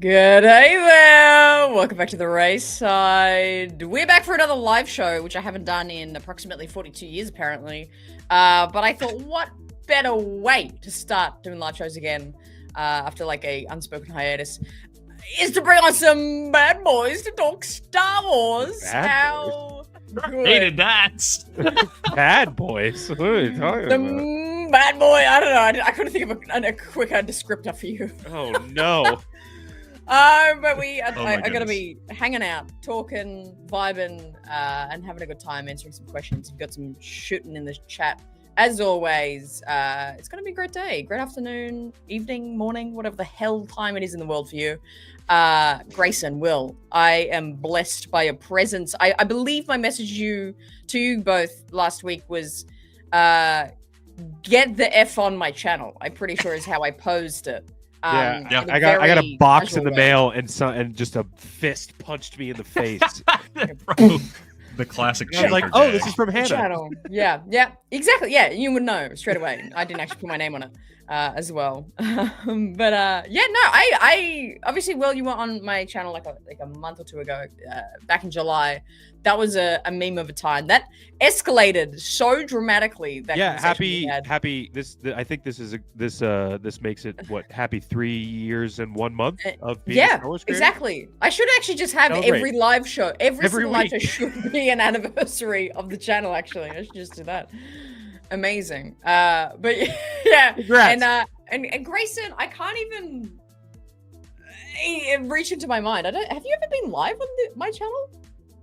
Good day there! Welcome back to the RaeSide. We're back for another live show, which I haven't done in approximately 42 years, apparently. But I thought, what better way to start doing live shows again after like a unspoken hiatus is to bring on some bad boys to talk Star Wars. How good. Hated that. Bad boys? What are you talking about? Bad boy, I don't know. I couldn't think of a quicker descriptor for you. Oh, no. But we are my going to goodness. be hanging out, talking, vibing, and having a good time, answering some questions. You've got some shooting in the chat. As always, it's going to be a great day. Great afternoon, evening, morning, whatever the hell time it is in the world for you. Grayson, Will, I am blessed by your presence. I believe my message to you both last week was get the F on my channel. I'm pretty sure is how I posed it. Yeah. I got a box in the mail and just a fist punched me in the face. Bro, the classic. I was like, Joker oh, day. this is from Hannah. Channel. Yeah, exactly. Yeah, you would know straight away. I didn't actually put my name on it as well. I obviously, Will, you were on my channel like a month or two ago, back in July. That was a meme of a time that escalated so dramatically. That happy. I think this makes it happy 3 years and 1 month of being a Star Wars creator? Exactly. I should actually just have Celebrate. every live show, every single live show week. should be an anniversary of the channel. Actually, I should just do that. Amazing. But yeah, Congrats. and Grayson, I can't even reach into my mind. Have you ever been live on my channel?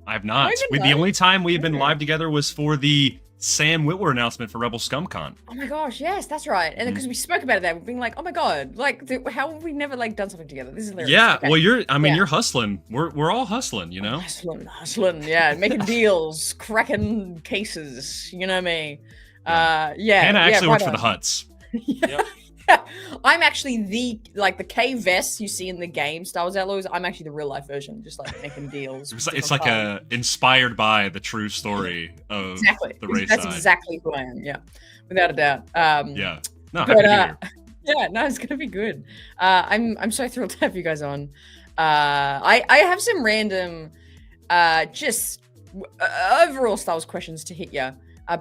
I've not. even The know. only time we've been live together was for the Sam Witwer announcement for Rebel ScumCon. Oh my gosh, yes, that's right. And because we spoke about it there, we've been like, oh my god, like how have we never like done something together? This is hilarious. Yeah, Okay. well, you're hustling. We're all hustling, you know. hustling, yeah, making deals, cracking cases. You know me. Yeah. Hannah actually right works for on. the Huts. Yep. I'm actually the K vests you see in the game Star Wars Outlaws. I'm actually the real life version, just like making deals. It's like inspired by the true story of exactly. the RaeSide. That's exactly who I am. Yeah, without a doubt. Yeah. No, But, happy to be here. yeah, no, it's gonna be good. I'm so thrilled to have you guys on. I have some random, overall Star Wars questions to hit you.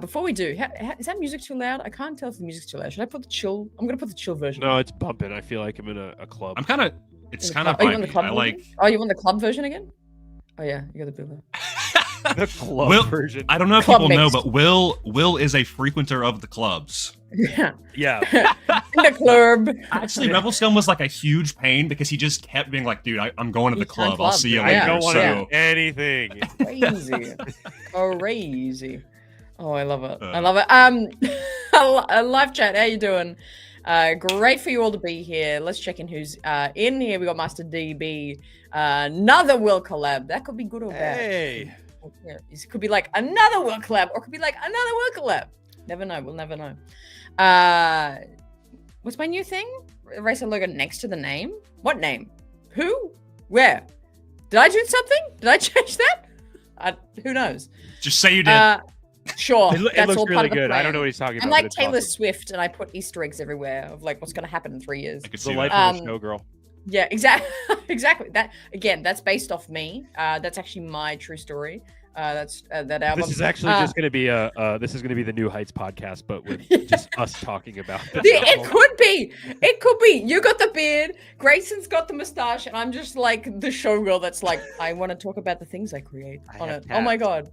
Before we do, is that music too loud? I can't tell if the music's too loud. Should I put the chill? I'm gonna put the chill version. No, it's bumping. I feel like I'm in a club. I'm kind of. It's kind of Are you on the vibey. club I version? like. Oh, you want the club version again? Oh yeah, you got the bill. the club Will- version. I don't know if Club people know, mix. but Will is a frequenter of the clubs. Yeah, Yeah. in the club. Actually, Rebel Scum was like a huge pain because he just kept being like, dude, I'm going to the He's turned club. I'll see you club. later. Yeah. I don't want to So do anything. Crazy. Crazy. Oh, I love it. I Uh. love it. A live chat. How you doing? Great for you all to be here. Let's check in who's in here. We got Master DB. Another Will collab. That could be good or bad. Hey. Yeah, it could be like another Will collab, or it could be like another Will collab. Never know. We'll never know. What's my new thing? RaeSide logo next to the name. What name? Who? Where? Did I do something? Did I change that? Who knows? just say you did. Sure. It That's looks all part really of the good. I plan. don't know what he's talking about. I'm but like it's Taylor awesome. Swift, and I put Easter eggs everywhere of like what's going to happen in 3 years. I could It's see the life that. of a showgirl. Yeah, exactly. Exactly. That again, that's based off me. That's actually my true story. That's that album. This is actually just going to be this is going to be the New Heights podcast, but with just us talking about this. It could be. It could be. You got the beard. Grayson's got the mustache, and I'm just like the showgirl. That's like, I want to talk about the things I create I on have it. Oh my cats. god.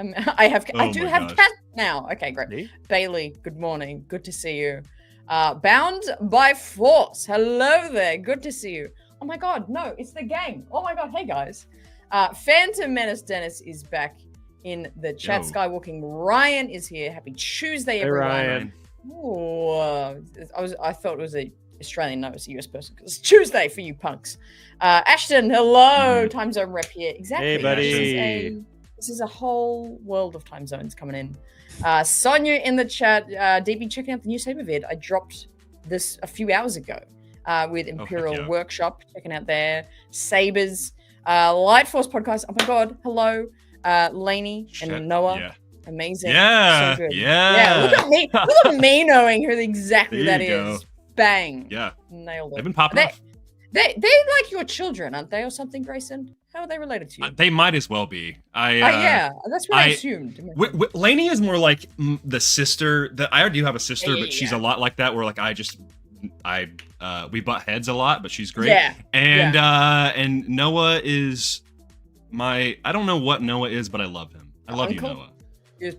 I Oh do my have gosh. cats now. Okay, great. Me? Bailey, good morning. Good to see you. Bound by Force. Hello there. Good to see you. Oh my god, no, it's the gang. Oh my god, hey guys. Phantom Menace Dennis is back in the chat. Yo. Skywalking Ryan is here. Happy Tuesday, Hey, everyone. Ryan. Ooh, I thought it was a Australian, no, it's a US person because it's Tuesday for you punks. Ashton, hello, time zone rep here. Exactly. Hey, buddy. This is a whole world of time zones coming in. Sonia in the chat. DB checking out the new Saber vid. I dropped this a few hours ago with Imperial yeah. Workshop. Checking out their Sabers. Light Force podcast. Oh my god, hello. Lainey Shit, and Noah. yeah. Amazing. Yeah, So good. yeah. Look at me. Look at me knowing who exactly There that you is. Bang. Yeah, Nailed it. they've been popping They- off. They're like your children, aren't they, or something, Grayson? How are they related to you? They might as well be. Yeah, that's what I assumed. Lainey is more like the sister. I do have a sister, Yeah. but she's a lot like that. Where like we butt heads a lot, but she's great. Yeah. And Noah is I don't know what Noah is, but I love him. I love you, Noah.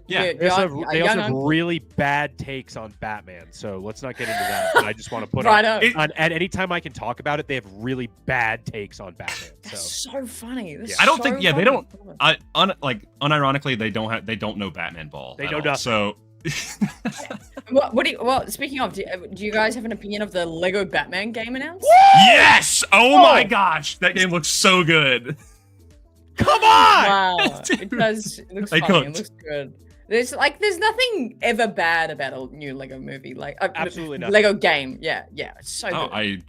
Yeah. They also have really bad takes on Batman, so let's not get into that. But I just want to put on at any time I can talk about it, they have really bad takes on Batman. That's so funny. I don't think. Yeah, they don't. Unironically, they don't know Batman Ball. They know nothing. So. Speaking of, do you guys have an opinion of the Lego Batman game announced? Yes! Oh my gosh, that game looks so good. Come on! Wow, it does. It looks funny. It looks good. There's nothing ever bad about a new Lego movie, like absolutely not. Lego game. Yeah, it's so good.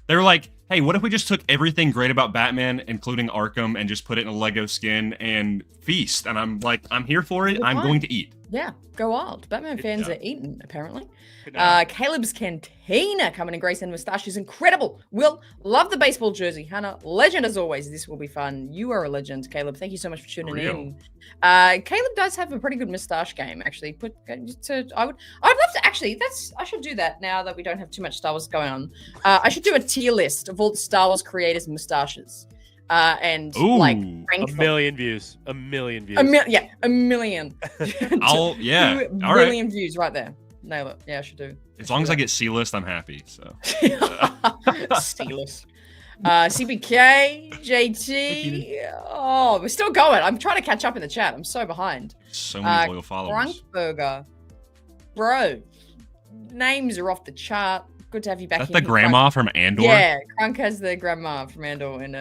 They were like, hey, what if we just took everything great about Batman, including Arkham, and just put it in a Lego skin and feast? And I'm like, I'm here for it. I'm going to eat. Yeah, go wild. Batman fans are eating, apparently. Good night. Caleb's Cantina coming in. Grayson Moustache is incredible. Will, love the baseball jersey. Hannah, legend as always. This will be fun. You are a legend, Caleb. Thank you so much for tuning in. Caleb does have a pretty good moustache game, actually. I would love to actually. I should do that now that we don't have too much Star Wars going on. I should do a tier list of all the Star Wars creators' moustaches. And like a million views. A million views. A million. All right. Million views right there. Nail it. Yeah, I should do. As long as I get C-list, I'm happy. So C-list. CBK, JT. Oh, we're still going. I'm trying to catch up in the chat. I'm so behind. So many loyal followers. Grunkburger. Bro, names are off the chart. Good to have you back. That's the grandma from Andor. Yeah, Crunk has the grandma from Andor in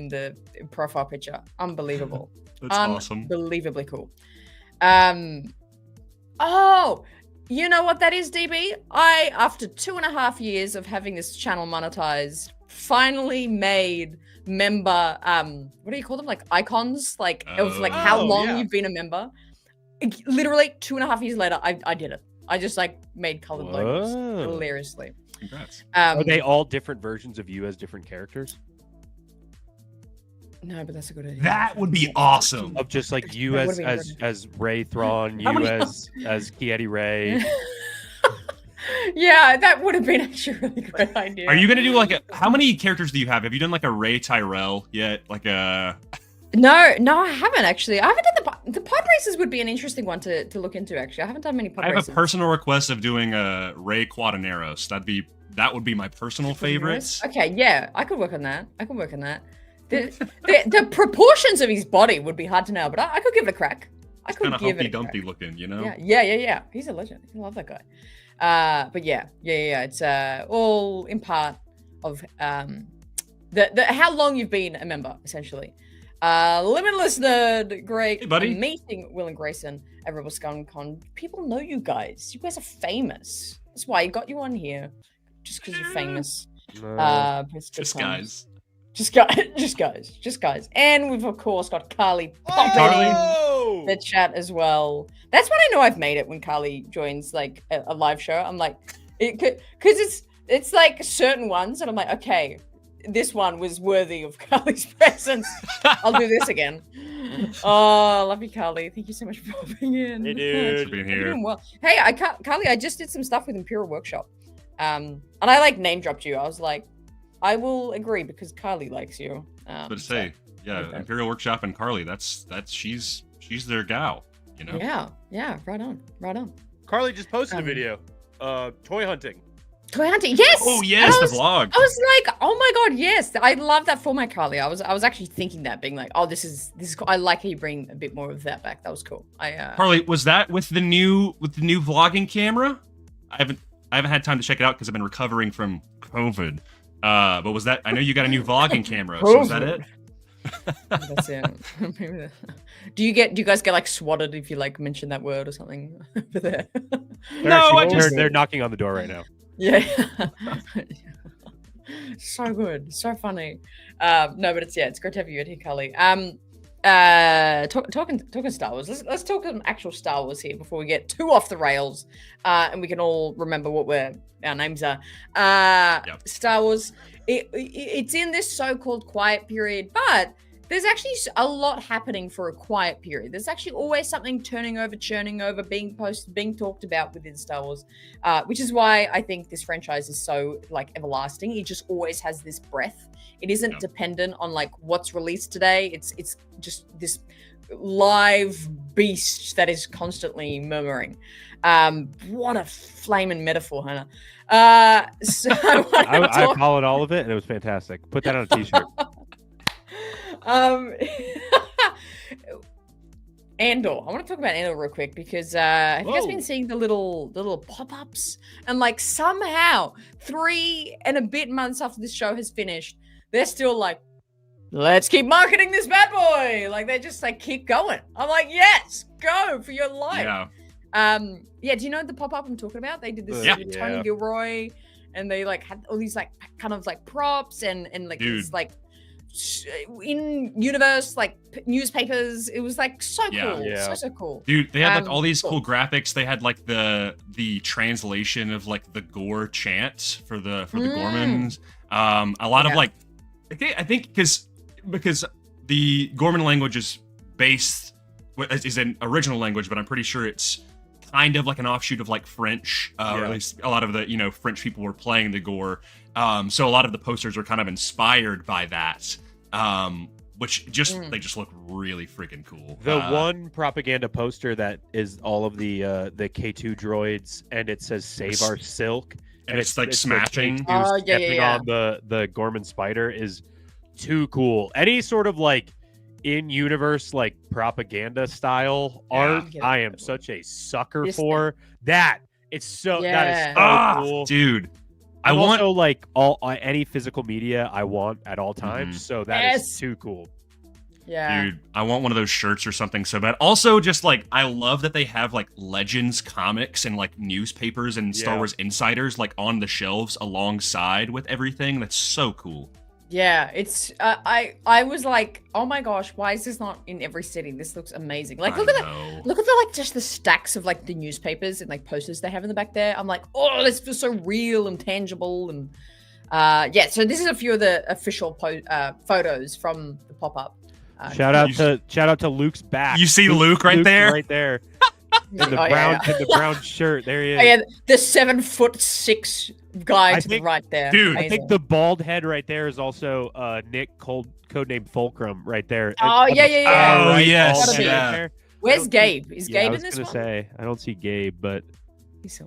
the profile picture. Unbelievable. That's awesome. Unbelievably cool. Oh, you know what that is, DB? After 2.5 years of having this channel monetized, finally made member what do you call them, like icons, like of like how long you've been a member. Literally 2.5 years later, I did it. I just like made colored logos hilariously. Congrats. Are they all different versions of you as different characters? No, but that's a good idea. That would be awesome. Of just like you as Ray Thrawn, you as Kieti Ray. Yeah, that would have been actually a really great idea. Are you gonna do like how many characters do you have? Have you done like a Ray Tyrell yet? Like a No, I haven't actually. I haven't done the pod races. Would be an interesting one to look into. Actually, I haven't done many pod races. I have a personal request of doing a Ray Quadaneros. That would be my personal favorites. Okay, yeah, I could work on that. The proportions of his body would be hard to know, but I could give it a crack. I could give it a crack. Dumpy looking, you know? Yeah. He's a legend. I love that guy. But yeah. It's all in part of the how long you've been a member, essentially. Limitless Nerd, great. Hey, buddy. Meeting Will and Grayson at Rebel Scum Con. People know you guys. You guys are famous. That's why I got you on here. Just because you're famous. Just guys. Just guys. And we've of course got Carly popping in the chat as well. That's when I know I've made it, when Carly joins like a live show. I'm like, because it's like certain ones, and I'm like, okay, this one was worthy of Carly's presence. I'll do this again. Oh, love you, Carly. Thank you so much for popping in. Hey, dude. Thanks for being here. Well. Hey, Carly, I just did some stuff with Imperial Workshop. And I like name dropped you. I was like, I will agree because Carly likes you. But say, yeah, Imperial Workshop and Carly, that's she's their gal, you know? Yeah, right on. Carly just posted a video. Toy hunting. Yes. Oh yes, the vlog. I was like, oh my god, yes. I love that format, Carly. I was actually thinking that, being like, oh, this is cool. I like how you bring a bit more of that back. That was cool. Carly, was that with the new vlogging camera? I haven't had time to check it out because I've been recovering from COVID. But was that? I know you got a new vlogging camera. So is that it? That's it. Do you guys get like swatted if you like mention that word or something over there? They're knocking on the door right now. Yeah. So good, so funny. No, but it's great to have you here, Carly. Talking Star Wars. Let's talk some actual Star Wars here before we get too off the rails, and we can all remember what our names are. Star Wars. it's in this so-called quiet period, but there's actually a lot happening for a quiet period. There's actually always something churning over, being posted, being talked about within Star Wars, which is why I think this franchise is so like everlasting. It just always has this breath. It isn't dependent on like what's released today. It's just this live beast that is constantly murmuring. What a flaming metaphor, Hannah. So I followed all of it, and it was fantastic. Put that on a t-shirt. Andor. I want to talk about Andor real quick because have you guys been seeing the little pop-ups? And like somehow 3 and a bit months after this show has finished, they're still like, let's keep marketing this bad boy. Like they just like keep going. I'm like, yes, go for your life. Yeah. Do you know the pop-up I'm talking about? They did this with Tony Gilroy, and they like had all these like kind of like props and like this like in universe like newspapers. It was like so cool. So cool, dude. They had like all these cool graphics. They had like the translation of like the Gore chant for the Gormans. A lot of like I think because the Gorman language is an original language, but I'm pretty sure it's kind of like an offshoot of like French, or at least a lot of the French people were playing the Gore. So a lot of the posters are kind of inspired by that, which they just look really freaking cool. The one propaganda poster that is all of the K2 droids, and it says "Save Our Silk," and it's like smashing. Stepping on the Gorman spider is too cool. Any sort of like in-universe like propaganda style art, I am such a sucker for that. It's so that is so cool, dude. I want also like any physical media I want at all times. So that is too cool. Yeah, dude, I want one of those shirts or something so bad. Also, just like I love that they have like Legends comics and like newspapers and Star Wars Insiders like on the shelves alongside with everything. That's so cool. Yeah, it's I was like, oh my gosh, why is this not in every city? This looks amazing. Like look at the like just the stacks of like the newspapers and like posters they have in the back there. I'm like, oh, this feels so real and tangible. And so this is a few of the official photos from the pop-up. Shout out to Luke's back. You see Luke right there? Right there. In the brown shirt. There he is. Oh, yeah, the 7'6" guy to the right there. Dude, amazing. I think the bald head right there is also Nick codenamed Fulcrum right there. Oh, yeah. Oh, yes. Yeah. Where's Gabe? Is Gabe in this one? I don't see Gabe, but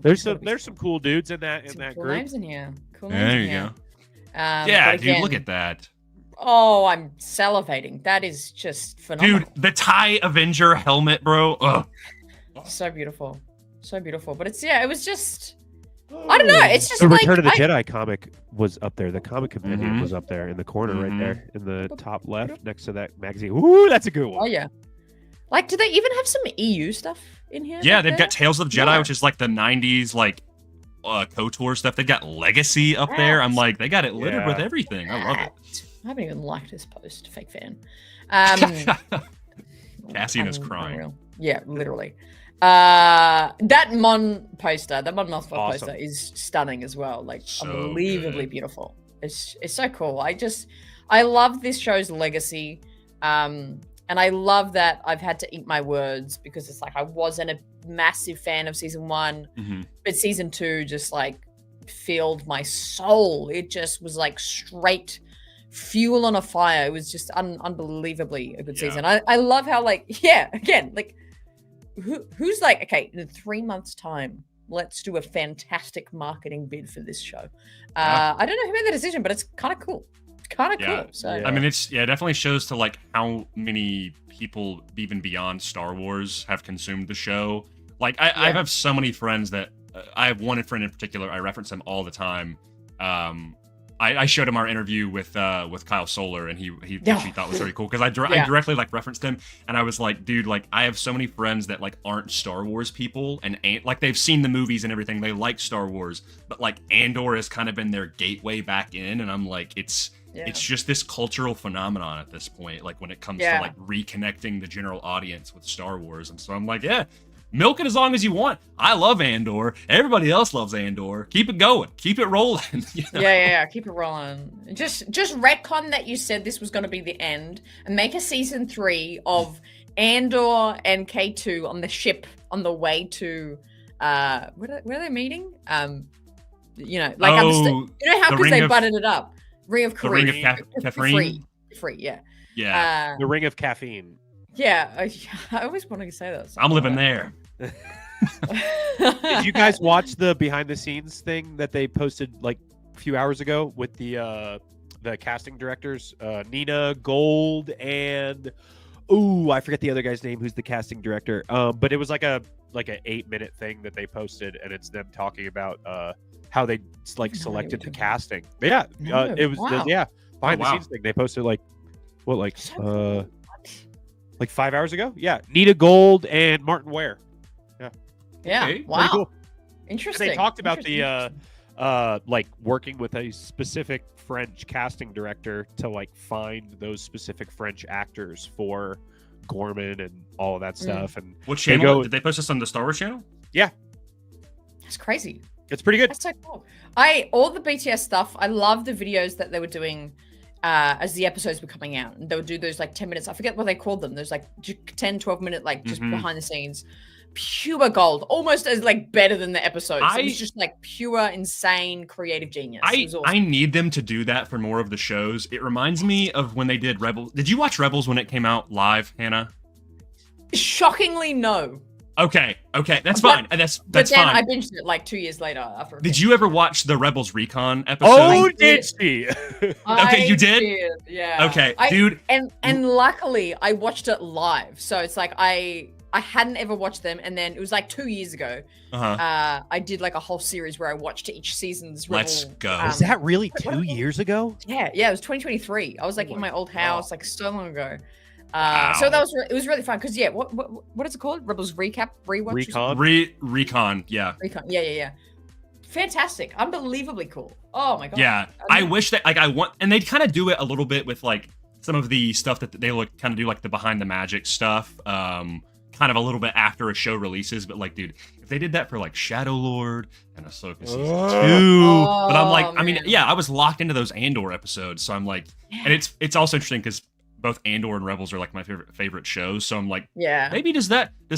there's some cool dudes in that cool group. Names in here. Cool there names you in go. Here. Dude, look at that. Oh, I'm salivating. That is just phenomenal. Dude, the TIE Avenger helmet, bro. Ugh. So beautiful. But it was just, I don't know. It's just the like Return of the Jedi comic was up there. The comic compendium was up there in the corner right there in the top left next to that magazine. Ooh, that's a good one. Oh, yeah. Like, do they even have some EU stuff in here? Yeah, they've got Tales of the Jedi, which is like the 90s, like, KOTOR stuff. They've got Legacy up there. I'm like, they got it littered with everything. I love it. I haven't even liked this post. Fake fan. Cassian is crying. Unreal. Yeah, literally. That Mon Mothma poster is stunning as well. Like, so unbelievably beautiful. It's so cool. I love this show's legacy. And I love that I've had to eat my words because it's like I wasn't a massive fan of season 1, but season 2 just like filled my soul. It just was like straight fuel on a fire. It was just unbelievably a good season. I love how like, again, like who's like, okay, in 3 months time, let's do a fantastic marketing bid for this show. I don't know who made the decision, but it's kind of cool. Cool. So I mean, it definitely shows to like how many people even beyond Star Wars have consumed the show. Like I have so many friends that I have one friend in particular. I reference him all the time. I showed him our interview with Kyle Solar, and he thought it was very cool because I directly like referenced him, and I was like, dude, like I have so many friends that like aren't Star Wars people and ain't like they've seen the movies and everything. They like Star Wars, but like Andor has kind of been their gateway back in, and I'm like, it's just this cultural phenomenon at this point, like when it comes to like reconnecting the general audience with Star Wars, and so I'm like, Milk it as long as you want. I love Andor. Everybody else loves Andor. Keep it going. Keep it rolling. You know? Yeah. Keep it rolling. Just retcon that you said this was going to be the end, and make a season 3 of Andor and K2 on the ship on the way to where are they meeting? You know, like you know how because they butted it up. Ring of Kareem. The ring of caffeine. Free, yeah. Yeah. The ring of caffeine. Yeah, I always wanted to say that. I'm living there. Did you guys watch the behind the scenes thing that they posted like a few hours ago with the casting directors, Nina Gold and I forget the other guy's name who's the casting director. But it was like a 8-minute thing that they posted, and it's them talking about how they like selected the casting. Yeah, it was behind the scenes thing. They posted like 5 hours ago. Yeah, Nina Gold and Martin Ware. Yeah. Okay. Wow. Cool. Interesting. And they talked about the like working with a specific French casting director to like find those specific French actors for Gorman and all of that stuff. And what channel did they post this on? The Star Wars channel? Yeah, that's crazy. It's pretty good. That's so cool. All the BTS stuff. I love the videos that they were doing as the episodes were coming out, and they would do those like 10 minutes. I forget what they called them. There's like 10-12 minute like just behind the scenes. Pure gold, almost as like better than the episodes. It was just like pure, insane, creative genius. Awesome. I need them to do that for more of the shows. It reminds me of when they did Rebels. Did you watch Rebels when it came out live, Hannah? Shockingly, no. Okay, that's fine. That's but then fine. I binged it like 2 years later. After did you ever watch the Rebels Recon episode? Oh, did she? Okay, you did? Yeah. Okay, dude. And luckily, I watched it live, so it's like I hadn't ever watched them, and then it was like 2 years ago. I did like a whole series where I watched each season's Rebel. Let's go. Is that really 2 years ago? Yeah, it was 2023. I was like in my old house, like so long ago. Wow. So it was really fun because what is it called? Rebels Rewatch? Recon, yeah. Recon, yeah. Fantastic, unbelievably cool. Oh my god. Yeah, I wish that and they kind of do it a little bit with like some of the stuff that they kind of do like the behind the magic stuff. Kind of a little bit after a show releases, but like, dude, if they did that for like Shadow Lord and Ahsoka season 2, but I'm like, I mean, I was locked into those Andor episodes, so I'm like, and it's also interesting because both Andor and Rebels are like my favorite shows, so I'm like, maybe does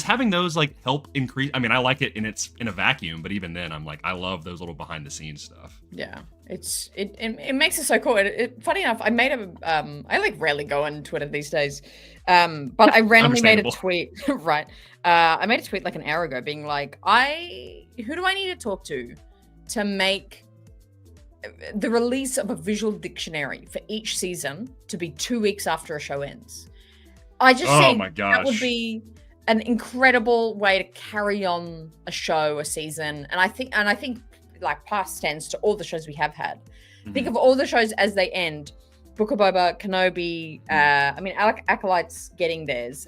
having those like help increase? I mean, I like it in a vacuum, but even then, I'm like, I love those little behind the scenes stuff. Yeah, it makes it so cool. Funny enough, I made I like rarely go on Twitter these days, but I randomly made a tweet. Right, I made a tweet like an hour ago, being like, who do I need to talk to make the release of a visual dictionary for each season to be 2 weeks after a show ends? I just think that would be an incredible way to carry on a show, a season. And I think like past tense to all the shows we have had. Think of all the shows as they end. Book of Boba, Kenobi, I mean, Acolyte's getting theirs.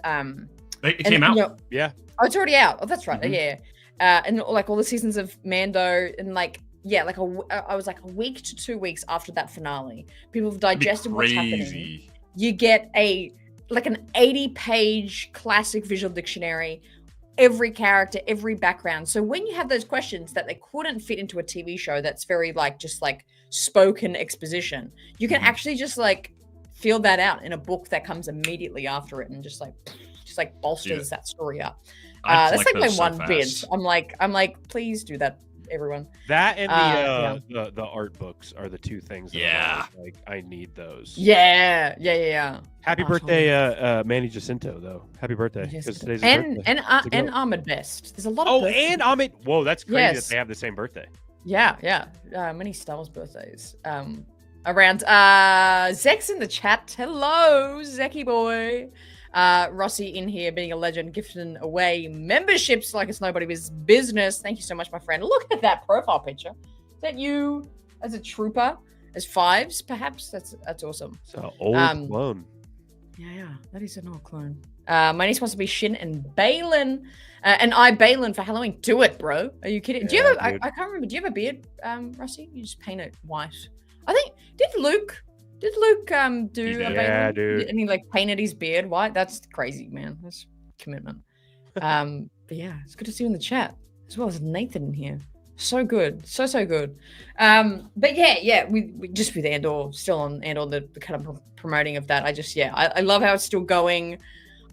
It came out. Yeah. Oh, it's already out. Oh, that's right. Yeah. And like all the seasons of Mando and like, I was like a week to 2 weeks after that finale. People have digested what's happening. You get an 80-page classic visual dictionary, every character, every background. So when you have those questions that they couldn't fit into a TV show that's very like just like spoken exposition, you can actually just like feel that out in a book that comes immediately after it and just bolsters that story up. That's like my one bid. I'm like, please do that, everyone. That and the art books are the two things that I need those. Yeah. Happy birthday, Manny Jacinto, though. Happy birthday. Because today's his birthday. And Ahmed Best. There's a lot of birthdays. And Ahmed. Whoa, that's crazy that they have the same birthday. Yeah. Many Star Wars birthdays. Around Zek's in the chat. Hello, Zeki boy. Rossi in here being a legend, gifting away memberships like it's nobody's business. Thank you so much, my friend. Look at that profile picture. Is that you as a trooper, as fives, perhaps? That's awesome. So old clone. Yeah, that is an old clone. My niece wants to be Shin and Balin. And I Balin for Halloween. Do it, bro. Are you kidding? Do you have I can't remember. Do you have a beard, Rossi? You just paint it white. I think did Luke do a Balin? Yeah, dude. And he like painted his beard white? That's crazy, man. That's commitment. But yeah, it's good to see you in the chat as well as Nathan in here. So good, so good. But yeah, we just with Andor, still on Andor, the kind of promoting of that. I love how it's still going.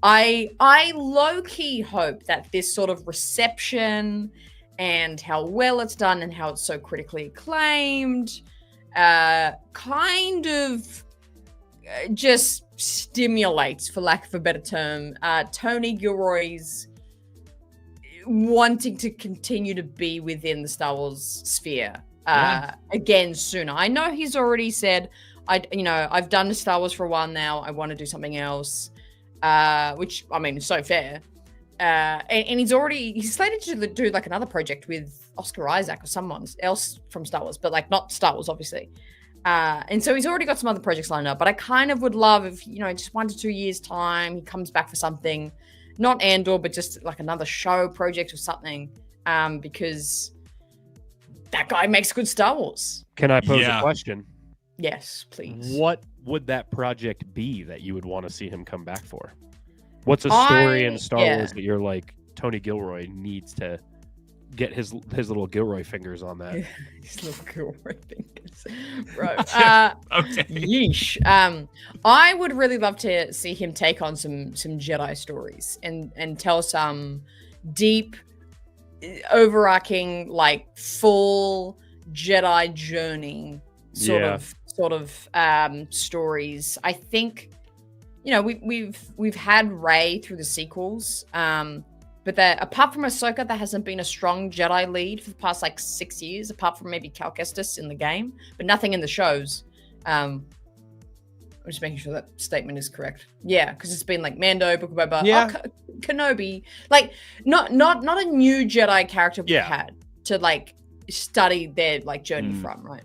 I low key hope that this sort of reception and how well it's done and how it's so critically acclaimed, kind of just stimulates, for lack of a better term, Tony Gilroy's wanting to continue to be within the Star Wars sphere again sooner. I know he's already said, I've done Star Wars for a while now. I want to do something else, which I mean is so fair. And he's slated to do like another project with Oscar Isaac or someone else from Star Wars, but like not Star Wars, obviously. And so he's already got some other projects lined up. But I kind of would love if, just 1 to 2 years time, he comes back for something. Not Andor, but just like another show project or something, because that guy makes good Star Wars. Can I pose a question? Yes, please. What would that project be that you would want to see him come back for? What's a story in Star Wars that you're like, Tony Gilroy needs to get his little Gilroy fingers on that? His little Gilroy fingers. Bro. Okay. Yeesh. I would really love to see him take on some Jedi stories and tell some deep, overarching, like full Jedi journey sort of stories. I think, we've had Rey through the sequels, but apart from Ahsoka, there hasn't been a strong Jedi lead for the past like 6 years, apart from maybe Cal Kestis in the game, but nothing in the shows. I'm just making sure that statement is correct. Yeah, because it's been like Mando, Book of Boba, Kenobi, like not a new Jedi character we've had to like study their like journey from, right?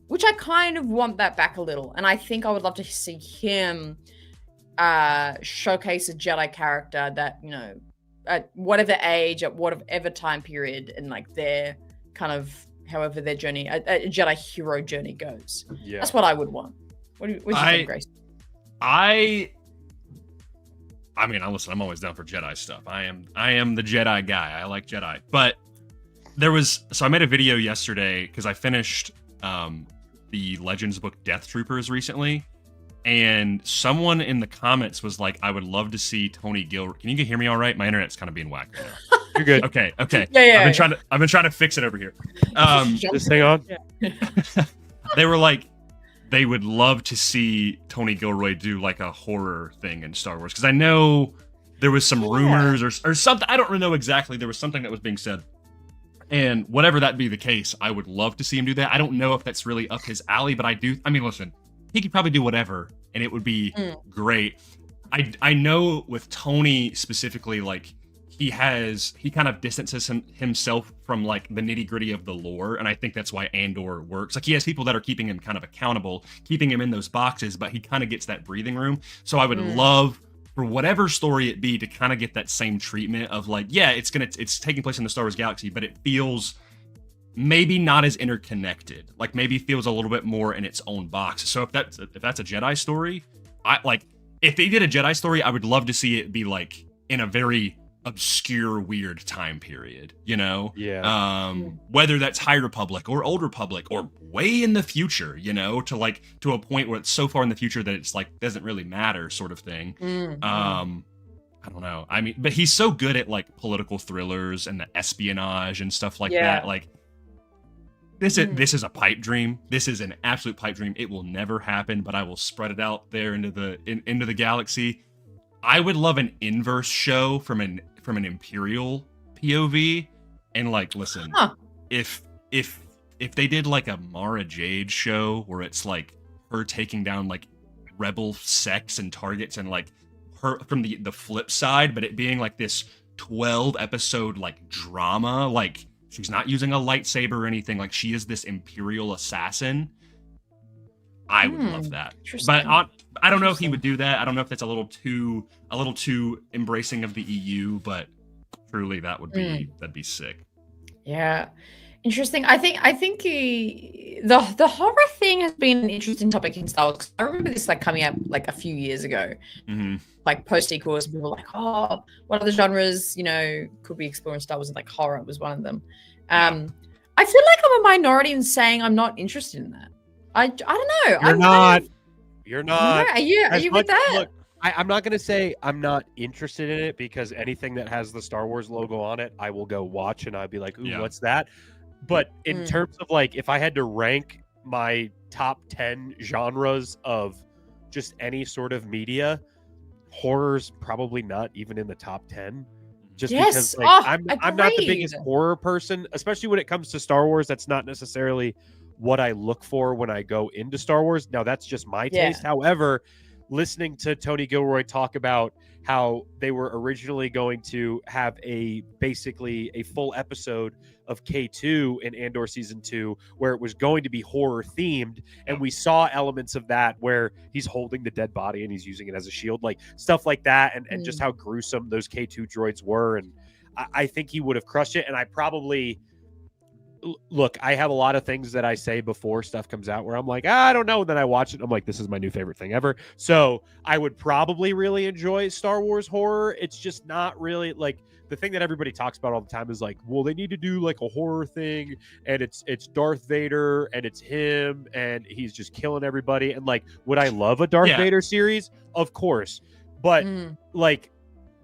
Which I kind of want that back a little, and I think I would love to see him showcase a Jedi character that at whatever age, at whatever time period, and like their kind of however their journey, a Jedi hero journey goes. Yeah, that's what I would want. What do you think, Grace? I mean, listen, I'm always down for Jedi stuff. I am the Jedi guy. I like Jedi. But I made a video yesterday because I finished the Legends book Death Troopers recently, and someone in the comments was like, I would love to see Tony Gilroy. Can you hear me all right? My internet's kind of being whacked right now. You're good. Okay. Yeah. I've been trying to fix it over here. Just hang on. They were like, they would love to see Tony Gilroy do like a horror thing in Star Wars, because I know there was some rumors or something. I don't really know exactly. There was something that was being said, and whatever that be the case, I would love to see him do that. I don't know if that's really up his alley, but I mean, listen, he could probably do whatever, and it would be great. I know with Tony specifically, like he kind of distances himself from like the nitty gritty of the lore. And I think that's why Andor works. Like he has people that are keeping him kind of accountable, keeping him in those boxes, but he kind of gets that breathing room. So I would love for whatever story it be to kind of get that same treatment of like, yeah, it's taking place in the Star Wars galaxy, but it feels maybe not as interconnected. Like maybe feels a little bit more in its own box. So if that's a Jedi story, if they did a Jedi story, I would love to see it be like in a very obscure, weird time period, whether that's High Republic or Old Republic or way in the future, to a point where it's so far in the future that it's like doesn't really matter, sort of thing. I don't know. I mean, but he's so good at like political thrillers and the espionage and stuff like that. Like this is a pipe dream. This is an absolute pipe dream. It will never happen, but I will spread it out there into the galaxy. I would love an inverse show from an Imperial POV, and like, listen, if they did like a Mara Jade show where it's like her taking down like rebel sects and targets, and like her from the flip side, but it being like this 12 episode like drama, like she's not using a lightsaber or anything, like she is this Imperial assassin. I would love that, but I don't know if he would do that. I don't know if that's a little too embracing of the EU, but truly that'd be sick. Yeah, interesting. I think the horror thing has been an interesting topic in Star Wars. I remember this like coming up like a few years ago, like post sequels, and people were like, "Oh, what other genres could we explore in Star Wars?" And like horror was one of them. I feel like I'm a minority in saying I'm not interested in that. I don't know. You're not. Yeah, are you with that? Look, I'm not gonna say I'm not interested in it, because anything that has the Star Wars logo on it, I will go watch and I'll be like, "Ooh, what's that?" But in terms of like, if I had to rank my top 10 genres of just any sort of media, horror's probably not even in the top 10. Just because like, I'm not the biggest horror person, especially when it comes to Star Wars. That's not necessarily what I look for when I go into Star Wars. Now, that's just my taste. However, listening to Tony Gilroy talk about how they were originally going to have basically a full episode of K2 in Andor season 2, where it was going to be horror themed, and we saw elements of that where he's holding the dead body and he's using it as a shield, like stuff like that, and just how gruesome those K2 droids were. And I think he would have crushed it. And I probably look, I have a lot of things that I say before stuff comes out where I'm like, I don't know. And then I watch it and I'm like, this is my new favorite thing ever. So I would probably really enjoy Star Wars horror. It's just not really like the thing that everybody talks about all the time is like, well, they need to do like a horror thing, and it's Darth Vader and it's him and he's just killing everybody. And like, would I love a Darth Vader series? Of course. But like,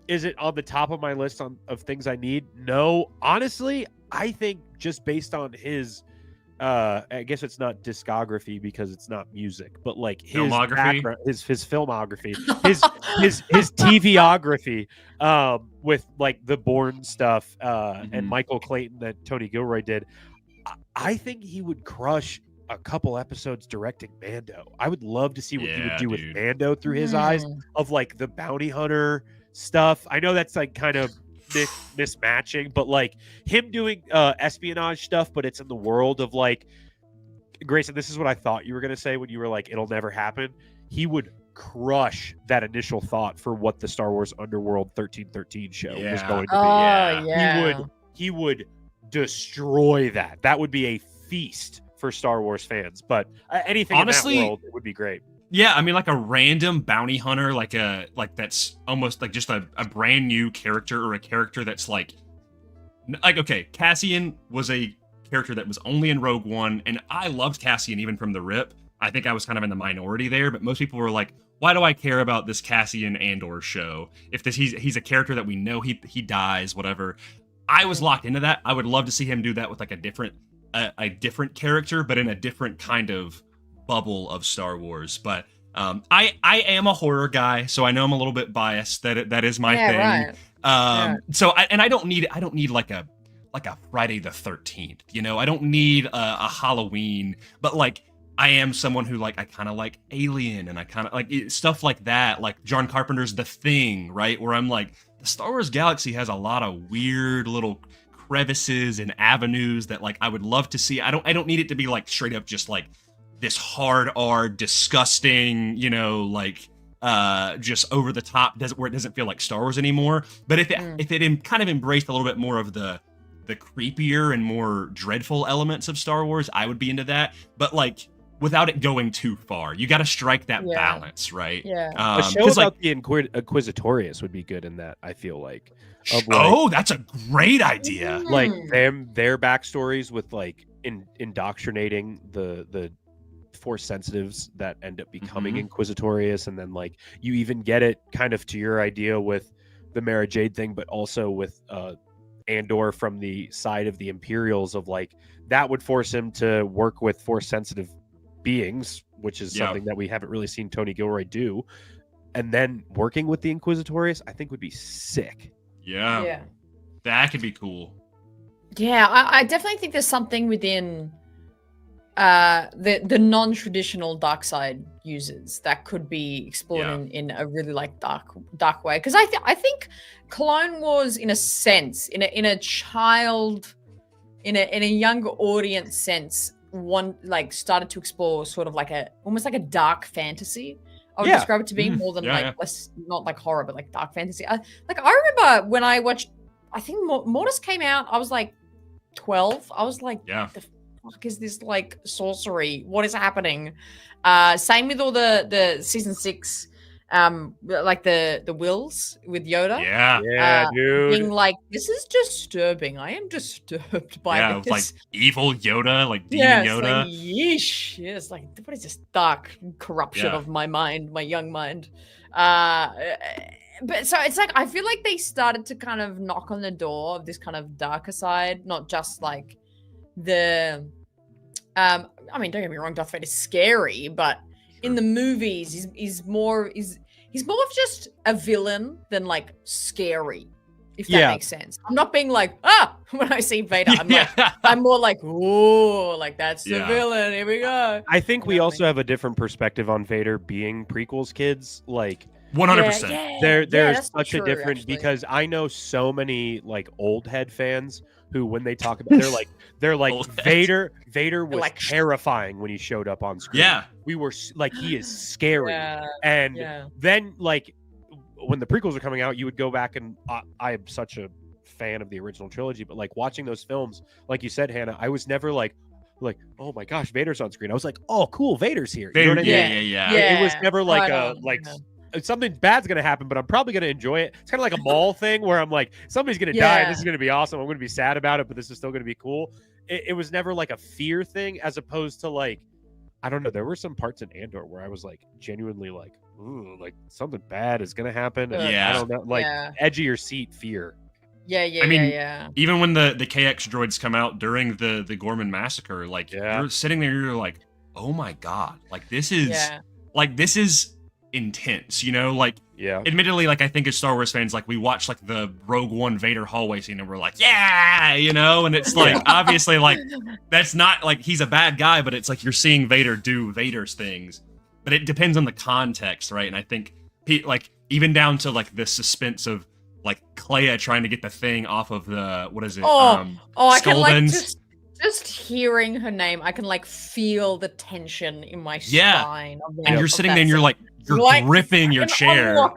is it on the top of my list of things I need? No. Honestly, I think just based on his, I guess it's not discography because it's not music, but like his filmography, his filmography, his TVography, with like the Bourne stuff, and Michael Clayton that Tony Gilroy did. I think he would crush a couple episodes directing Mando. I would love to see what he would do with Mando through his eyes of like the bounty hunter stuff. I know that's like kind of mismatching, but like him doing espionage stuff, but it's in the world of like, Grayson, this is what I thought you were going to say when you were like, it'll never happen. He would crush that initial thought for what the Star Wars Underworld 1313 show was going to be. He would destroy that. That would be a feast for Star Wars fans. But anything honestly, in that world, it would be great. Yeah, I mean, like a random bounty hunter, like that's almost like just a brand new character, or a character that's like okay, Cassian was a character that was only in Rogue One, and I loved Cassian even from the rip. I think I was kind of in the minority there, but most people were like, why do I care about this Cassian Andor show? If he's a character that we know he dies, whatever. I was locked into that. I would love to see him do that with like a different character, but in a different kind of bubble of Star Wars. But I am a horror guy, so I know I'm a little bit biased. That is my thing. Right. So I don't need like a Friday the 13th, I don't need a Halloween, but like I am someone who like, I kind of like Alien, and I kind of like stuff like that, like John Carpenter's The Thing, right? Where I'm like, the Star Wars galaxy has a lot of weird little crevices and avenues that like I would love to see. I don't need it to be like straight up just like this hard R disgusting, like just over the top, where it doesn't feel like Star Wars anymore. But if it kind of embraced a little bit more of the creepier and more dreadful elements of Star Wars, I would be into that. But like without it going too far, you got to strike that balance, right? Yeah. A show about the Inquisitorius would be good in that, I feel like. That's a great idea. Like their backstories with like indoctrinating the Force sensitives that end up becoming Inquisitorius, and then like you even get it kind of to your idea with the Mara Jade thing, but also with Andor from the side of the Imperials, of like that would force him to work with Force sensitive beings, which is something that we haven't really seen Tony Gilroy do. And then working with the Inquisitorius, I think would be sick. Yeah. That could be cool. Yeah, I definitely think there's something within the non-traditional dark side users that could be explored in a really like dark way. Because I think Clone Wars, in a sense, in a child, in a younger audience sense, one like started to explore sort of like almost like a dark fantasy. I would describe it to be more than less, not like horror, but like dark fantasy. I remember when I watched, I think Mortis came out, I was like 12. I was like, the fuck is this like sorcery? What is happening? Same with all the season 6, like the Wills with Yoda. Yeah, dude. Being like, this is disturbing. I am disturbed by this. Like evil Yoda, like demon Yoda. Like, yeesh. Yes, like what is this dark corruption of my mind, my young mind? But so it's like I feel like they started to kind of knock on the door of this kind of darker side, not just like the I mean, don't get me wrong, Darth Vader's scary, but in the movies he's more of just a villain than like scary, if that makes sense. I'm not being like, when I see Vader, I'm like, I'm more like, oh, like that's the villain. Here we go. I think we also have a different perspective on Vader being prequels kids. Like 100%. There's such a different because I know so many like old head fans who, when they talk about, they're like Vader was like, terrifying when he showed up on screen. Yeah, we were like, he is scary. And then like when the prequels are coming out, you would go back and I am such a fan of the original trilogy, but like watching those films, like you said, Hannah, I was never like, oh my gosh, Vader's on screen. I was like, oh cool, Vader's here. You know what I mean? Yeah. It was never like something bad's gonna happen, but I'm probably gonna enjoy it. It's kind of like a mall thing where I'm like, somebody's gonna die and this is gonna be awesome. I'm gonna be sad about it, but this is still gonna be cool. It was never like a fear thing, as opposed to like, I don't know, there were some parts in Andor where I was like genuinely like, ooh, like something bad is gonna happen. And I don't know, like edge of your seat fear. I mean, even when the KX droids come out during the Gorman massacre, like you're sitting there, you're like, oh my god, like this is intense, you know, like admittedly, like I think as Star Wars fans, like we watch like the Rogue One Vader hallway scene and we're like, you know, and it's like obviously like that's not like he's a bad guy, but it's like you're seeing Vader do Vader's things, but it depends on the context, right? And I think like even down to like the suspense of like Clea trying to get the thing off of the I can like just hearing her name, I can like feel the tension in my spine. And you're sitting there and you're like, you're gripping your chair. I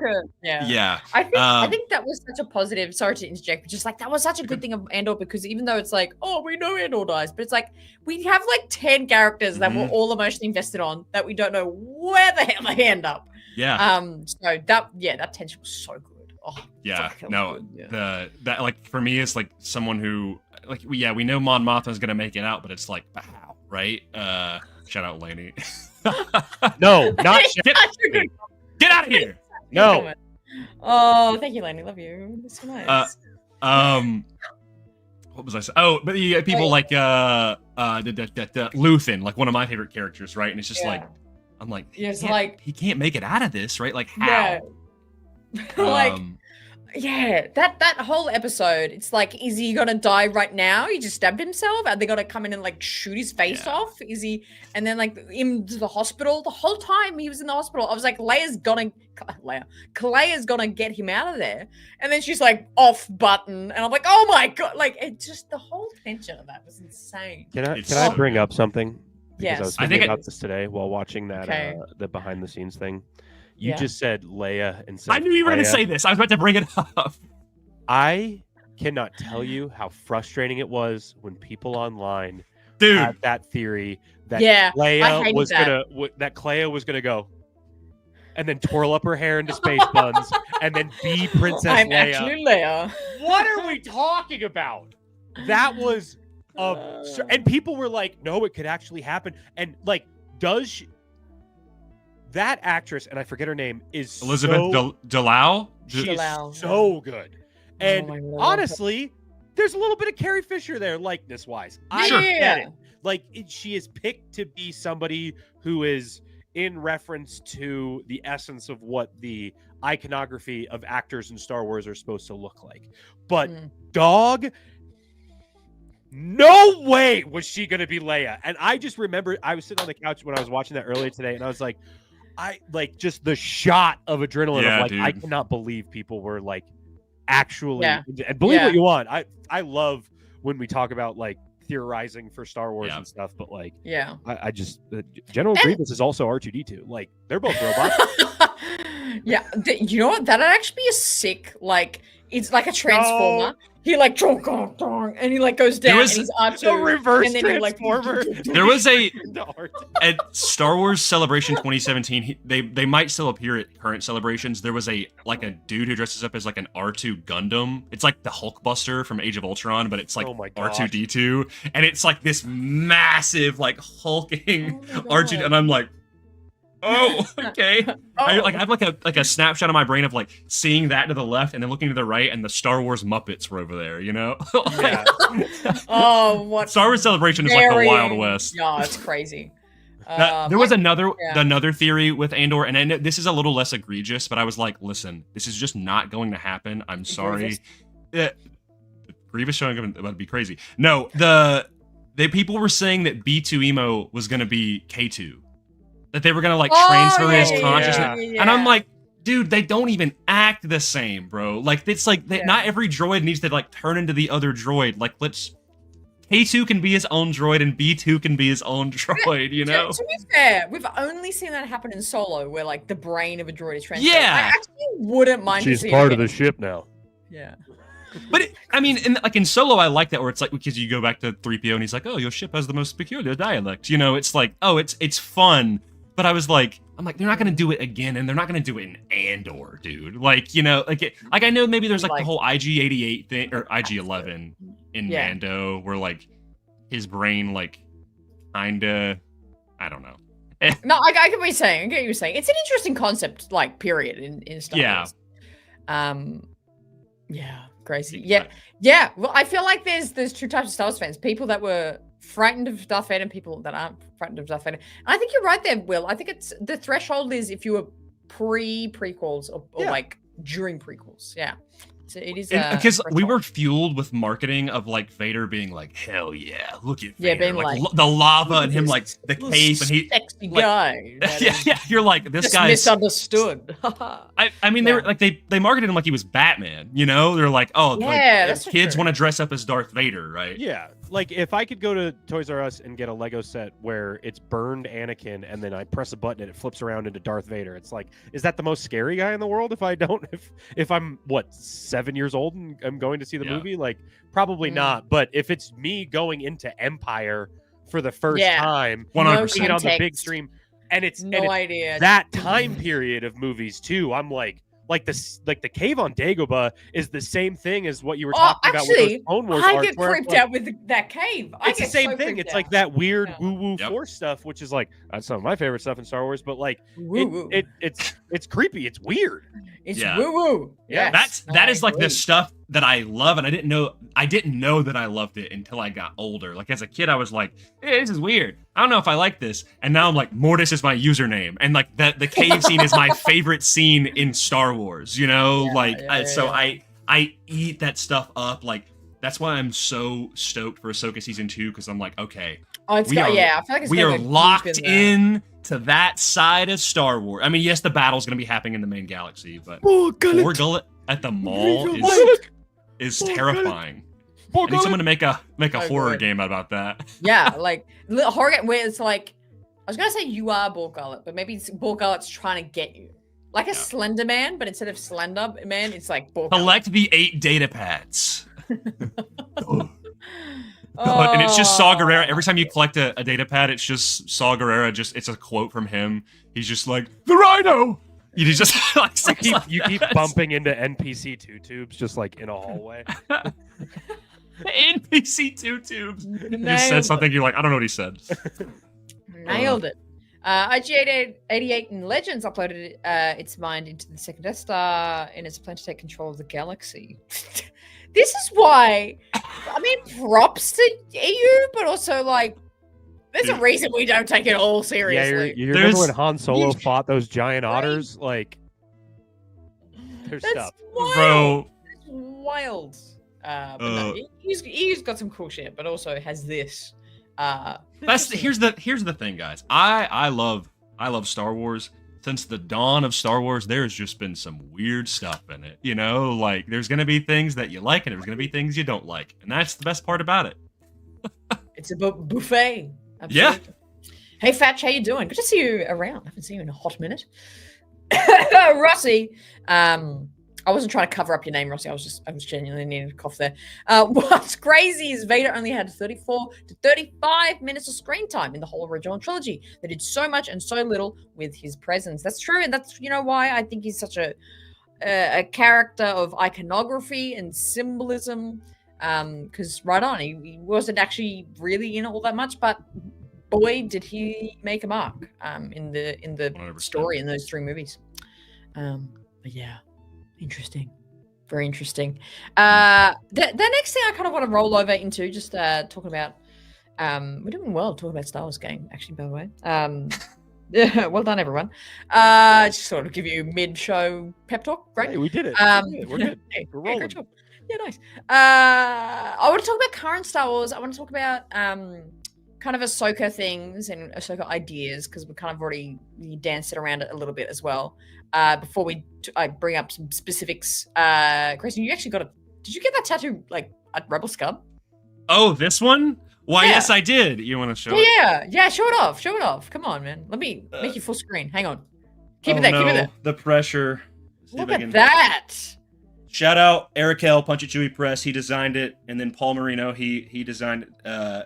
think that was such a positive. Sorry to interject, but just like that was such a good thing of Andor, because even though it's like, oh, we know Andor dies, but it's like we have like 10 characters that we're all emotionally invested on that we don't know where the hell they end up. So that tension was so good. That like for me is like someone who like we know Mon Mothma's gonna make it out, but it's like how, right? Shout out Lainey. No, not get out of here. No. Oh, thank you, Lainey. Love you. That's so nice. What was I saying? Oh, but you people like Luthen, like one of my favorite characters, right? And it's just like I'm like, he can't make it out of this, right? Like how? That whole episode, it's like, is he gonna die right now? He just stabbed himself. Are they gonna come in and like shoot his face off? Is he? And then like into the hospital. The whole time he was in the hospital, I was like, Clea's gonna get him out of there. And then she's like, off button, and I'm like, oh my god! Like it just, the whole tension of that was insane. Can I bring up something? Yes. I was thinking about this today while watching that the behind the scenes thing. You just said Leia and said I knew you were going to say this. I was about to bring it up. I cannot tell you how frustrating it was when people online had that theory that Leia was gonna go and then twirl up her hair into space buns and then be Princess Leia. I'm actually Leia. What are we talking about? That was and people were like, no, it could actually happen. And like, that actress, and I forget her name, is Elizabeth Delau. She's so good. And honestly, there's a little bit of Carrie Fisher there, likeness-wise. I get it. Like, she is picked to be somebody who is in reference to the essence of what the iconography of actors in Star Wars are supposed to look like. But dog, no way was she going to be Leia. And I just remember I was sitting on the couch when I was watching that earlier today, and I was like, just the shot of adrenaline of like, dude. I cannot believe people were like actually and believe what you want. I love when we talk about like theorizing for Star Wars and stuff, but like I just General Grievous is also R2D2. Like they're both robots. You know what? That'd actually be a sick, like, it's like a transformer. he like and he like goes down and he's R2 a reverse and then transformer. There was at Star Wars Celebration 2017. They might still appear at current celebrations. There was a dude who dresses up as like an R2 Gundam. It's like the Hulkbuster from Age of Ultron, but it's like R2D2, and it's like this massive like hulking R2, and I'm like, oh, okay. I have like a snapshot of my brain of like seeing that to the left and then looking to the right, and the Star Wars Muppets were over there, you know? Yeah. What Star Wars Celebration is like the Wild West. Yeah, it's crazy. There was another theory with Andor, and I know this is a little less egregious, but I was like, listen, this is just not going to happen. I'm sorry. Grievous showing up would be crazy. No, the people were saying that B2 Emo was going to be K2. That they were gonna like transfer his consciousness, and I'm like, dude, they don't even act the same, bro. Like it's like not every droid needs to like turn into the other droid. Like K2 can be his own droid and B2 can be his own droid. You know. To be fair, we've only seen that happen in Solo, where like the brain of a droid is transferred. Yeah, I actually wouldn't mind. She's part of the ship now. Yeah. But in Solo, I like that where it's like because you go back to 3PO and he's like, oh, your ship has the most peculiar dialect. You know, it's like, oh, it's fun. But I'm like, they're not gonna do it again, and they're not gonna do it in Andor, dude. Like, you know, like I know maybe there's like the whole IG-88 thing or IG-11 in Mando, where like his brain like kinda, I don't know. No, I get what you're saying. I get what you're saying. It's an interesting concept, like period in Star Wars. Yeah, crazy. Yeah. Well, I feel like there's two types of Star Wars fans: people that were frightened of Darth Vader and people that aren't frightened of Darth Vader. And I think you're right there, Will. I think it's the threshold is if you were prequels or like during prequels. Yeah. So it is because we were fueled with marketing of like Vader being like, hell yeah, look at Vader. Being like the lava and him like the cape and he sexy guy. Yeah, you're like this guy misunderstood. I mean, they were like they marketed him like he was Batman, you know? They're like, oh, like, kids want to dress up as Darth Vader, right? Yeah. Like if I could go to Toys R Us and get a Lego set where it's burned Anakin and then I press a button and it flips around into Darth Vader, it's like, is that the most scary guy in the world if I'm 7 years old and I'm going to see the movie? Like probably not. But if it's me going into Empire for the first time, 100% seeing it on the big stream, and it's idea that time period of movies too, I'm like the cave on Dagobah is the same thing as what you were talking about with those Clone Wars I get creeped out with that cave. It's the same thing. It's like that weird woo-woo Force stuff, which is like that's some of my favorite stuff in Star Wars. But like it's creepy. It's weird. It's woo-woo. Yeah, that is like the stuff that I love, and I didn't know that I loved it until I got older. Like as a kid, I was like, hey, this is weird. I don't know if I like this. And now I'm like, Mortis is my username, and like the cave scene is my favorite scene in Star Wars. You know, I eat that stuff up. Like that's why I'm so stoked for Ahsoka season 2 because I'm like, okay, I feel like we are locked in to that side of Star Wars. I mean, yes, the battle's going to be happening in the main galaxy, but War Gullet at the mall is terrifying. I need someone to make a horror game about that. Yeah, like a horror game where it's like, I was gonna say you are Bor Gullet, but maybe Bor Gullet's trying to get you, like a Slender Man, but instead of Slender Man, it's like Bor Gullet. Collect the 8 data pads. And it's just Saw Gerrera. Every time you collect a data pad, it's just Saw Gerrera. It's a quote from him. He's just like, the Rhino. You just like you keep bumping into NPC 2 tubes just like in a hallway. NPC 2 tubes. He just said something. You're like, I don't know what he said. Nailed it. IG-88 in Legends uploaded its mind into the second Death Star in its plan to take control of the galaxy. This is why, I mean, props to EU, but also like, there's a reason we don't take it all seriously. Yeah, you remember when Han Solo fought those giant otters? Like, there's stuff. Wild. Bro. That's wild. But no, EU's got some cool shit, but also has this. Here's the thing, guys. I love Star Wars. Since the dawn of Star Wars, there's just been some weird stuff in it. You know, like there's gonna be things that you like, and there's gonna be things you don't like, and that's the best part about it. It's a buffet. Absolutely. Yeah. Hey, Fatch, how you doing? Good to see you around. I haven't seen you in a hot minute. Rossi, I wasn't trying to cover up your name, Rossi. I was genuinely needing to cough there. What's crazy is Vader only had 34 to 35 minutes of screen time in the whole original trilogy. They did so much and so little with his presence. That's true, and that's why I think he's such a character of iconography and symbolism. Because right on, he wasn't actually really in all that much, but boy, did he make a mark in the 100%. Story in those 3 movies. But yeah, interesting, very interesting. The next thing I kind of want to roll over into, just talking about, we're doing well talking about Star Wars game, actually, by the way. Yeah, well done, everyone. Just sort of give you mid-show pep talk. Great. Hey, we did it. We're good. Hey, we're rolling. Great job. Yeah, nice. I want to talk about current Star Wars. I want to talk about kind of Ahsoka things and Ahsoka ideas, because we kind of already danced it around it a little bit as well. Before I bring up some specifics, Grayson, you actually did you get that tattoo like at Rebel Scum? Oh, this one? Why, yeah. Yes, I did. You want to show it? Yeah, show it off. Come on, man. Let me make you full screen. Hang on. Keep it there. Keep it there. The pressure. Look at that. Shout out Eric Hell, Punch It Chewy Press. He designed it, and then Paul Marino. He designed.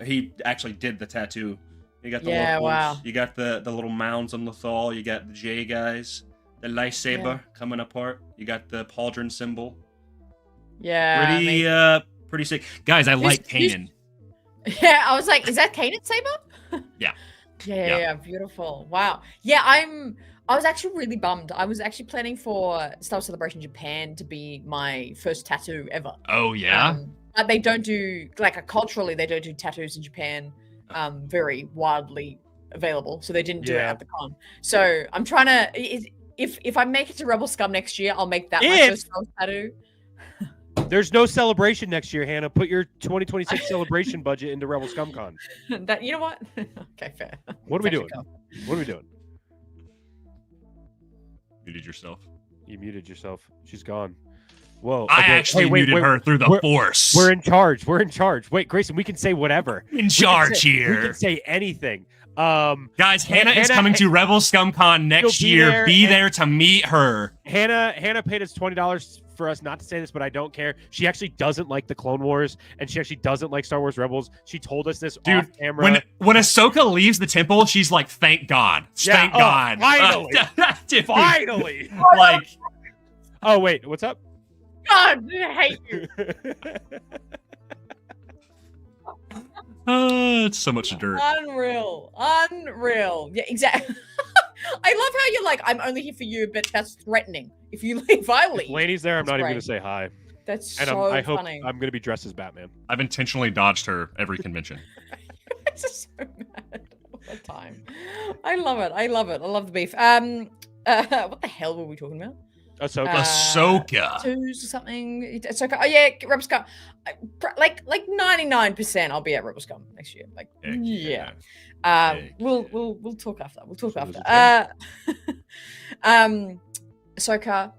He actually did the tattoo. You got the locals. Wow. You got the little mounds on the Thal. You got the J guys. The lightsaber coming apart. You got the pauldron symbol. Yeah. Pretty sick. Guys, I like Kanan. Yeah, I was like, is that Kanan saber? Yeah. Yeah, beautiful. Wow. Yeah, I was actually really bummed. I was actually planning for Star Wars Celebration Japan to be my first tattoo ever. Oh, yeah? But they don't do, like, culturally, they don't do tattoos in Japan very widely available. So they didn't do it at the con. So I'm trying to, if I make it to Rebel Scum next year, I'll make that my first Star Wars tattoo. There's no celebration next year, Hannah. Put your 2026 celebration budget into Rebel Scum Con. You know what? Okay, fair. What are we doing? What are we doing? Muted yourself. You muted yourself. She's gone. Whoa. I actually muted her through the Force. We're in charge. Wait, Grayson, we can say whatever. In charge here. We can say anything. Guys, Hannah is coming to Rebel ScumCon next year. Be there to meet her. Hannah paid us $20 for us not to say this, but I don't care. She actually doesn't like the Clone Wars, and she actually doesn't like Star Wars Rebels. She told us this off camera. When Ahsoka leaves the temple, she's like, "Thank God, thank God, finally, finally!" Like, oh wait, what's up? God, I hate you. It's so much dirt. Unreal. Yeah, exactly. I love how you're like, I'm only here for you, but that's threatening. If you leave, I leave. If Lainey's there, I'm not even going to say hi. That's and so I hope funny. I'm going to be dressed as Batman. I've intentionally dodged her every convention. It's just so mad all the time. I love it. I love the beef. What the hell were we talking about? Ahsoka. Twos or something. Ahsoka. Oh yeah, Rebel Scum. Like 99%. I'll be at Rebel Scum next year. Like yeah. We'll talk after. Ahsoka.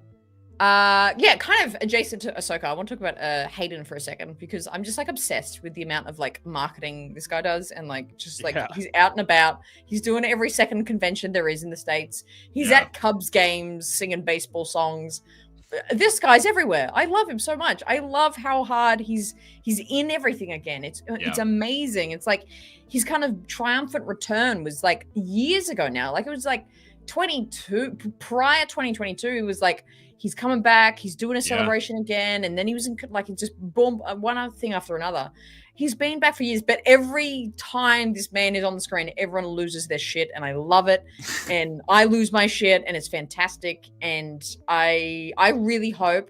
Yeah, kind of adjacent to Ahsoka. I want to talk about Hayden for a second, because I'm just like obsessed with the amount of like marketing this guy does, and like just like he's out and about. He's doing every second convention there is in the States. He's at Cubs games singing baseball songs. This guy's everywhere. I love him so much. I love how hard he's in everything again. It's amazing. It's like his kind of triumphant return was like years ago now. Like it was like 22 prior 2022. It was like he's coming back. He's doing a celebration again, and then he was in like just boom, one other thing after another. He's been back for years, but every time this man is on the screen, everyone loses their shit, and I love it. And I lose my shit, and it's fantastic. And I really hope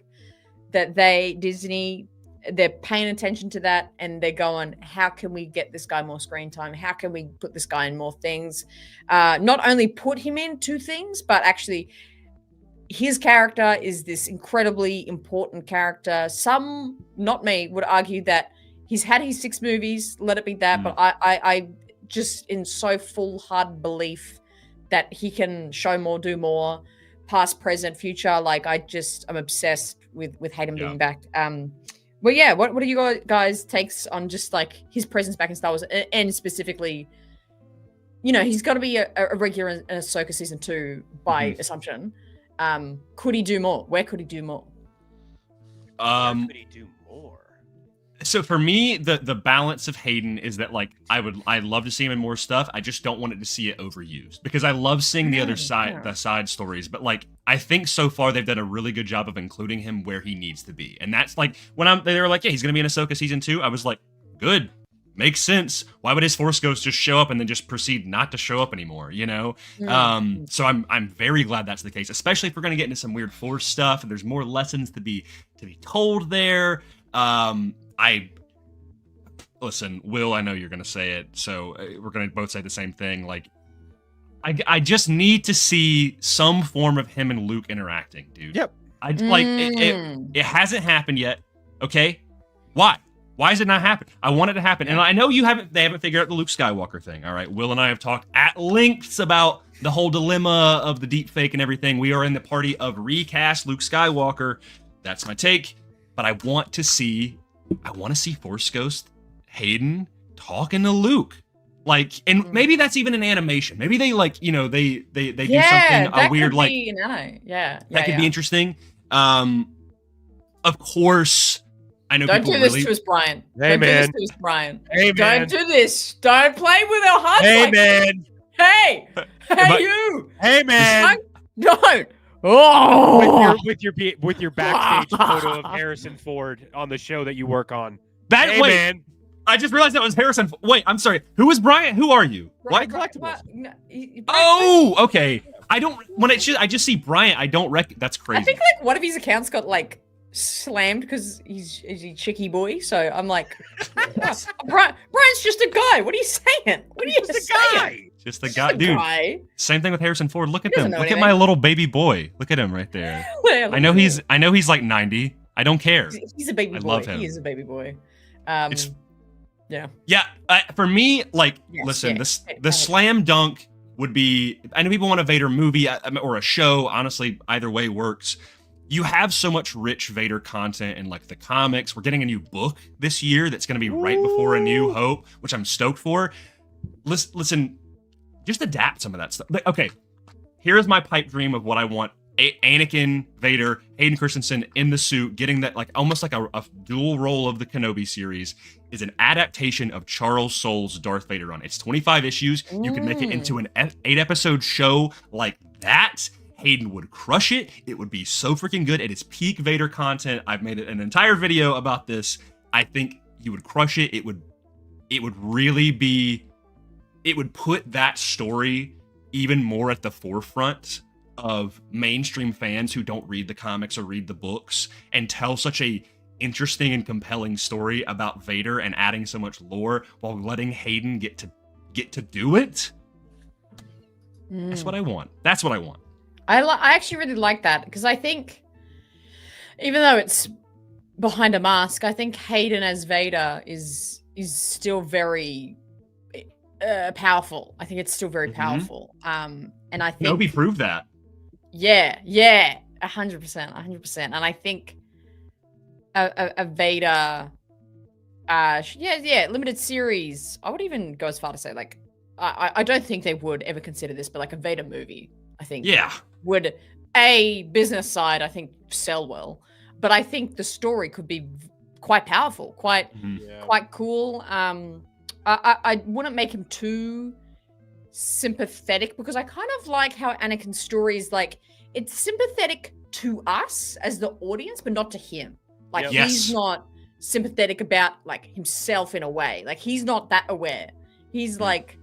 that Disney, they're paying attention to that, and they're going, how can we get this guy more screen time? How can we put this guy in more things? Not only put him in 2 things, but actually his character is this incredibly important character. Some, not me, would argue that he's had his 6 movies, let it be that. But I just in so full-hearted belief that he can show more, do more, past, present, future. Like I'm obsessed with Hayden being back. Well, yeah, what are you guys' takes on just like his presence back in Star Wars, and specifically, he's got to be a regular in Ahsoka season 2 by assumption. Could he do more? Where could he do more? How could he do more? So for me, the balance of Hayden is that like I'd love to see him in more stuff. I just don't want it to see it overused because I love seeing the other side, the side stories. But like I think so far they've done a really good job of including him where he needs to be, and that's like when they were like, yeah, he's gonna be in Ahsoka season 2. I was like, good, makes sense. Why would his Force Ghost just show up and then just proceed not to show up anymore? You know. So I'm very glad that's the case, especially if we're gonna get into some weird Force stuff and there's more lessons to be told there. Listen, Will, I know you're going to say it, so we're going to both say the same thing. Like, I just need to see some form of him and Luke interacting, dude. Yep. It hasn't happened yet. Okay. Why? Why has it not happened? I want it to happen. And I know they haven't figured out the Luke Skywalker thing. All right. Will and I have talked at lengths about the whole dilemma of the deep fake and everything. We are in the party of recast Luke Skywalker. That's my take. But I want to see Force Ghost Hayden talking to Luke, like, and maybe that's even an animation. Maybe they like, you know, they do something weird, like, that could be interesting. Of course, I know. Don't people do this really... to us, Brian. Hey, man. Don't do this to us, Brian. Hey, man. Don't do this. Don't play with our hearts. Hey, like man. Hey, you. Hey, man. Don't. Oh, with your backstage photo of Harrison Ford on the show that you work on. Man. I just realized that was Harrison. Wait, I'm sorry. Who is Brian? Who are you? What collectibles? Oh, okay. I don't. I just see Brian. I don't That's crazy. I think like one of his accounts got like slammed because he's a chicky boy. So I'm like, Brian's just a guy. What are you saying? What are you saying? Just a guy, dude. Same thing with Harrison Ford. Look at them. Look at my little baby boy. Look at him right there. I know he's like 90. I don't care. He's a baby boy. I love him. He is a baby boy. Yeah. For me, like, listen, the slam dunk would be. I know people want a Vader movie or a show. Honestly, either way works. You have so much rich Vader content in like the comics. We're getting a new book this year that's going to be right before A New Hope, which I'm stoked for. Listen, just adapt some of that stuff. Okay, here is my pipe dream of what I want. Anakin, Vader, Hayden Christensen in the suit, getting that like almost like a dual role of the Kenobi series is an adaptation of Charles Soule's Darth Vader run. It's 25 issues. You can make it into an 8-episode show like that. Hayden would crush it. It would be so freaking good. It is peak Vader content. I've made an entire video about this. I think you would crush it. It would really be. It would put that story even more at the forefront of mainstream fans who don't read the comics or read the books, and tell such a interesting and compelling story about Vader and adding so much lore while letting Hayden get to do it. That's what I want. That's what I want. I actually really like that because I think even though it's behind a mask, I think Hayden as Vader is still very powerful. I think it's still very powerful. And I think Kenobi proved that. Yeah, 100%. And I think a Vader, limited series. I would even go as far to say like, I don't think they would ever consider this, but like a Vader movie, I think. Yeah. Would business side, I think, sell well, but I think the story could be quite powerful, quite cool. I wouldn't make him too sympathetic because I kind of like how Anakin's story is like it's sympathetic to us as the audience, but not to him. Like he's not sympathetic about like himself in a way. Like he's not that aware. He's like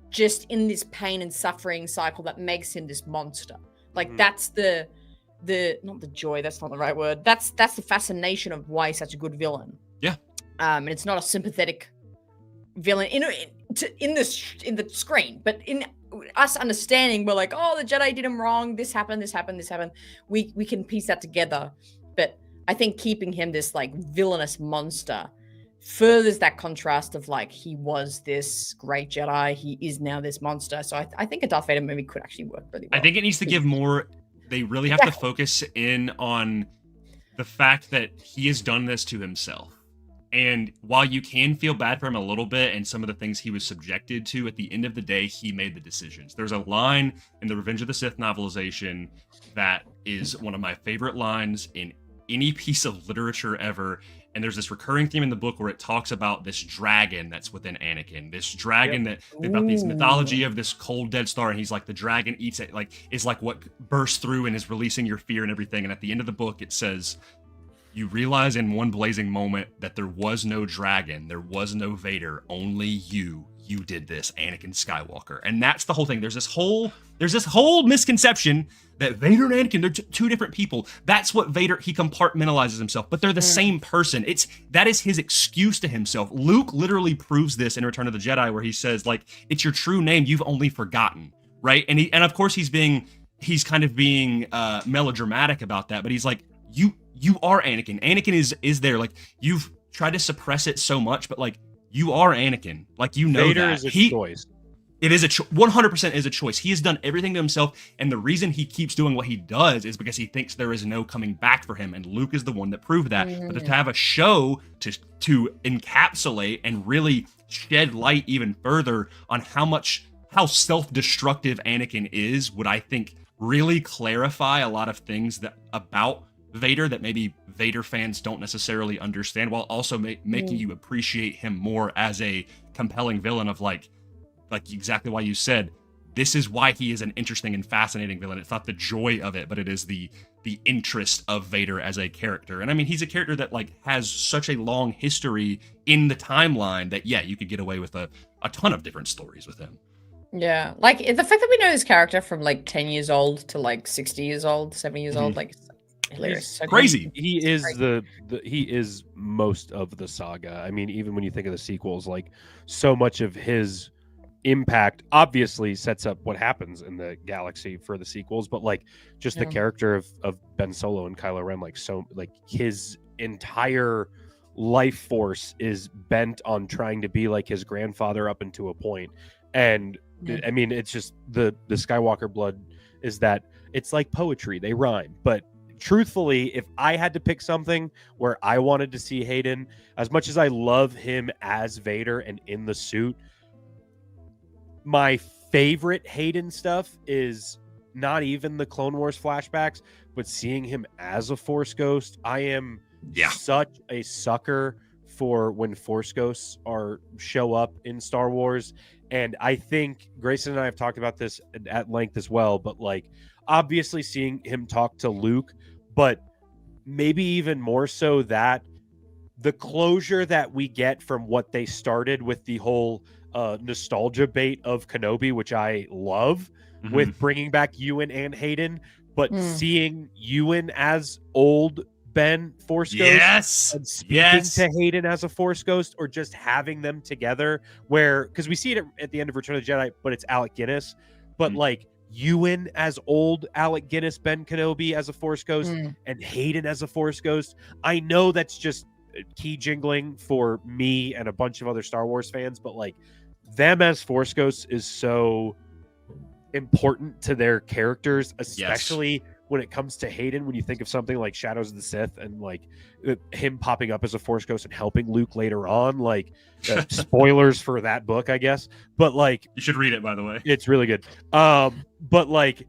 just in this pain and suffering cycle that makes him this monster. Like that's the not the joy, that's not the right word. That's the fascination of why he's such a good villain. Yeah. And it's not a sympathetic villain in the screen, but in us understanding, we're like, oh, the Jedi did him wrong. This happened. We can piece that together. But I think keeping him this like villainous monster furthers that contrast of like he was this great Jedi, he is now this monster. So I think a Darth Vader movie could actually work really well. I think it needs to give more. They really have to focus in on the fact that he has done this to himself. And while you can feel bad for him a little bit and some of the things he was subjected to, at the end of the day, he made the decisions. There's a line in the Revenge of the Sith novelization that is one of my favorite lines in any piece of literature ever. And there's this recurring theme in the book where it talks about this dragon that's within Anakin. This dragon that about this mythology of this cold dead star, and he's like the dragon eats it, like is like what bursts through and is releasing your fear and everything. And at the end of the book, it says, "You realize in one blazing moment that there was no dragon, there was no Vader, only you. You did this, Anakin Skywalker." And that's the whole thing. There's this whole misconception that Vader and Anakin, they're two different people. That's what Vader, he compartmentalizes himself, but they're the same person. That is his excuse to himself. Luke literally proves this in Return of the Jedi, where he says, like, it's your true name, you've only forgotten, right? And of course he's kind of being melodramatic about that, but he's like, you are Anakin. Anakin is there. Like, you've tried to suppress it so much, but like, you are Anakin. Like, you know Vader that. is a choice. It is 100% is a choice. He has done everything to himself, and the reason he keeps doing what he does is because he thinks there is no coming back for him, and Luke is the one that proved that. But to have a show to encapsulate and really shed light even further on how self-destructive Anakin is, would, I think, really clarify a lot of things that about Vader that maybe Vader fans don't necessarily understand, while also making you appreciate him more as a compelling villain of like exactly why you said, this is why he is an interesting and fascinating villain. It's not the joy of it, but it is the interest of Vader as a character. And I mean, he's a character that like has such a long history in the timeline that, yeah, you could get away with a ton of different stories with him. Yeah, like the fact that we know this character from like 10 years old to like 60 years old, 70 years old, like, hilarious. So crazy. He is he is most of the saga. I mean, even when you think of the sequels, like, so much of his impact obviously sets up what happens in the galaxy for the sequels, but like just the character of Ben Solo and Kylo Ren, like, so like his entire life force is bent on trying to be like his grandfather up into a point. And I mean, it's just the Skywalker blood is that it's like poetry, they rhyme. But truthfully, if I had to pick something where I wanted to see Hayden, as much as I love him as Vader and in the suit, my favorite Hayden stuff is not even the Clone Wars flashbacks, but seeing him as a Force ghost. I am such a sucker for when Force ghosts show up in Star Wars. And I think Grayson and I have talked about this at length as well, but like, obviously seeing him talk to Luke, but maybe even more so that the closure that we get from what they started with the whole nostalgia bait of Kenobi, which I love, with bringing back Ewan and Hayden, but seeing Ewan as old Ben Force Ghost and speaking to Hayden as a Force Ghost, or just having them together, where, because we see it at the end of Return of the Jedi, but it's Alec Guinness, but like Ewan as old Alec Guinness, Ben Kenobi as a Force Ghost, and Hayden as a Force Ghost. I know that's just key jingling for me and a bunch of other Star Wars fans, but like, them as Force Ghosts is so important to their characters, especially when it comes to Hayden. When you think of something like Shadows of the Sith and like him popping up as a Force Ghost and helping Luke later on, like spoilers for that book, I guess, but like, you should read it, by the way. It's really good. But like,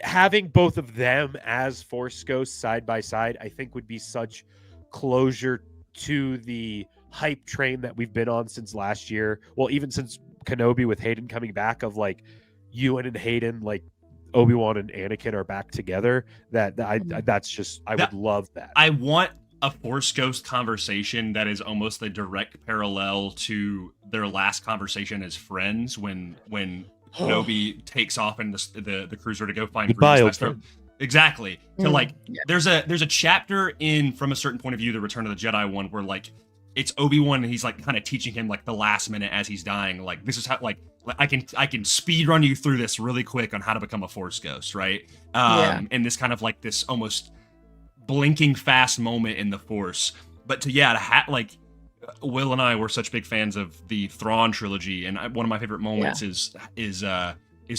having both of them as Force Ghosts side by side, I think would be such closure to the hype train that we've been on since last year. Well, even since Kenobi, with Hayden coming back, of like Ewan and Hayden, like Obi-Wan and Anakin are back together. That's just, I would love that. I want a Force Ghost conversation that is almost a direct parallel to their last conversation as friends when Kenobi takes off in the cruiser to go find Grievous. Exactly. To like, there's a chapter in From a Certain Point of View, the Return of the Jedi one, where like it's Obi-Wan and he's like kind of teaching him like the last minute as he's dying, like, this is how, like, I can speed run you through this really quick on how to become a Force Ghost, right? And this kind of like this almost blinking fast moment in the Force. But like, Will and I were such big fans of the Thrawn trilogy, and one of my favorite moments is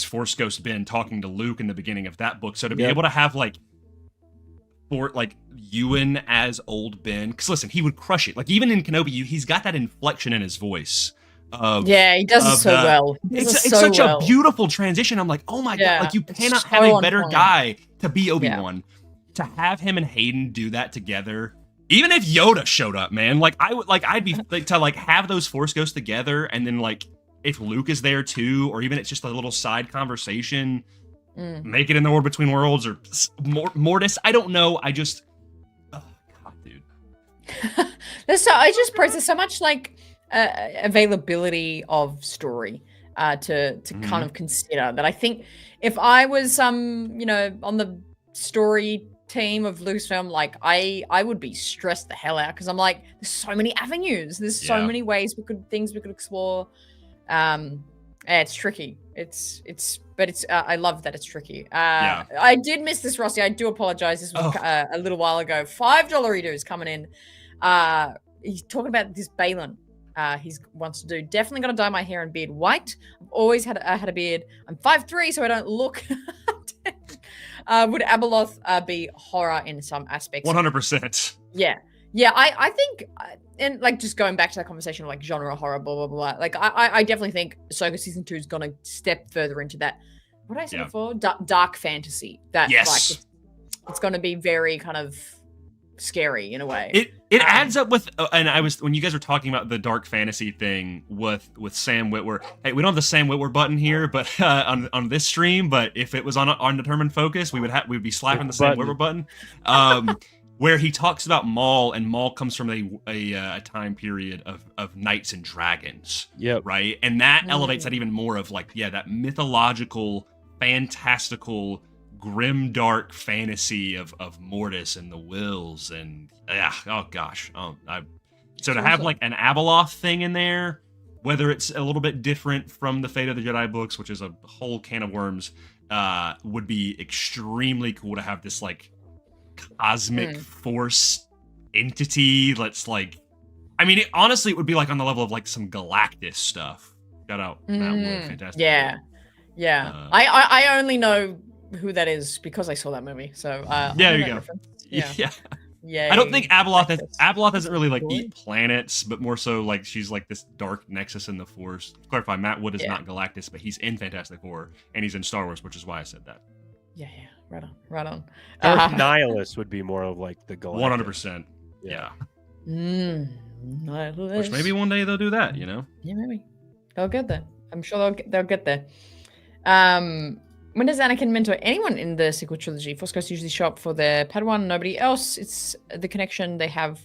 Force Ghost Ben talking to Luke in the beginning of that book. So to be able to have like Ewan as old Ben, because listen, he would crush it. Like, even in Kenobi, he's got that inflection in his voice. He does it so well. It's such a beautiful transition. I'm like, oh my god, like, you cannot have a better guy to be Obi-Wan. to have him and Hayden do that together. Even if Yoda showed up, man, like I'd be like to like have those Force Ghosts together, and then like if Luke is there too, or even it's just a little side conversation, make it in the War Between Worlds or Mortis. I don't know. I just, oh god, dude. There's so much like availability of story to kind of consider that. I think if I was on the story team of Lucasfilm, like I would be stressed the hell out because I'm like, there's so many avenues, there's so many ways we could explore. It's tricky. But I love that it's tricky. I did miss this, Rossi. I do apologize. This was a little while ago. $5 readers coming in. He's talking about this Balin. He wants to do. Definitely got to dye my hair and beard white. I've always had a beard. I'm 5'3", so I don't look. Would Abeloth be horror in some aspects? 100%. Yeah. I think, and like just going back to that conversation of like genre horror, blah blah blah. Like I definitely think Ahsoka season 2 is gonna step further into that. What did I say before? Dark fantasy. That like it's gonna be very kind of scary in a way. It adds up with, and when you guys were talking about the dark fantasy thing with Sam Witwer. Hey, we don't have the Sam Witwer button here, but on this stream. But if it was on Undetermined Focus, we'd be slapping the Sam Witwer button. Where he talks about Maul, and Maul comes from a time period of knights and dragons. Yep. Right, and that elevates that even more of like that mythological, fantastical, grim dark fantasy of Mortis and the Wills and so to have like an Abeloth thing in there, whether it's a little bit different from the Fate of the Jedi books, which is a whole can of worms, would be extremely cool to have this like cosmic force entity that's like, I mean, honestly it would be like on the level of like some Galactus stuff. Shout out Matt Wood, fantastic. I only know who that is because I saw that movie. So there you go. Yeah. I don't think Abeloth doesn't really like eat planets, but more so like she's like this dark nexus in the Force. To clarify, Matt Wood is not Galactus, but he's in Fantastic Four and he's in Star Wars, which is why I said that. Yeah. Right on. Dark Nihilus would be more of like the Galactus. 100%. Yeah. Nihilus. Which maybe one day they'll do that, you know? Yeah, maybe. They'll get there. I'm sure they'll get there. When does Anakin mentor anyone in the sequel trilogy? Force Ghosts usually show up for their Padawan, nobody else. It's the connection they have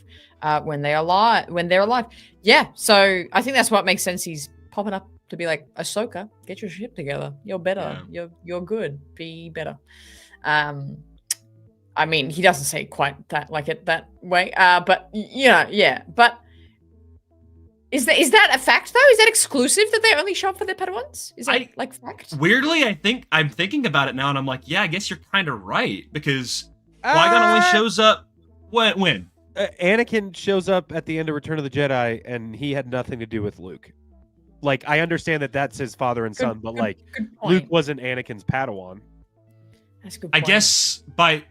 when they're alive. Yeah, so I think that's what makes sense. He's popping up to be like, Ahsoka, get your shit together. You're better. Yeah. You're good. Be better. I mean, he doesn't say quite that that way. But But is that a fact though? Is that exclusive that they only show up for their Padawans? Is that like fact? Weirdly, I'm thinking about it now, and I'm like, yeah, I guess you're kind of right because Qui-Gon only shows up when Anakin shows up at the end of Return of the Jedi, and he had nothing to do with Luke. Like, I understand that that's his father and son, but like, Luke wasn't Anakin's Padawan. That's a good point. I guess I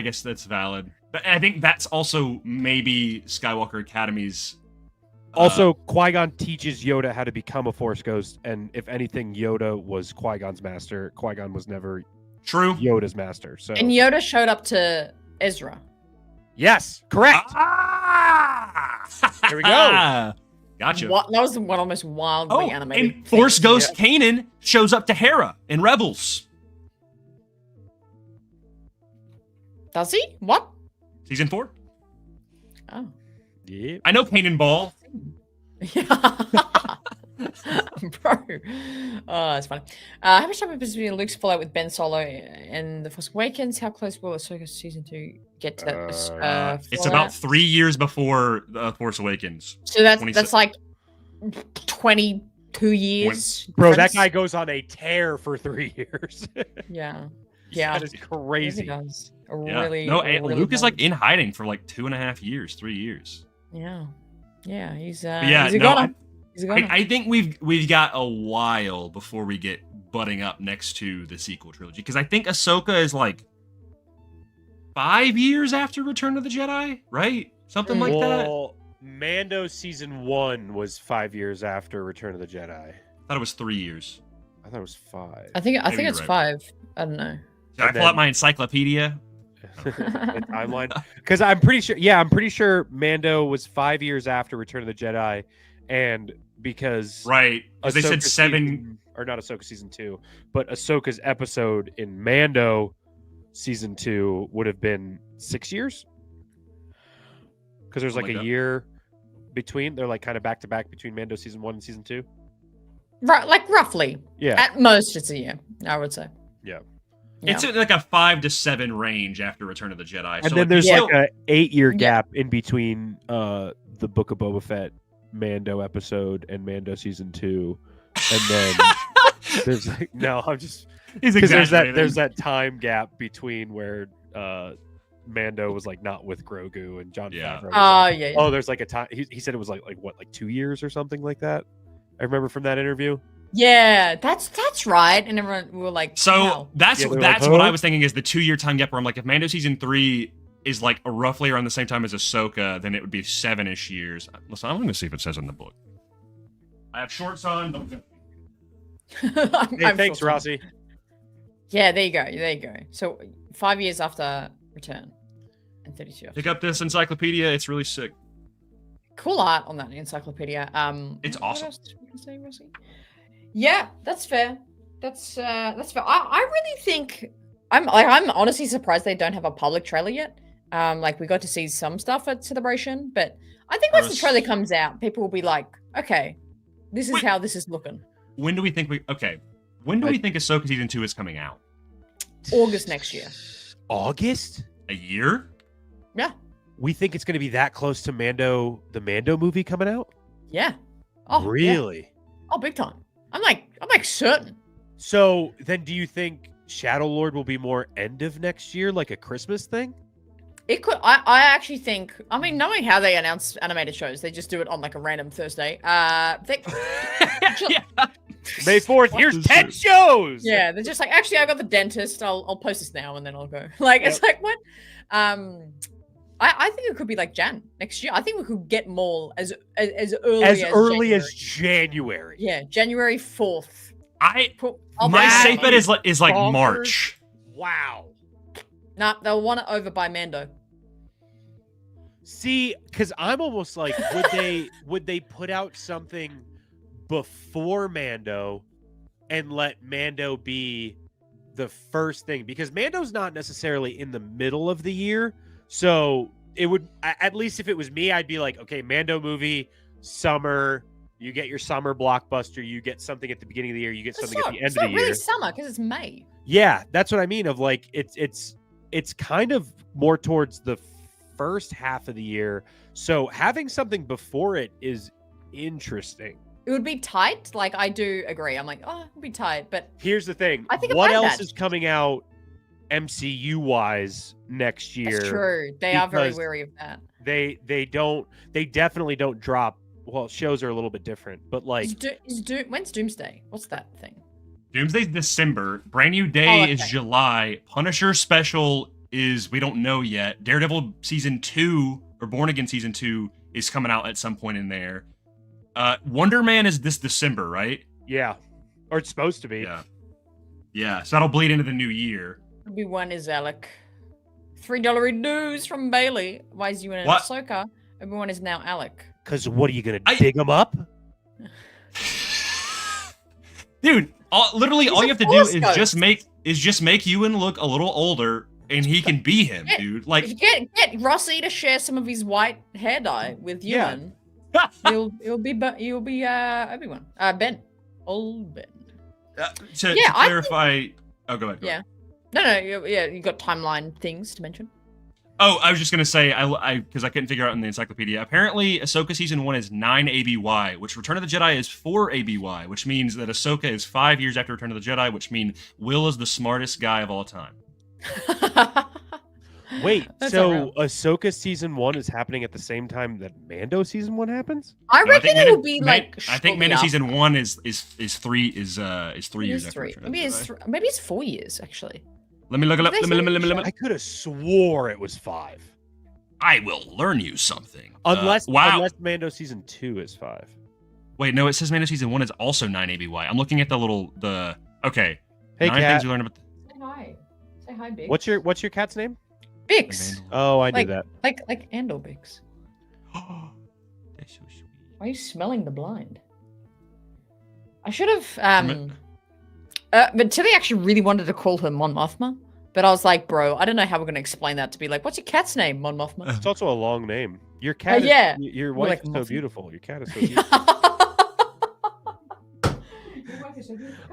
guess that's valid. But I think that's also maybe Skywalker Academy's. Also, Qui-Gon teaches Yoda how to become a Force Ghost, and if anything, Yoda was Qui-Gon's master. Qui-Gon was never Yoda's master. So, and Yoda showed up to Ezra. Yes, correct. Here we go. Gotcha. That was one of the most wildly animated. And Force Ghost Kanan shows up to Hera in Rebels. Does he? What? Season 4. Oh. Yeah. I know Kanan Ball. Yeah. Bro. Oh, that's funny. How much time has between Luke's fallout with Ben Solo and The Force Awakens? How close will Ahsoka season 2 get to that? It's about 3 years before The Force Awakens. So that's like 22 years. Bro, that guy goes on a tear for 3 years. Yeah. That is crazy. Really Luke is like in hiding for like 2.5 years, 3 years. Yeah. He's I gonna. I think we've got a while before we get butting up next to the sequel trilogy, because I think Ahsoka is like 5 years after Return of the Jedi, right? Something like that. Mando season 1 was 5 years after Return of the Jedi. I thought it was 3 years. I thought it was 5. I think it's right. 5. I don't know. Did I pull out my encyclopedia? the timeline, because I'm pretty sure Mando was 5 years after Return of the Jedi, and because right, they said 7 or not Ahsoka season 2, but Ahsoka's episode in Mando season 2 would have been 6 years, because there's like a year between. They're like kind of back to back between Mando season 1 and season 2. Right, like roughly. Yeah. At most, it's a year, I would say. Yeah. It's like a 5 to 7 range after Return of the Jedi. And so then there's like a 8-year gap in between the Book of Boba Fett Mando episode and Mando season 2, and then there's like because there's that time gap between where Mando was like not with Grogu and Jon Favreau. Oh, there's like a time. He said it was like 2 years or something like that. I remember from that interview. Yeah, that's right. And everyone we were like, so wow. that's what I was thinking is the 2-year time gap where I'm like, if Mando season 3 is like roughly around the same time as Ahsoka, then it would be 7-ish years. Listen, I'm going to see if it says in the book. I have shorts on. Thanks, Rossi. Yeah, there you go. So 5 years after Return and 32. Pick up this encyclopedia. It's really sick. Cool art on that encyclopedia. It's what awesome. else did we say, Rossi? Yeah, that's fair. That's fair. I really think I'm honestly surprised they don't have a public trailer yet. Like we got to see some stuff at Celebration, but I think once the trailer comes out, people will be like, okay, this is how this is looking. When do we think we think Ahsoka season 2 is coming out? August next year. August? A year? Yeah. We think it's going to be that close to the Mando movie coming out? Yeah. Oh, really? Yeah. Oh, big time. I'm like certain. So then do you think Shadow Lord will be more end of next year, like a Christmas thing? It could. I actually think. I mean, knowing how they announce animated shows, they just do it on like a random Thursday. Yeah. May 4th. Here's 10 shows. Yeah, they're just like, actually, I got the dentist. I'll post this now and then I'll go. Like, it's like what? I think it could be like Jan next year. I think we could get more as early as January. Yeah, January 4th. My safe bet is like March. Wow. Nah, they'll want it over by Mando. See, because I'm almost like, would they put out something before Mando and let Mando be the first thing? Because Mando's not necessarily in the middle of the year. So it would, at least if it was me, I'd be like, okay, Mando movie, summer, you get your summer blockbuster, you get something at the beginning of the year, you get something at the end of the year. It's not really summer because it's May. Yeah, that's what I mean. Of like, it's kind of more towards the first half of the year. So having something before it is interesting. It would be tight. Like, I do agree. I'm like, oh, it would be tight. But here's the thing. I think what else is coming out MCU wise next year? That's true. They are very wary of that. They definitely don't drop. Well, shows are a little bit different, but like, when's Doomsday? What's that thing? Doomsday's December. Brand New Day is July. Punisher special is we don't know yet. Daredevil season 2 or Born Again season 2 is coming out at some point in there. Wonder Man is this December, right? Yeah, or it's supposed to be. Yeah. So that'll bleed into the new year. Obi-Wan is Alec. $3 news from Bailey. Why is you in Ahsoka? Obi-Wan is now Alec. Because what are you gonna dig him up? Dude, literally all you have to do is just make Ewan look a little older, and he can be him, dude. Like, get Rossi to share some of his white hair dye with Ewan. He'll be Obi-Wan. Ben. Old Ben. To clarify, go ahead. Yeah. No, you got timeline things to mention. Oh, I was just gonna say, because I couldn't figure out in the encyclopedia. Apparently, Ahsoka season 1 is 9 ABY, which Return of the Jedi is 4 ABY, which means that Ahsoka is 5 years after Return of the Jedi, which means Will is the smartest guy of all time. Wait, so Ahsoka season 1 is happening at the same time that Mando season 1 happens? I reckon it will be like. I think Mando season 1 is 3 years after. Maybe it's 4 years actually. Let me look it up. I could have swore it was 5. I will learn you something. Unless Mando season 2 is 5. Wait, no, it says Mando season 1 is also 9 ABY. I'm looking at okay. Hey, 9 cat. things we learned about. Say hi. Say hi, big. What's your cat's name? Bix. Oh, I knew Like, that. like Andor Bix. That's so sweet. Why are you smelling the blind? I should have. But Tilly actually really wanted to call her Mon Mothma, but I was like, bro, I don't know how we're gonna explain that to be like, what's your cat's name, Mon Mothma? It's also a long name. Your cat. Yeah. Your We're wife like is so Mothma. beautiful. Your cat is so beautiful.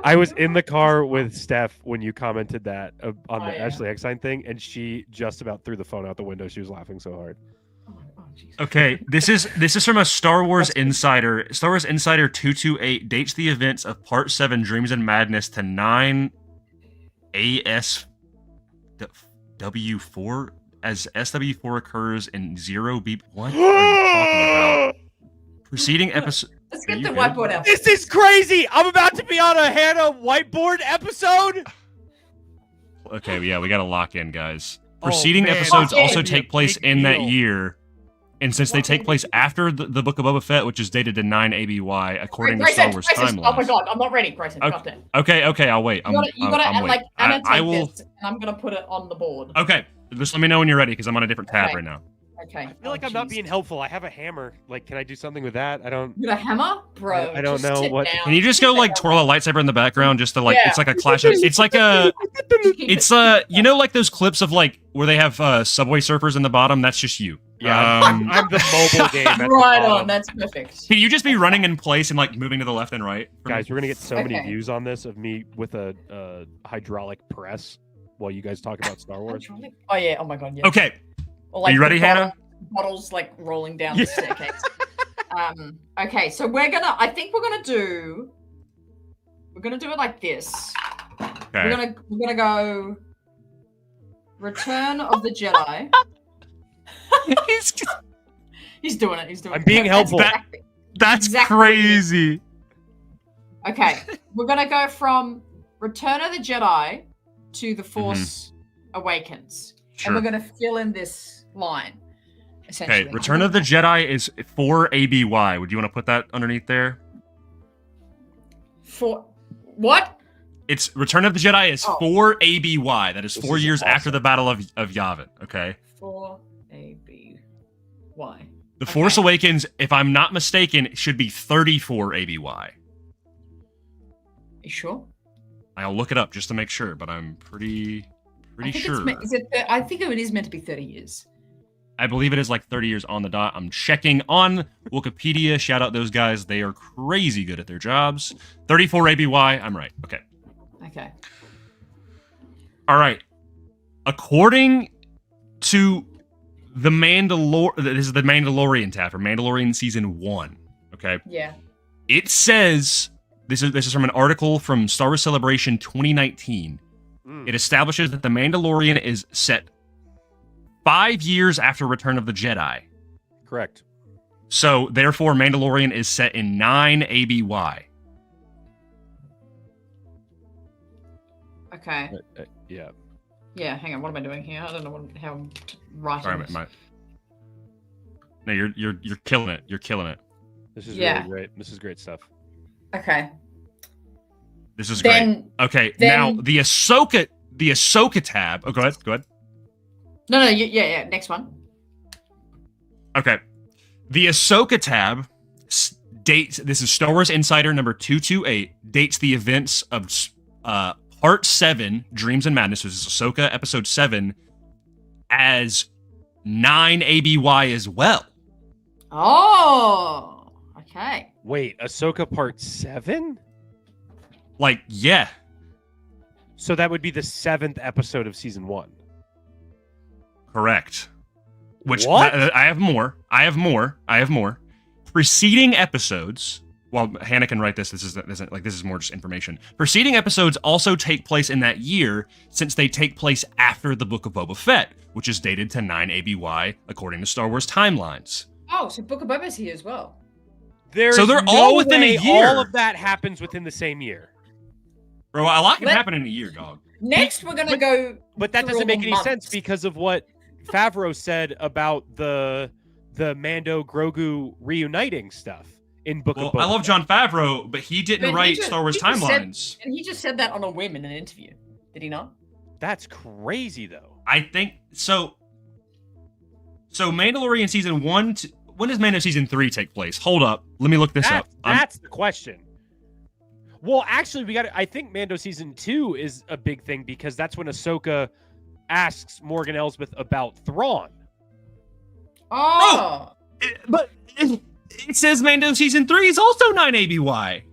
I was in the car with Steph when you commented that on the Ashley Eckstein thing, and she just about threw the phone out the window. She was laughing so hard. Okay, this is from a Star Wars Insider. Star Wars Insider 228 dates the events of Part 7 Dreams and Madness to 9 ASW4 as SW4 occurs in 0B. What are you talking about? Preceding episode. Let's get the whiteboard out. This is crazy! I'm about to be on a Hannah whiteboard episode! Okay, yeah, we gotta lock in, guys. Oh, Preceding man. episodes Lock in. also take place in that deal. year. And since they take place after the Book of Boba Fett, which is dated to 9 ABY, according to Star Wars timelines. Oh my god, I'm not ready, Grayson. Okay. Goddamn. Okay, I'll wait. You gotta I'm and like waiting. annotate I will. this, and I'm gonna put it on the board. Okay, just let me know when you're ready, because I'm on a different tab Okay. right now. Okay. I feel like I'm not being helpful. I have a hammer. Like, can I do something with that? I don't. You got a hammer, bro? I don't just know sit what- down. Can you just go like twirl a lightsaber in the background, just to like? Yeah. It's like a clash of. It's like a. Keep It's it- you know, like those clips of like where they have Subway Surfers in the bottom. That's just you. Yeah, I'm the mobile game. at the right bottom. on. That's perfect. Can you just be running in place and like moving to the left and right? Guys, we're gonna get so many Okay. views on this of me with a hydraulic press while you guys talk about Star Wars. Oh yeah. Oh my god. Yeah. Okay, Or, are you ready, the Hannah? Bottles like rolling down Yeah. the staircase. Okay, so I think we're gonna do it like this. Okay. We're gonna go Return of the Jedi. He's doing it. He's doing I'm it. being That's helpful. exactly- That's Exactly. crazy. Okay, we're gonna go from Return of the Jedi to The Force Awakens, and we're Sure. gonna fill in this line. Essentially. Okay, Return of the Jedi is 4 ABY. Would you want to put that underneath there? For what? It's Return of the Jedi is Oh. 4 ABY. That is This 4 is years after awesome. the Battle of Yavin. Okay. 4ABY. The Force Okay. Awakens, if I'm not mistaken, should be 34 ABY. You sure? I'll look it up just to make sure, but I'm pretty I think sure. I think it is meant to be 30 years. I believe it is like 30 years on the dot. I'm checking on Wikipedia. Shout out those guys. They are crazy good at their jobs. 34 ABY. I'm right. Okay. Okay. All right. According to the this is the Mandalorian tab for Mandalorian season 1. Okay. Yeah. It says this is from an article from Star Wars Celebration 2019. It establishes that the Mandalorian is set 5 years after Return of the Jedi. Correct. So therefore, Mandalorian is set in 9 ABY. Okay. Yeah. Yeah. Hang on. What am I doing here? I don't know how I'm writing. Sorry, this. No, you're killing it. You're killing it. This is Yeah. really great. This is great stuff. Okay. This is great. Then. Okay, then- now the Ahsoka tab. Oh, go ahead. No. Yeah. Next one. Okay. The Ahsoka tab dates, this is Star Wars Insider number 228, dates the events of Part 7, Dreams and Madness, which is Ahsoka Episode 7, as 9 ABY as well. Oh. Okay. Wait, Ahsoka Part 7? Like, yeah. So that would be the 7th episode of season 1. Correct. Which What? I have more. Preceding episodes. Well, Hannah can write this. This is more just information. Preceding episodes also take place in that year, since they take place after the Book of Boba Fett, which is dated to 9 ABY according to Star Wars timelines. Oh, so Book of Boba's here as well. So they're all within a year. All of that happens within the same year. Bro, a lot can Let- happen in a year, dog. Next, we're gonna go. But that through doesn't all make the any sense months. because of what Favreau said about the Mando Grogu reuniting stuff in Book Well, of Boba I love Fett. John Favreau, but he didn't But he write just- Star Wars he just said- timelines. And he just said that on a whim in an interview. Did he not? That's crazy though. I think so. So Mandalorian season 1. When does Mando season 3 take place? Hold up. Let me look this up. That's the question. Well, actually, I think Mando season 2 is a big thing because that's when Ahsoka asks Morgan Elsbeth about Thrawn. Oh! But it says Mando season 3 is also 9 ABY.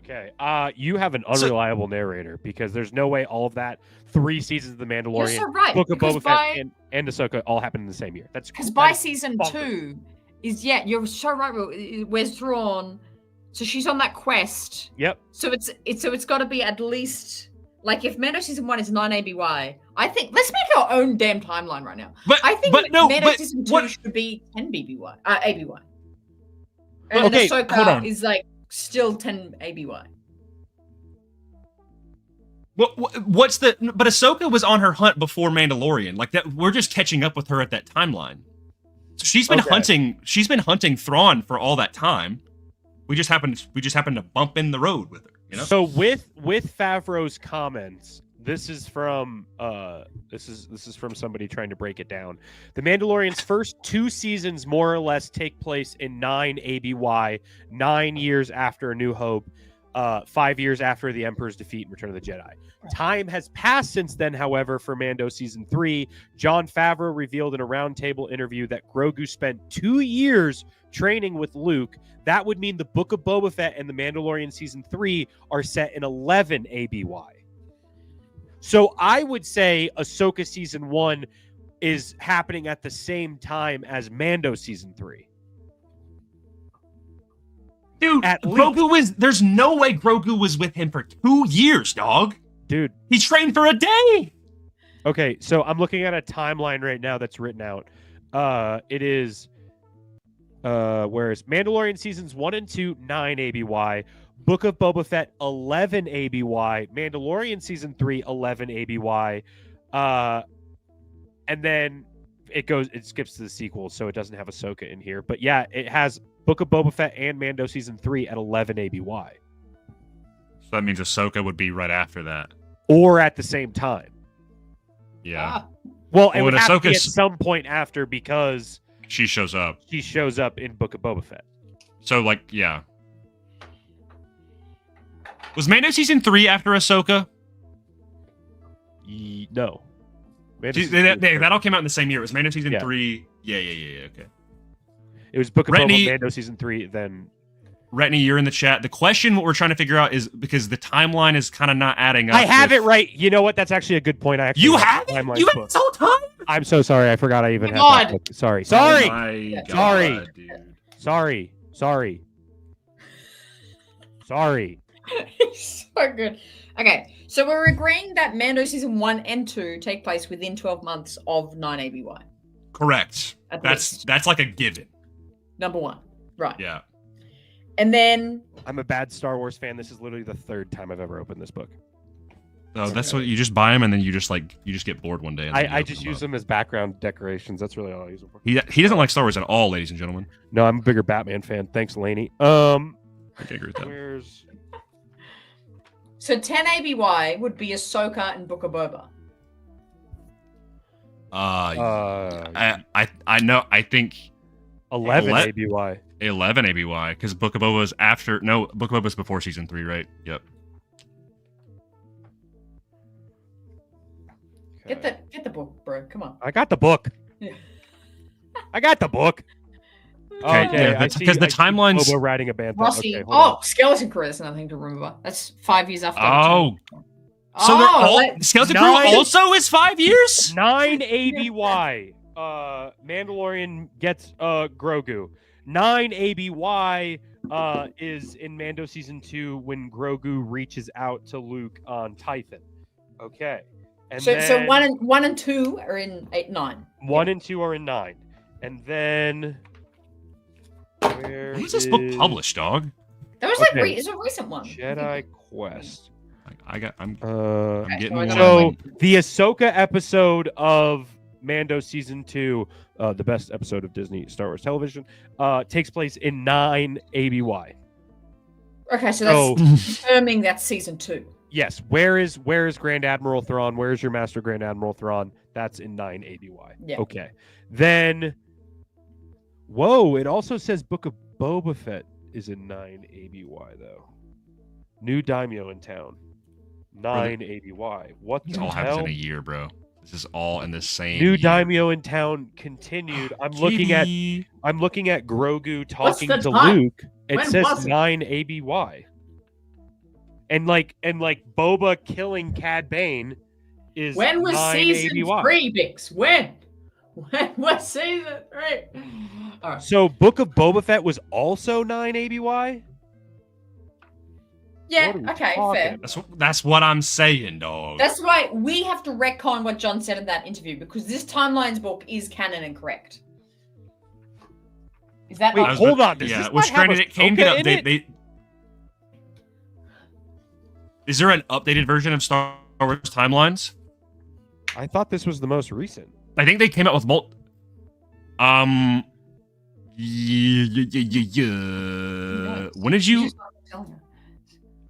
Okay. You have an unreliable narrator because there's no way all of that 3 seasons of The Mandalorian, You're so right, Book of because Boba Fett, and Ahsoka all happened in the same year. That's because by that is season bonkers. 2 is you're so right. Will. Where's Thrawn? So she's on that quest. Yep. So it's got to be at least like if Mando season 1 is 9 ABY. I think let's make our own damn timeline right now. I think Mando season 2 should be 10 ABY. And okay, Ahsoka hold on. is like still 10 ABY. But Ahsoka was on her hunt before Mandalorian. Like that, we're just catching up with her at that timeline. So she's been hunting. She's been hunting Thrawn for all that time. We just happened to bump in the road with her. You know. So with Favreau's comments, this is from somebody trying to break it down. The Mandalorian's first 2 seasons more or less take place in 9 ABY, 9 years after A New Hope, 5 years after the Emperor's defeat in Return of the Jedi. Time has passed since then, however, for Mando Season 3. Jon Favreau revealed in a roundtable interview that Grogu spent 2 years training with Luke. That would mean the Book of Boba Fett and The Mandalorian Season 3 are set in 11 ABY. So I would say Ahsoka Season 1 is happening at the same time as Mando Season 3. Dude, there's no way Grogu was with him for 2 years, dog. Dude. He trained for a day. Okay, so I'm looking at a timeline right now that's written out. It is, whereas Mandalorian Seasons 1 and 2, 9 ABY. Book of Boba Fett, 11 ABY. Mandalorian Season 3, 11 ABY. And then it skips to the sequel, so it doesn't have Ahsoka in here. But yeah, it has Book of Boba Fett and Mando Season 3 at 11 ABY. So that means Ahsoka would be right after that. Or at the same time. Yeah. Well, it would have to be at some point after because she shows up. She shows up in Book of Boba Fett. So, like, yeah. Was Mando Season 3 after Ahsoka? No. That all came out in the same year. It was Mando Season 3. Yeah, okay. It was Book of Boba, Mando Season 3, then... Retney, you're in the chat. The question what we're trying to figure out is because the timeline is kind of not adding up. I have it right. You know what? That's actually a good point. You have it? You have it this whole time? I'm so sorry. I forgot I even had that book. Sorry. Oh my God, dude. Sorry. So good. Okay, so we're agreeing that Mando Season 1 and 2 take place within 12 months of 9 ABY. Correct. That's like a given. Number 1. Right. Yeah. And then... I'm a bad Star Wars fan. This is literally the 3rd time I've ever opened this book. Oh, that's what you just buy them and then you just get bored one day. And I just use them as background decorations. That's really all I use them for. He doesn't like Star Wars at all, ladies and gentlemen. No, I'm a bigger Batman fan. Thanks, Lainey. I can agree with that. So 10 ABY would be Ahsoka and Book of Boba. I know. I think 11 ABY. 11 ABY because Book of Boba is after. No, Book of Boba is before Season 3, right? Yep. Get the book, bro. Come on. I got the book. Yeah. I got the book. Okay, because the timeline's Boba riding a bantha. Rossi. Okay, Skeleton Crew. That's another thing to remember. That's 5 years after. So they're all Skeleton Crew also is 5 years. 9 ABY. Mandalorian gets Grogu. 9 ABY is in Mando Season 2 when Grogu reaches out to Luke on Tython. Okay. And so 1 and 2 are in 9. 1 and 2 are in 9. And then when was this book published, dog? That was it's a recent one. Jedi Quest. I'm getting so the Ahsoka episode of Mando Season 2, the best episode of Disney Star Wars television, takes place in 9 ABY. Okay, so that's confirming that's Season 2. Yes. Where is Grand Admiral Thrawn? Where is your Master Grand Admiral Thrawn? That's in 9 ABY. Yeah. Okay. Then, whoa! It also says Book of Boba Fett is in 9 ABY though. New daimyo in town. 9 ABY. What This the all happens hell? in a year, bro. This is all in the same New year. daimyo in town continued. I'm looking at Grogu talking the to time? Luke. It When says was it? 9 ABY. And like Boba killing Cad Bane is When was 9 season ABY. 3, Bix? When was season 3? All right. So Book of Boba Fett was also 9 ABY? Yeah, What are we okay, talking fair. about? That's what I'm saying, dog. That's why we have to retcon what John said in that interview, because this Timelines book is canon and correct. Is that Wait, not... hold on. Does Yeah, this which not have granted it can get Ahsoka in updated. Is there an updated version of Star Wars Timelines? I thought this was the most recent. I think they came out with When did you? He's just not telling her.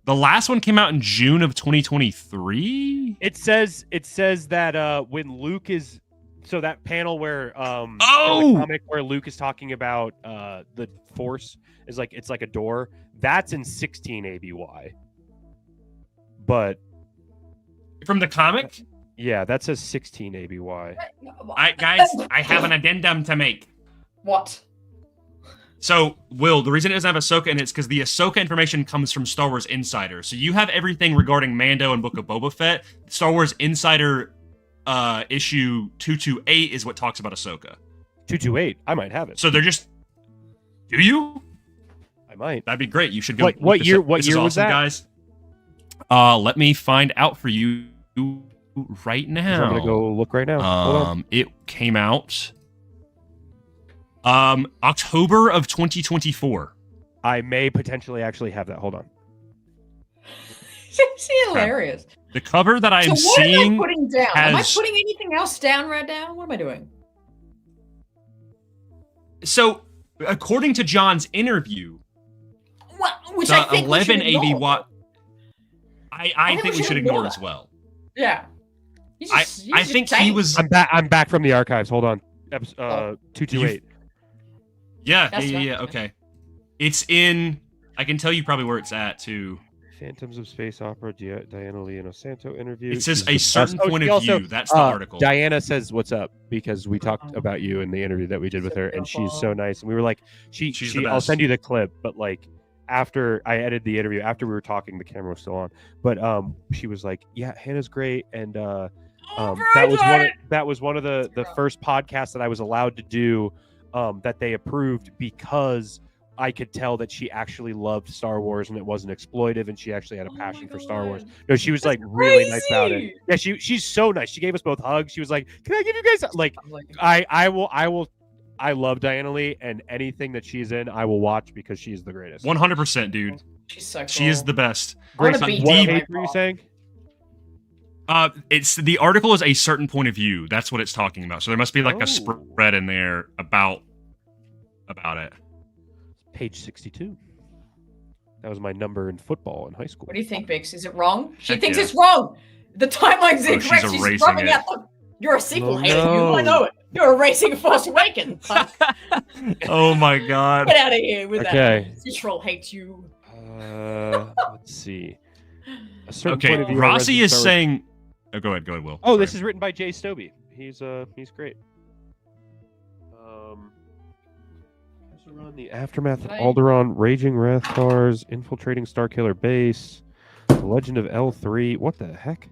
The last one came out in June of 2023. It says that when Luke is that panel where in the comic where Luke is talking about the Force is like it's like a door, that's in 16 ABY. But From the comic? yeah, that says 16 ABY. Guys, I have an addendum to make. What? So, Will, the reason it doesn't have Ahsoka in it is because the Ahsoka information comes from Star Wars Insider. So you have everything regarding Mando and Book of Boba Fett. Star Wars Insider issue 228 is what talks about Ahsoka. 228. I might have it. So they're just... Do you? I might. That'd be great. You should go. What year? What This year is was awesome, that? guys. Let me find out for you right now. I'm gonna go look right now. Hold on. It came out October of 2024. I may potentially actually have that. Hold on. It's hilarious. The cover that I'm So what seeing am I putting down? Am I has- putting anything else down right now? What am I doing? So, according to John's interview, What? Which the I think 11 we should ignore. ABY. I think we should ignore as well. Yeah. I think he was. I'm back from the archives. Hold on. 228. Yeah. That's right. Okay. It's in. I can tell you probably where it's at too. Phantoms of Space Opera, Diana Leone Santo interview. It says She's a the certain best. point she of also- view. That's the article. Diana says, "What's up?" Because we talked about you in the interview that we did with her, and she's so nice. And we were like, She's the I'll best. send you the clip, but like after I edited the interview, after we were talking, the camera was still on. But she was like, "Yeah, Hannah's great," and that was one of the first podcasts that I was allowed to do that they approved because I could tell that she actually loved Star Wars and it wasn't exploitive, and she actually had a passion for Star Wars. No, she was like really nice about it. Yeah, she's so nice. She gave us both hugs. She was like, "Can I give you guys like?" I love Diana Lee, and anything that she's in, I will watch because she's the greatest. 100%, dude. She's so cool. She is the best. I wanna Grayson, be what Dee. page were you saying? It's the article is a certain point of view. That's what it's talking about. So there must be like a spread in there about it. Page 62. That was my number in football in high school. What do you think, Bix? Is it wrong? She Heck thinks yeah. it's wrong. The timeline's Oh, incorrect. she's She's erasing rubbing it. out. Look, you're a sequel Oh, hater. You, I no. know it. You're erasing Force Awakens. Oh my god. Get out of here with Okay. that. Citral hates you. Let's see. A certain Okay, point of view on Rossi Resident is Star Wars- saying. Oh, go ahead, Will. Oh, this Sorry. is written by Jay Stobie. He's great. Run the aftermath of Right. Alderaan, raging Rathars, infiltrating Starkiller base, the Legend of L3. What the heck?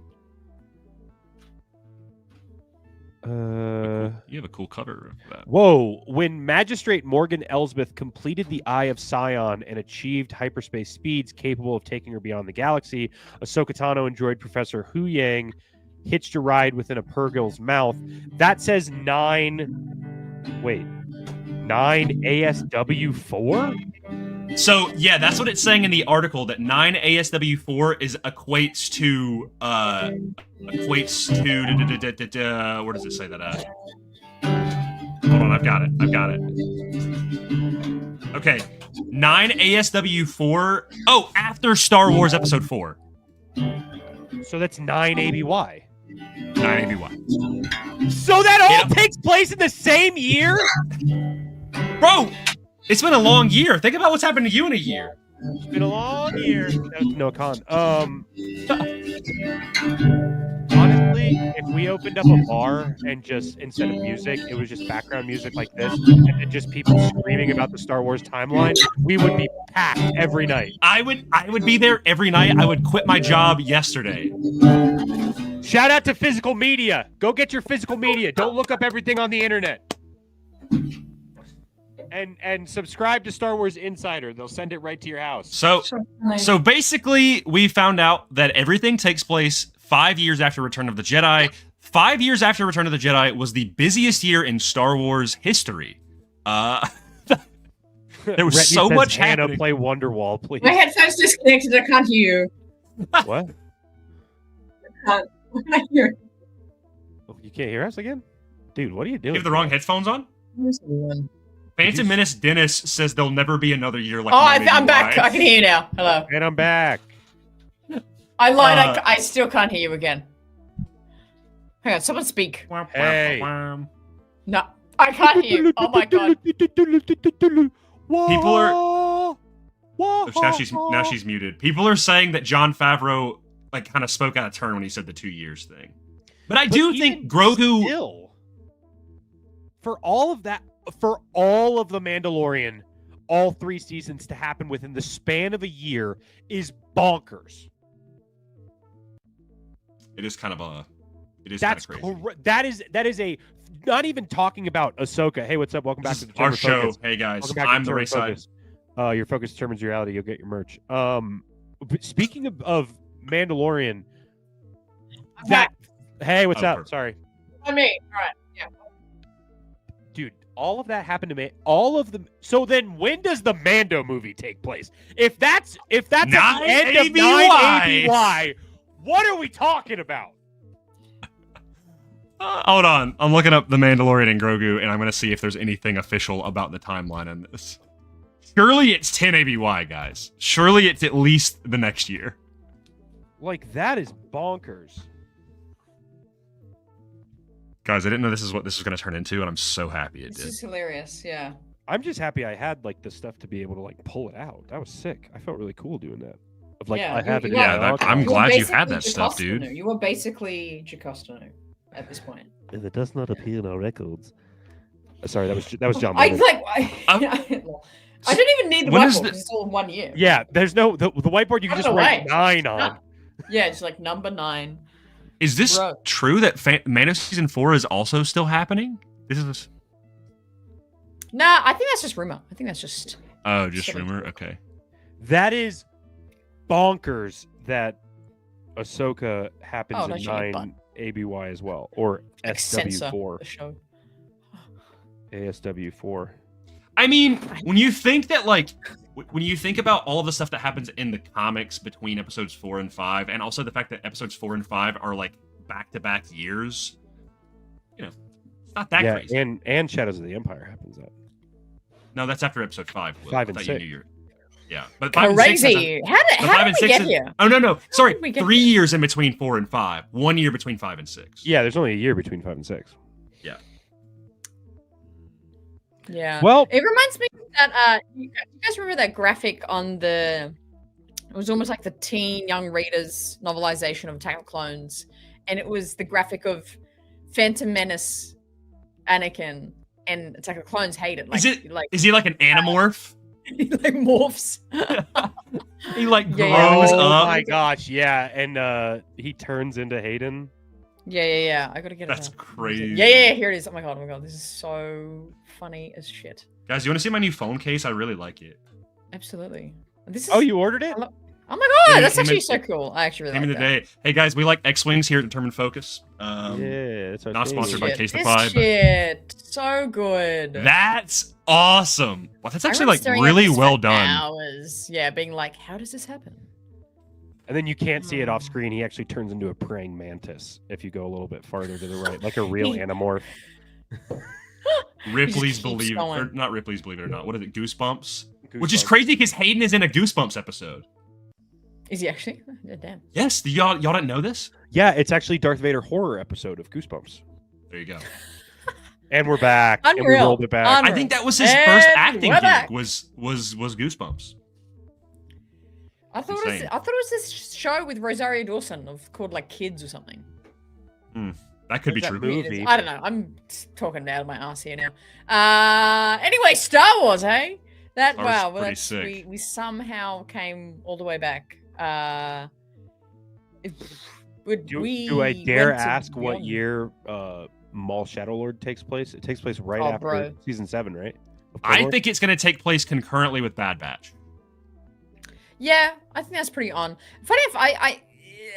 You have a cool cover of that. Whoa! When Magistrate Morgan Elsbeth completed the Eye of Sion and achieved hyperspace speeds capable of taking her beyond the galaxy, Ahsoka Tano enjoyed Professor Hu Yang hitched a ride within a Purgil's mouth. That says 9 ASW4? So yeah, that's what it's saying in the article. That 9 ASW4 equates to where does it say that at? Hold on, I've got it. Okay, 9 ASW4. Oh, after Star Wars Episode 4. So that's 9 ABY. 9 ABY. So that all takes place in the same year? Bro, it's been a long year. Think about what's happened to you in a year. It's been a long year. No con. Honestly, if we opened up a bar and just instead of music, it was just background music like this, and just people screaming about the Star Wars timeline, we would be packed every night. I would be there every night. I would quit my job yesterday. Shout out to physical media. Go get your physical media. Don't look up everything on the internet. And subscribe to Star Wars Insider. They'll send it right to your house. So basically, we found out that everything takes place 5 years after Return of the Jedi. 5 years after Return of the Jedi was the busiest year in Star Wars history. There was so much happening. Hannah, play Wonderwall, please. My headphones disconnected. I can't hear you. What? I can't hear. Oh, you can't hear us again? Dude, what are you doing? You have the wrong headphones on? Phantom Menace Dennis says there'll never be another year like I'm back. I can hear you now. Hello. And I'm back. I lied. I still can't hear you again. Hang on. Someone speak. Hey. No. I can't hear you. Oh my god. People are... Oh, now she's muted. People are saying that Jon Favreau like kind of spoke out of turn when he said the 2 years thing. But I do think Grogu... Still, for all of that... For all of The Mandalorian, all 3 seasons to happen within the span of a year is bonkers. It is kind of a... It is kind of crazy. That is a... Not even talking about Ahsoka. Hey, what's up? Welcome back to the our show. Focus. Hey, guys. I'm the RaeSide. Your focus determines reality. You'll get your merch. But speaking of Mandalorian... Hey, what's up? Perfect. Sorry. On me. All right. Yeah. Dude, all of that happened to me. All of them. So then, when does the Mando movie take place? If that's at the end of 9 ABY, what are we talking about? Hold on. I'm looking up The Mandalorian and Grogu, and I'm going to see if there's anything official about the timeline on this. Surely it's 10 ABY, guys. Surely it's at least the next year. Like, that is bonkers. Guys, I didn't know this is what this was going to turn into, and I'm so happy it did. This is hilarious, yeah. I'm just happy I had, like, the stuff to be able to, like, pull it out. That was sick. I felt really cool doing that. Of, like, I have it. I'm glad you had that stuff, dude. You were basically Jocasta at this point. And it does not appear in our records. Sorry, that was John. I didn't even need the whiteboard because it's all in 1 year. Yeah, there's no the whiteboard you can just write 9 on. No. Yeah, it's like number 9. Is this true that Mando Season 4 is also still happening? Nah, I think that's just rumor. I think that's just... Oh, just rumor? Okay. That is bonkers that Ahsoka happens in 9 ABY as well. Or SW4. ASW4. I mean, when you think that, like... When you think about all of the stuff that happens in the comics between episodes 4 and 5, and also the fact that episodes 4 and 5 are like back-to-back years, you know, it's not that crazy. And Shadows of the Empire happens at. No, that's after episode 5. Will. 5 and 6. Yeah, but 5 crazy. And 6 how did we get here? Oh no! Sorry, 3 years in between 4 and 5. 1 year between 5 and 6. Yeah, there's only a year between 5 and 6. Yeah. Yeah. Well, it reminds me that you guys remember that graphic on the? It was almost like the teen young readers novelization of Attack of Clones, and it was the graphic of Phantom Menace, Anakin, and Attack of Clones hate it. Like, is he like an Animorph? He like morphs. He like grows up. Oh my gosh, yeah, and he turns into Hayden. Yeah. I gotta get it. That's crazy. Yeah. Here it is. Oh my god. This is so funny as shit. Guys, you want to see my new phone case? I really like it. This is... Oh, you ordered it? Oh my god, that's actually so cool. I actually really like that. Day. Hey guys, we like X-Wings here at Determined Focus. It's our not sponsored by Case the This Five. Shit, so good. That's awesome. Well, that's actually like really well done. Hours, yeah, being like, how does this happen? And then you can't see it off screen. He actually turns into a praying mantis if you go a little bit farther to the right, like a real Animorph. Ripley's Believe It or not Ripley's Believe It or Not. What is it? Goosebumps? Which is crazy because Hayden is in a Goosebumps episode. Is he actually? Damn. Yes. Y'all didn't know this? Yeah, it's actually Darth Vader horror episode of Goosebumps. There you go. And we're back. Unreal. And we rolled it back. I think that was his first acting gig. Was Goosebumps. I thought it was this show with Rosario Dawson called like Kids or something. That could be That true. movie? I don't know. I'm talking out of my ass here now. Anyway, Star Wars, hey? Pretty sick. We somehow came all the way back. Do I dare ask what year Maul Shadowlord takes place? It takes place right after season 7, right? I think it's going to take place concurrently with Bad Batch. Yeah, I think that's pretty on. Funny if I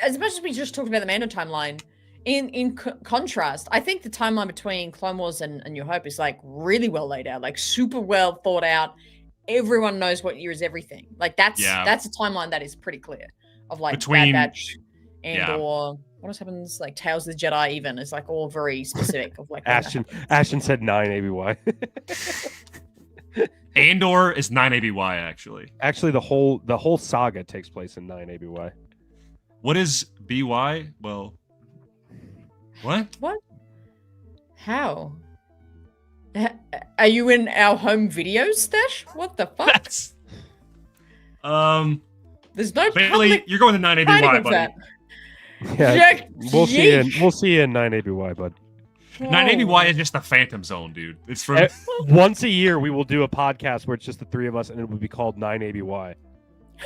as much as we just talked about the Mando timeline, in contrast, I think the timeline between Clone Wars and New Hope is like really well laid out, like super well thought out. Everyone knows what year is everything. Like that's a timeline that is pretty clear of like Bad Batch and or what else happens, like Tales of the Jedi even is like all very specific of like Ashton said 9 ABY. Andor is 9 ABY actually. Actually, the whole saga takes place in 9 ABY. What is BY? Well, what? How? Are you in our home video stash? What the fuck? That's... There's no Bailey, public you're going to 9 ABY, buddy. that. Yeah, we'll see you in 9 ABY, bud. 9 ABY is just the Phantom Zone, dude. It's from once a year we will do a podcast where it's just the three of us, and it will be called 9 ABY.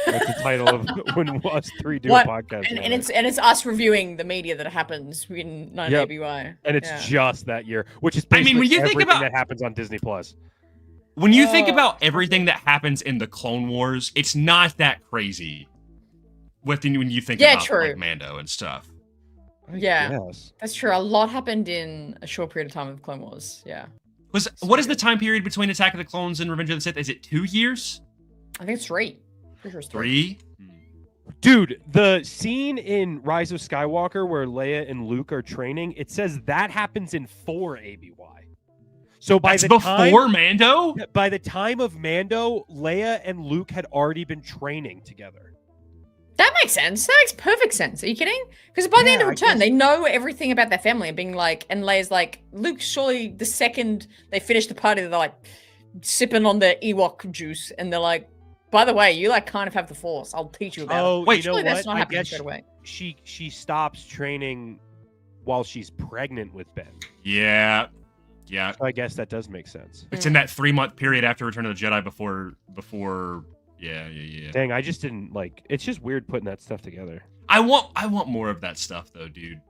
That's the title of when us three do a podcast. And it's us reviewing the media that happens in 9 ABY. And it's just that year, which is basically when you everything think about that happens on Disney Plus. When you think about everything that happens in the Clone Wars, it's not that crazy. When you think about like Mando and stuff. That's true. A lot happened in a short period of time with Clone Wars. Yeah. What is the time period between Attack of the Clones and Revenge of the Sith? Is it 2 years? I think it's 3. Three? Dude, the scene in Rise of Skywalker where Leia and Luke are training, it says that happens in 4 ABY. So before Mando? By the time of Mando, Leia and Luke had already been training together. That makes sense. That makes perfect sense. Are you kidding? Because by the end of Return, they know everything about their family and being like, and Leia's like, Luke, surely the second they finish the party, they're like sipping on the Ewok juice and they're like, by the way, you like kind of have the Force. I'll teach you about it. Wait, you know what? That's not happening straight away. She stops training while she's pregnant with Ben. Yeah. So I guess that does make sense. It's in that 3-month period after Return of the Jedi before. Yeah. Dang, I just didn't like. It's just weird putting that stuff together. I want more of that stuff though, dude.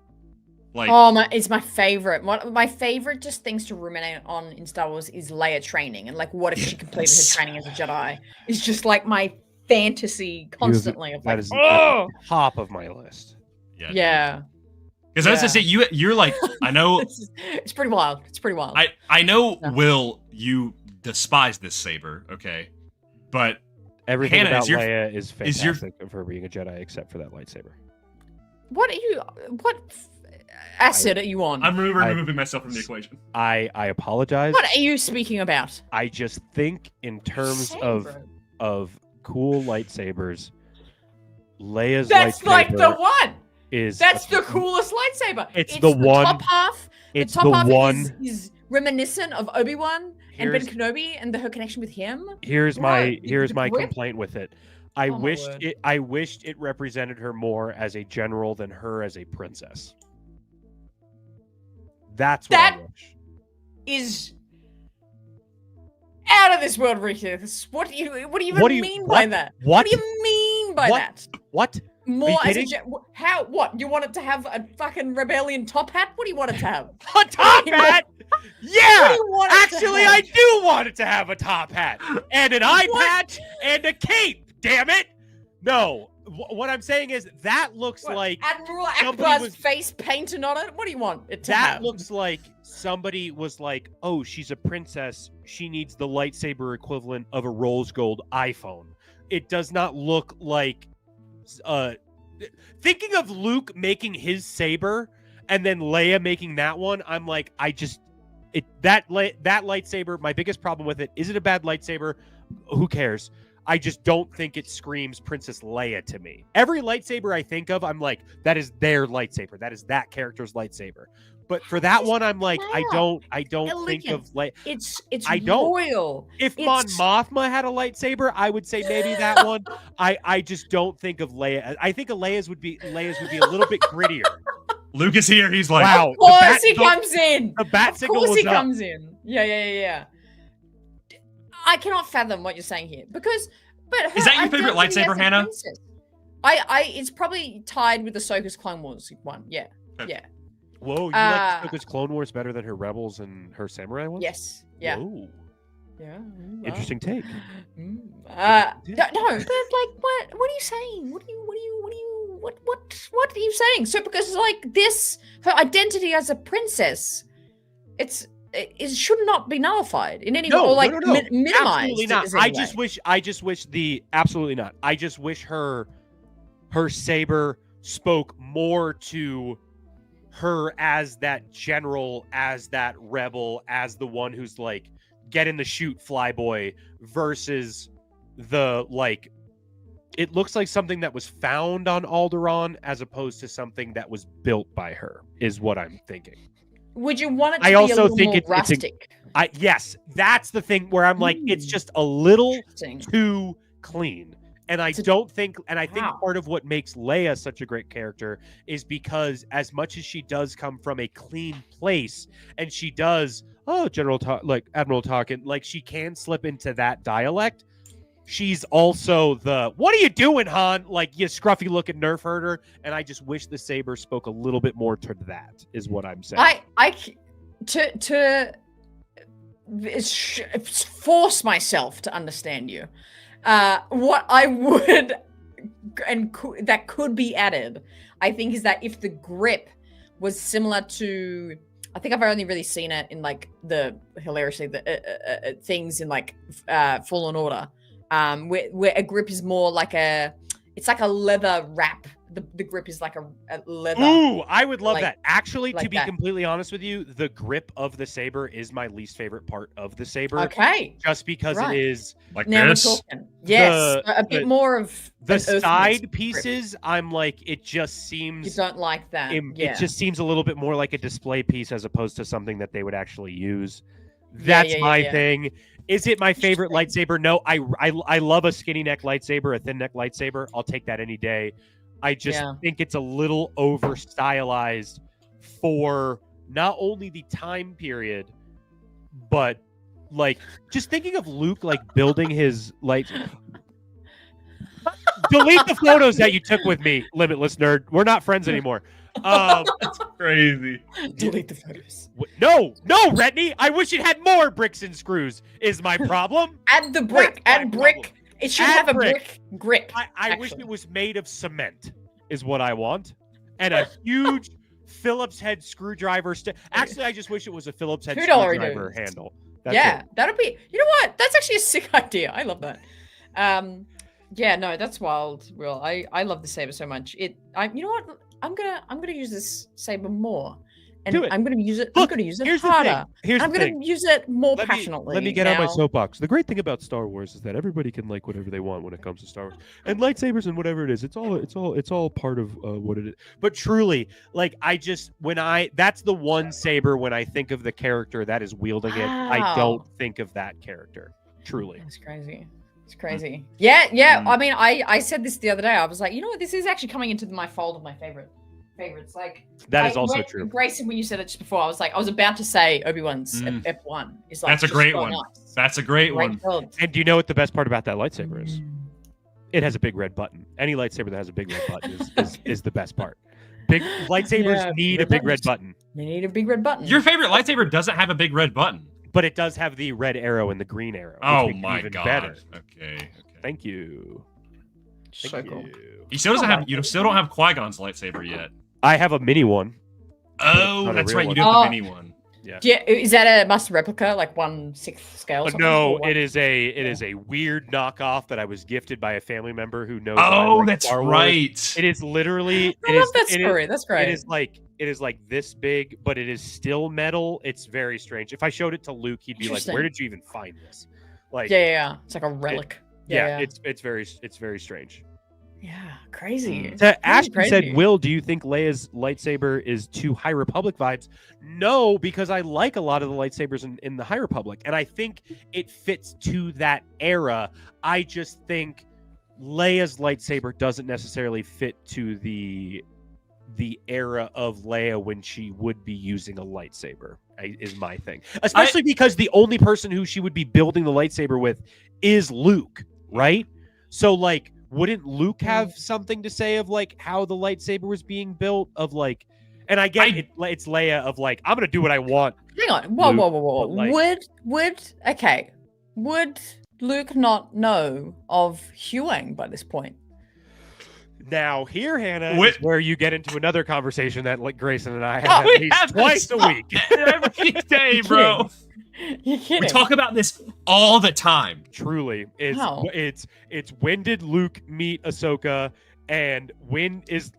Like, it's my favorite. One of my favorite just things to ruminate on in Star Wars is Leia training and like what if she completed her training as a Jedi? It's just like my fantasy constantly of like, that is at the top of my list. Yeah. Because as I say, you're like, I know it's pretty wild. I know, Will, you despise this saber, okay? But everything Hannah, about Leia is fantastic of her being a Jedi, except for that lightsaber. What acid are you on? I'm removing myself from the equation. I apologize. What are you speaking about? I just think in terms of cool lightsabers, Leia's That's lightsaber like the one. That's the coolest lightsaber. It's the one. Top half. It's the top the half one. is reminiscent of Obi-Wan and Ben Kenobi and her connection with him. Here's my complaint with it. I wished it represented her more as a general than her as a princess. That's what I wish. Is out of this world, ridiculous. What do you mean by that? What do you mean by that? What? More as a how? What? You want it to have a fucking rebellion top hat? What do you want it to have? A top hat? Yeah! Actually, I do want it to have a top hat. And an eye patch and a cape, damn it! No. What I'm saying is that looks like Admiral Akbar's face painted on it. What do you want it to have? That looks like somebody was like, oh, she's a princess. She needs the lightsaber equivalent of a rose gold iPhone. It does not look like thinking of Luke making his saber and then Leia making that one. I'm like, that lightsaber, my biggest problem with it, is it a bad lightsaber? Who cares? I just don't think it screams Princess Leia to me. Every lightsaber I think of, I'm like, that is their lightsaber. That is that character's lightsaber. But for that one, I'm like, I don't think of It's royal. If Mon Mothma had a lightsaber, I would say maybe that one. I just don't think of Leia. I think Leia's would be a little bit grittier. Luke is here. He's like, wow. Of course he comes in. The bat signal was Of course he up. comes in. Yeah. I cannot fathom what you're saying here because, is that your favorite lightsaber, Hannah? It's probably tied with Ahsoka's Clone Wars one. Yeah, yeah. Whoa, you like Ahsoka's Clone Wars better than her Rebels and her Samurai ones? Yes. Yeah. Whoa. Yeah. Interesting take. No, but like, what are you saying? What are you saying? So because like this, her identity as a princess, it should not be nullified in any way or like minimized. Absolutely not. I just wish absolutely not. I just wish her saber spoke more to her as that general, as that rebel, as the one who's like get in the shoot flyboy versus the like it looks like something that was found on Alderaan as opposed to something that was built by her is what I'm thinking. Would you want it to be a little more rustic? Yes, that's the thing where I'm like, it's just a little too clean. And I think part of what makes Leia such a great character is because as much as she does come from a clean place and she does, Admiral talking, like she can slip into that dialect. She's also what are you doing, Han? Like, you scruffy looking nerf herder. And I just wish the saber spoke a little bit more to that is what I'm saying. Force myself to understand you. What I would that could be added, I think, is that if the grip was similar to, I think I've only really seen it in like the things in like Fallen Order, where a grip is more like it's like a leather wrap. The grip is like a leather. Ooh, I would love that. Actually, like to be completely honest with you, the grip of the saber is my least favorite part of the saber. Okay. Just because it is like now this. We're talking. Yes, a bit more of the side pieces. Grip. I'm like, it just seems you don't like that. It just seems a little bit more like a display piece as opposed to something that they would actually use. That's my thing. Is it my favorite lightsaber? No, I love a skinny neck lightsaber, a thin neck lightsaber. I'll take that any day. I just think it's a little over stylized for not only the time period, but like just thinking of Luke like building his like. Delete the photos that you took with me, Limitless Nerd. We're not friends anymore. That's crazy. Delete the photos. No, Retney. I wish it had more bricks and screws. Is my problem? Add the brick. Add brick. Problem. It should have a brick grip. I wish it was made of cement, is what I want. And a huge Phillips head screwdriver. Actually, I just wish it was a Phillips head screwdriver handle. That'll be, you know what? That's actually a sick idea. I love that. Yeah, no, that's wild, Will. I love the saber so much. You know what? I'm gonna use this saber more. And I'm going to use it. I'm going to use it harder. I'm going to use it more passionately. Let me get on my soapbox. The great thing about Star Wars is that everybody can like whatever they want when it comes to Star Wars, and lightsabers and whatever it is. It's all part of what it is. But truly, like that's the one saber when I think of the character that is wielding it. I don't think of that character. Truly, that's crazy. It's crazy. Yeah. I mean, I said this the other day. I was like, you know what? This is actually coming into my fold of my favorites. Like that is also true. Grayson, when you said it just before, I was about to say Obi-Wan's F1 is like that's a great one. Nice. That's a great one. And do you know what the best part about that lightsaber is? It has a big red button. Any lightsaber that has a big red button is the best part. Big lightsabers need a big red button. They need a big red button. Your favorite lightsaber doesn't have a big red button, but it does have the red arrow and the green arrow. Oh my god! Better. Okay. Thank you. So cool. You still don't have Qui-Gon's lightsaber yet. I have a mini one. Oh, that's right. You do have the mini one. Yeah. Is that a master replica, like 1/6 scale? No, it is a weird knockoff that I was gifted by a family member who knows. Oh, that's right. It is literally. I love that story. That's great. It is like this big, but it is still metal. It's very strange. If I showed it to Luke, he'd be like, "Where did you even find this?" Like, yeah. It's like a relic. Yeah, it's very strange. Yeah, crazy. Ashton said, Will, do you think Leia's lightsaber is too High Republic vibes? No, because I like a lot of the lightsabers in the High Republic, and I think it fits to that era. I just think Leia's lightsaber doesn't necessarily fit to the era of Leia when she would be using a lightsaber, is my thing. Especially because the only person who she would be building the lightsaber with is Luke, right? So, like, wouldn't Luke have something to say of, like, how the lightsaber was being built? Of, like, and I get it's Leia of, like, I'm going to do what I want. Hang on. Whoa. Like, Would Luke not know of Huyang by this point? Now, here, Hannah, is where you get into another conversation that, like, Grayson and I have at least twice a week. Every day, bro. You're kidding. We talk about this all the time. Truly, it's when did Luke meet Ahsoka, and when is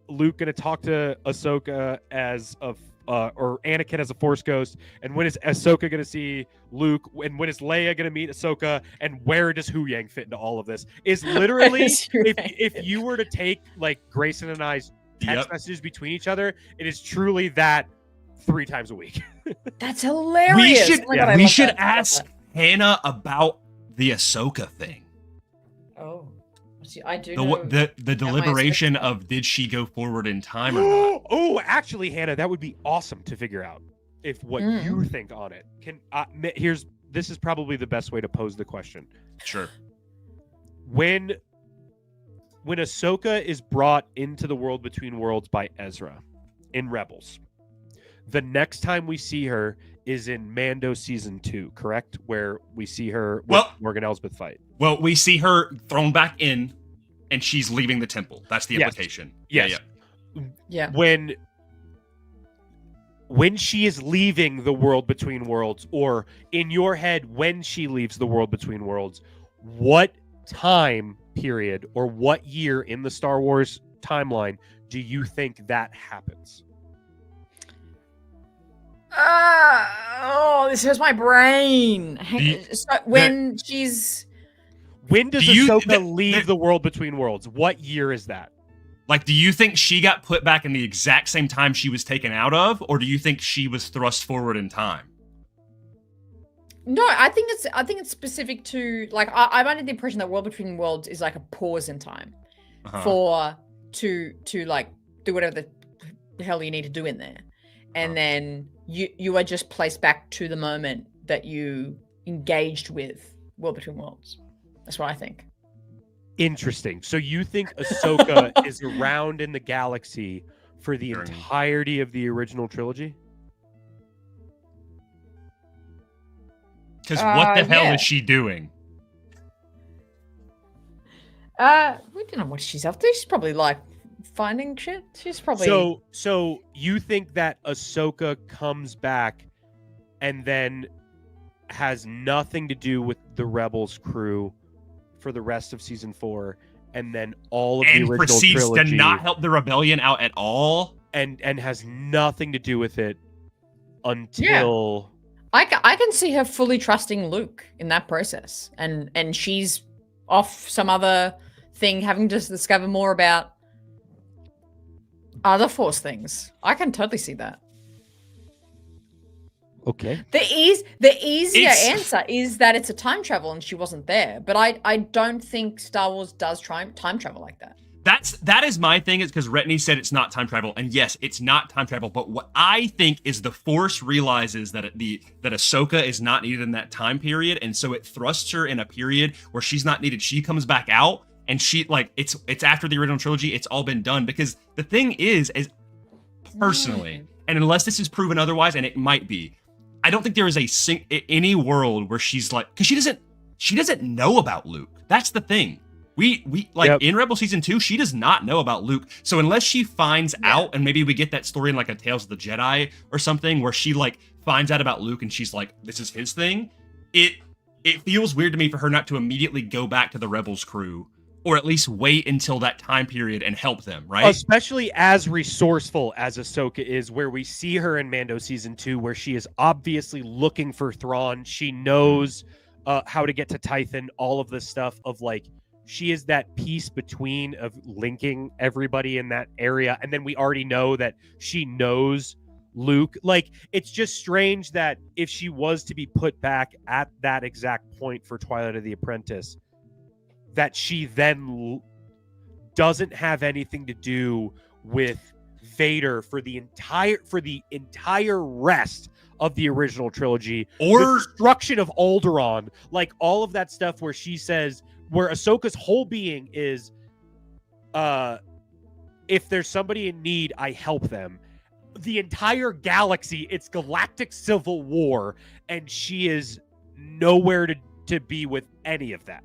Luke going to talk to Ahsoka as or Anakin as a Force ghost, and when is Ahsoka going to see Luke, and when is Leia going to meet Ahsoka, and where does Huyang fit into all of this? Is literally if you were to take, like, Grayson and I's text messages between each other, it is truly that 3 times a week. That's hilarious. We should ask Hannah about the Ahsoka thing. Oh, I do know the deliberation of did she go forward in time or not? Oh, actually, Hannah, that would be awesome to figure out if what you think on it. This is probably the best way to pose the question. Sure. When Ahsoka is brought into the world between worlds by Ezra in Rebels, the next time we see her is in Mando season 2, correct? Where we see her with Morgan Elsbeth fight. Well, we see her thrown back in, and she's leaving the temple. That's the implication. Yes. Yeah. When she is leaving the world between worlds, or in your head, when she leaves the world between worlds, what time period or what year in the Star Wars timeline do you think that happens? This hurts my brain. When does Ahsoka leave the world between worlds? What year is that? Like, do you think she got put back in the exact same time she was taken out of, or do you think she was thrust forward in time? No, I think it's specific to, like, I'm under the impression that World Between Worlds is like a pause in time to like do whatever the hell you need to do in there, and then you are just placed back to the moment that you engaged with World Between Worlds. That's what I think. Interesting. So you think Ahsoka is around in the galaxy for the entirety of the original trilogy? Because what the hell is she doing? We don't know what she's up to. She's probably, like, finding shit. She's probably... So you think that Ahsoka comes back and then has nothing to do with the Rebels crew for the rest of season 4, and then all of the original proceeds trilogy, to not help the rebellion out at all, and has nothing to do with it until... I can see her fully trusting Luke in that process, and she's off some other thing, having to discover more about other Force things. I can totally see that. Okay. The easier answer is that it's a time travel and she wasn't there, but I don't think Star Wars does time travel like that. That is my thing, is because Retney said it's not time travel, and yes, it's not time travel, but what I think is the Force realizes that that Ahsoka is not needed in that time period, and so it thrusts her in a period where she's not needed. She comes back out, and she, like, it's after the original trilogy, it's all been done, because the thing is personally, and unless this is proven otherwise, and it might be, I don't think there is any world where she's like, because she doesn't know about Luke. That's the thing. We in Rebel Season 2, she does not know about Luke. So unless she finds out, and maybe we get that story in, like, a Tales of the Jedi or something, where she, like, finds out about Luke and she's like, this is his thing, it feels weird to me for her not to immediately go back to the Rebels crew, or at least wait until that time period and help them, right? Especially as resourceful as Ahsoka is, where we see her in Mando Season 2, where she is obviously looking for Thrawn. She knows how to get to Tython, all of this stuff of like, she is that piece between of linking everybody in that area. And then we already know that she knows Luke. Like, it's just strange that if she was to be put back at that exact point for Twilight of the Apprentice, that she then doesn't have anything to do with Vader for the entire rest of the original trilogy, or the destruction of Alderaan, like all of that stuff where she says, where Ahsoka's whole being is, if there's somebody in need, I help them. The entire galaxy, it's galactic civil war, and she is nowhere to be with any of that.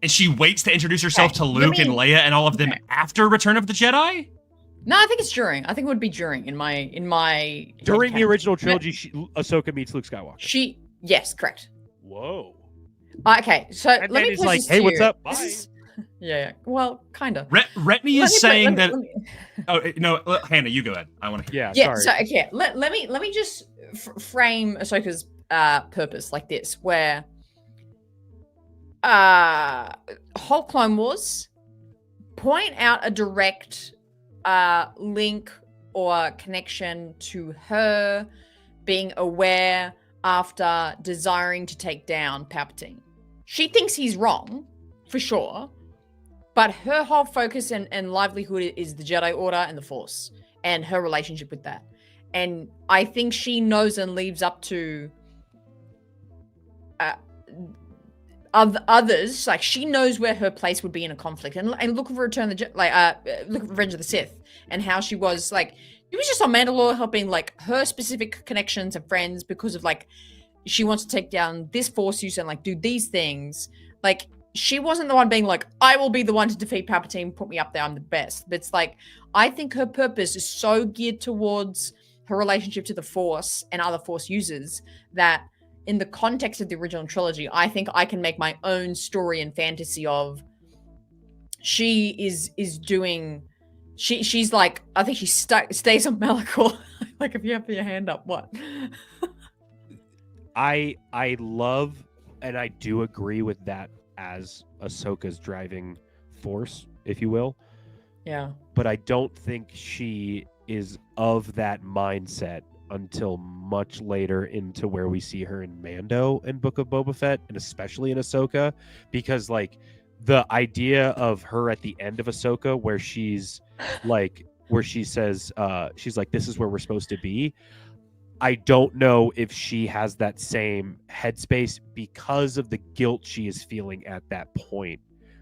And she waits to introduce herself to Luke and Leia and all of them after Return of the Jedi? No, I think it's during. I think it would be during in my during the original trilogy. Ahsoka meets Luke Skywalker. Yes, correct. Whoa. Okay, so and let me he's like, "Hey, what's up?" Bye. Yeah. Well, kind of. Retney is saying that. Oh no, Hannah, you go ahead. I want to hear. Yeah. Sorry. So okay, let me just frame Ahsoka's purpose like this, where whole Clone Wars point out a direct link or connection to her being aware after desiring to take down Palpatine. She thinks he's wrong, for sure, but her whole focus and livelihood is the Jedi Order and the Force and her relationship with that. And I think she knows and leaves up to others, like she knows where her place would be in a conflict. And look for look at Revenge of the Sith and how she was like, it was just on Mandalore helping like her specific connections and friends because of like, she wants to take down this Force user and like do these things. Like she wasn't the one being like, I will be the one to defeat Palpatine, put me up there, I'm the best. But it's like, I think her purpose is so geared towards her relationship to the Force and other Force users that in the context of the original trilogy, I think I can make my own story and fantasy of she is doing, she's like, I think she stays on Malachor. Like if you have your hand up, what? I love and I do agree with that as Ahsoka's driving force, if you will. Yeah. But I don't think she is of that mindset until much later into where we see her in Mando and Book of Boba Fett, and especially in Ahsoka, because like the idea of her at the end of Ahsoka where she's like, where she says, she's like, this is where we're supposed to be. I don't know if she has that same headspace because of the guilt she is feeling at that point,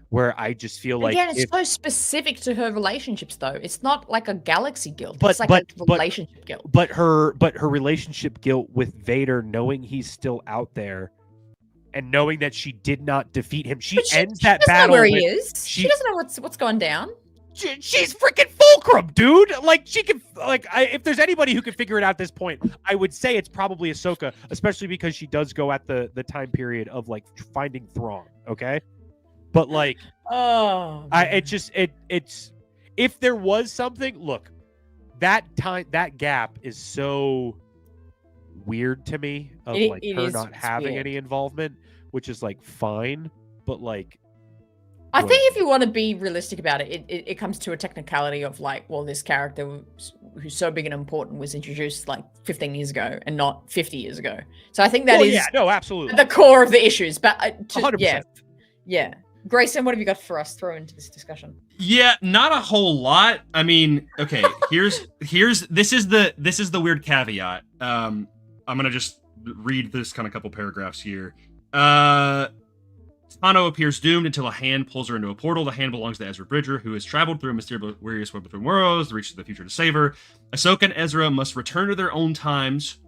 where I just feel like again, it's so specific to her relationships, though. It's not like a galaxy guilt. It's like a relationship guilt. But her relationship guilt with Vader, knowing he's still out there, and knowing that she did not defeat him, she ends that battle. Know where he is. She doesn't know what's going down. She's freaking Fulcrum, dude. Like she can, like, if there's anybody who can figure it out at this point, I would say it's probably Ahsoka, especially because she does go at the time period of like finding Thrawn. Okay, but like, it's if there was something, look, that gap is so weird to me of like her not having any involvement, which is like fine, but like. I think if you want to be realistic about it, it comes to a technicality of like, well, this character who's so big and important was introduced like 15 years ago and not 50 years ago. So I think that is absolutely the core of the issues. But 100%. Yeah. Grayson, what have you got for us throw into this discussion? Yeah, not a whole lot. I mean, okay, this is the weird caveat. I'm gonna just read this kind of couple paragraphs here. Tano appears doomed until a hand pulls her into a portal. The hand belongs to Ezra Bridger, who has traveled through a mysterious web between worlds to reach the future to save her. Ahsoka and Ezra must return to their own times.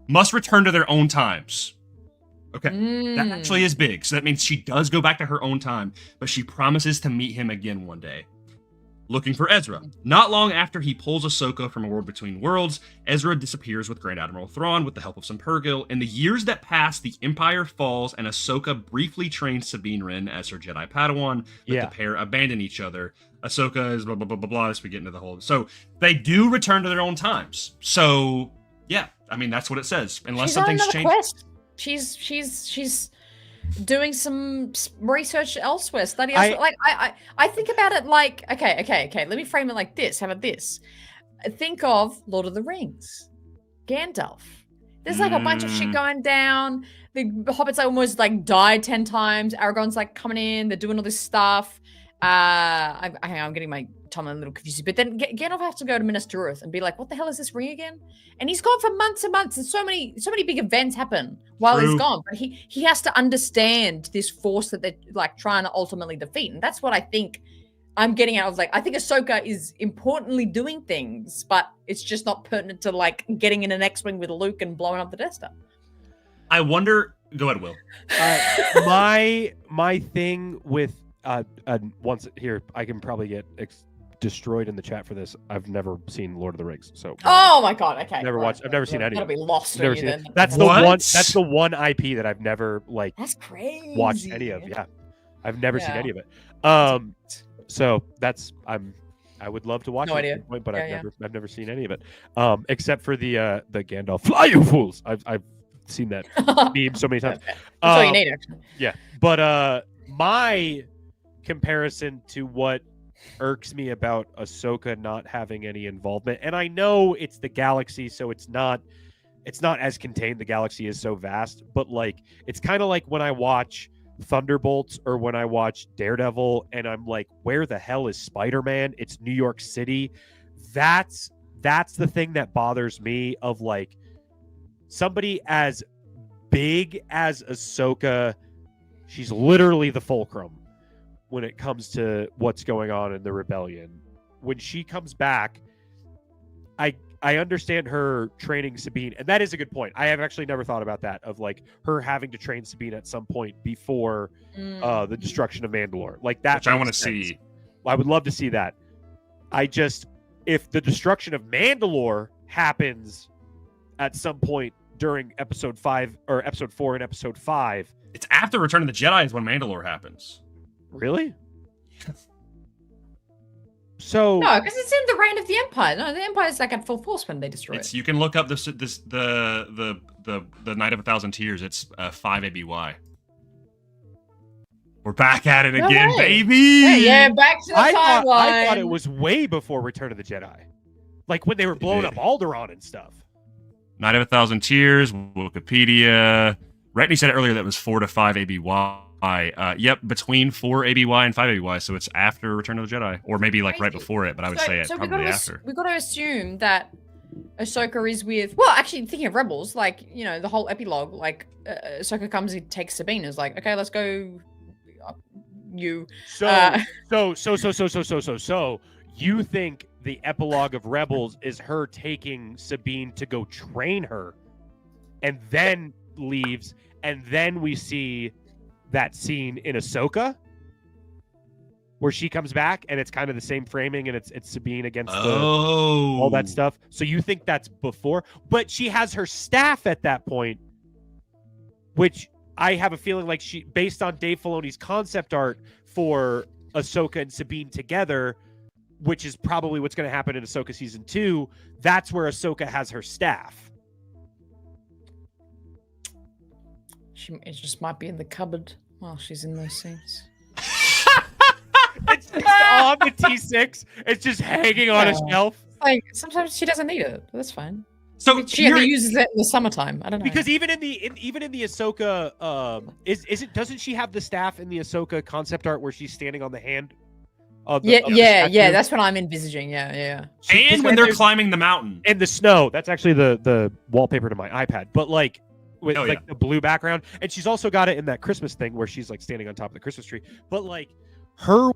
Okay, that actually is big. So that means she does go back to her own time, but she promises to meet him again one day. Looking for Ezra. Not long after he pulls Ahsoka from a world between worlds, Ezra disappears with Grand Admiral Thrawn with the help of some Purrgil. In the years that pass, the Empire falls, and Ahsoka briefly trains Sabine Wren as her Jedi Padawan, but the pair abandon each other. Ahsoka is blah, blah, blah, blah, blah, as we get into the whole... So, they do return to their own times. So, yeah, I mean, that's what it says. Unless something's changed. Quest. She's doing some research elsewhere, study elsewhere. Like I think about it like, okay. Let me frame it like this. How about this? Think of Lord of the Rings, Gandalf. There's like a bunch of shit going down. The hobbits like almost like died 10 times. Aragorn's like coming in. They're doing all this stuff. I'm getting my tongue a little confused. But then Gandalf has to go to Minas Tirith and be like, "What the hell is this ring again?" And he's gone for months and months, and so many big events happen while he's gone. But he has to understand this force that they're like trying to ultimately defeat, and that's what I think I'm getting out of. Like, I think Ahsoka is importantly doing things, but it's just not pertinent to like getting in an X-wing with Luke and blowing up the Death Star. I wonder. Go ahead, Will. My thing with once here, I can probably get destroyed in the chat for this. I've never seen Lord of the Rings, so oh my god, okay. Never watched. I've never seen any. That'll be lost for you then. That's the one. That's the one IP that I've never like. That's crazy. Watched any of. Yeah, I've never seen any of it. So that's I would love to watch it at some point, but I've never seen any of it. Except for the Gandalf fly you fools. I've seen that meme so many times. That's all you need, actually. Yeah, but my comparison to what irks me about Ahsoka not having any involvement, and I know it's the galaxy, so it's not as contained. The galaxy is so vast, but like it's kind of like when I watch Thunderbolts or when I watch Daredevil and I'm like, where the hell is Spider-Man? It's New York City. That's the thing that bothers me, of like somebody as big as Ahsoka. She's literally the fulcrum when it comes to what's going on in the rebellion. When she comes back, I understand her training Sabine, and that is a good point. I have actually never thought about that, of like her having to train Sabine at some point before the destruction of Mandalore. Like that, which I want to see. I would love to see that. If the destruction of Mandalore happens at some point during episode 5 or episode 4 and episode 5, it's after Return of the Jedi is when Mandalore happens. Really? So no, because it's in the reign of the Empire. No, the Empire is like at full force when they destroy it. You can look up the Night of 1,000 Tears. It's 5 ABY. We're back at it again, baby. Yeah, back to the timeline. I thought it was way before Return of the Jedi, like when they were blowing up Alderaan and stuff. Night of 1,000 Tears, Wikipedia. Retney said earlier that it was 4 to 5 ABY. Yep, between 4 ABY and 5 ABY, so it's after Return of the Jedi, or maybe like right before it, but I would say it's probably after. We've got to assume that Ahsoka is with, well, actually thinking of Rebels, like, you know, the whole epilogue, like Ahsoka comes and takes Sabine, is like, okay, let's go. So you think the epilogue of Rebels is her taking Sabine to go train her, and then leaves, and then we see that scene in Ahsoka where she comes back and it's kind of the same framing and it's Sabine against all that stuff. So you think that's before, but she has her staff at that point, which I have a feeling like she, based on Dave Filoni's concept art for Ahsoka and Sabine together, which is probably what's going to happen in Ahsoka season 2, that's where Ahsoka has her staff. It just might be in the cupboard while she's in those scenes. It's just on the T6. It's just hanging on a shelf. Like, sometimes she doesn't need it. But that's fine. So she only uses it in the summertime. I don't know. Because even in the Ahsoka, doesn't she have the staff in the Ahsoka concept art where she's standing on the hand? Yeah. That's what I'm envisaging. Yeah. And when they're climbing the mountain in the snow, that's actually the wallpaper to my iPad. But like, with the blue background, and she's also got it in that Christmas thing where she's like standing on top of the Christmas tree. But like, her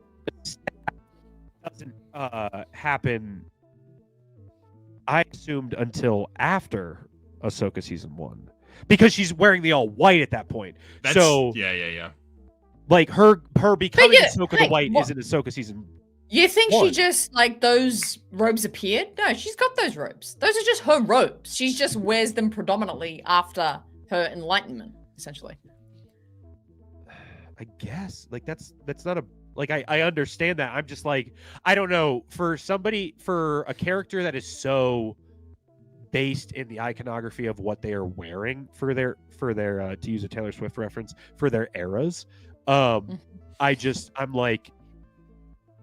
doesn't happen, I assumed, until after Ahsoka season 1, because she's wearing the all white at that point. Yeah. Like her becoming Ahsoka the White is in Ahsoka season. You think 1. she just, like, those robes appeared? No, she's got those robes. Those are just her robes. She just wears them predominantly after her enlightenment, essentially. I guess. Like, that's not a... Like, I understand that. I'm just like, I don't know. For a character that is so based in the iconography of what they are wearing for their to use a Taylor Swift reference, for their eras. I'm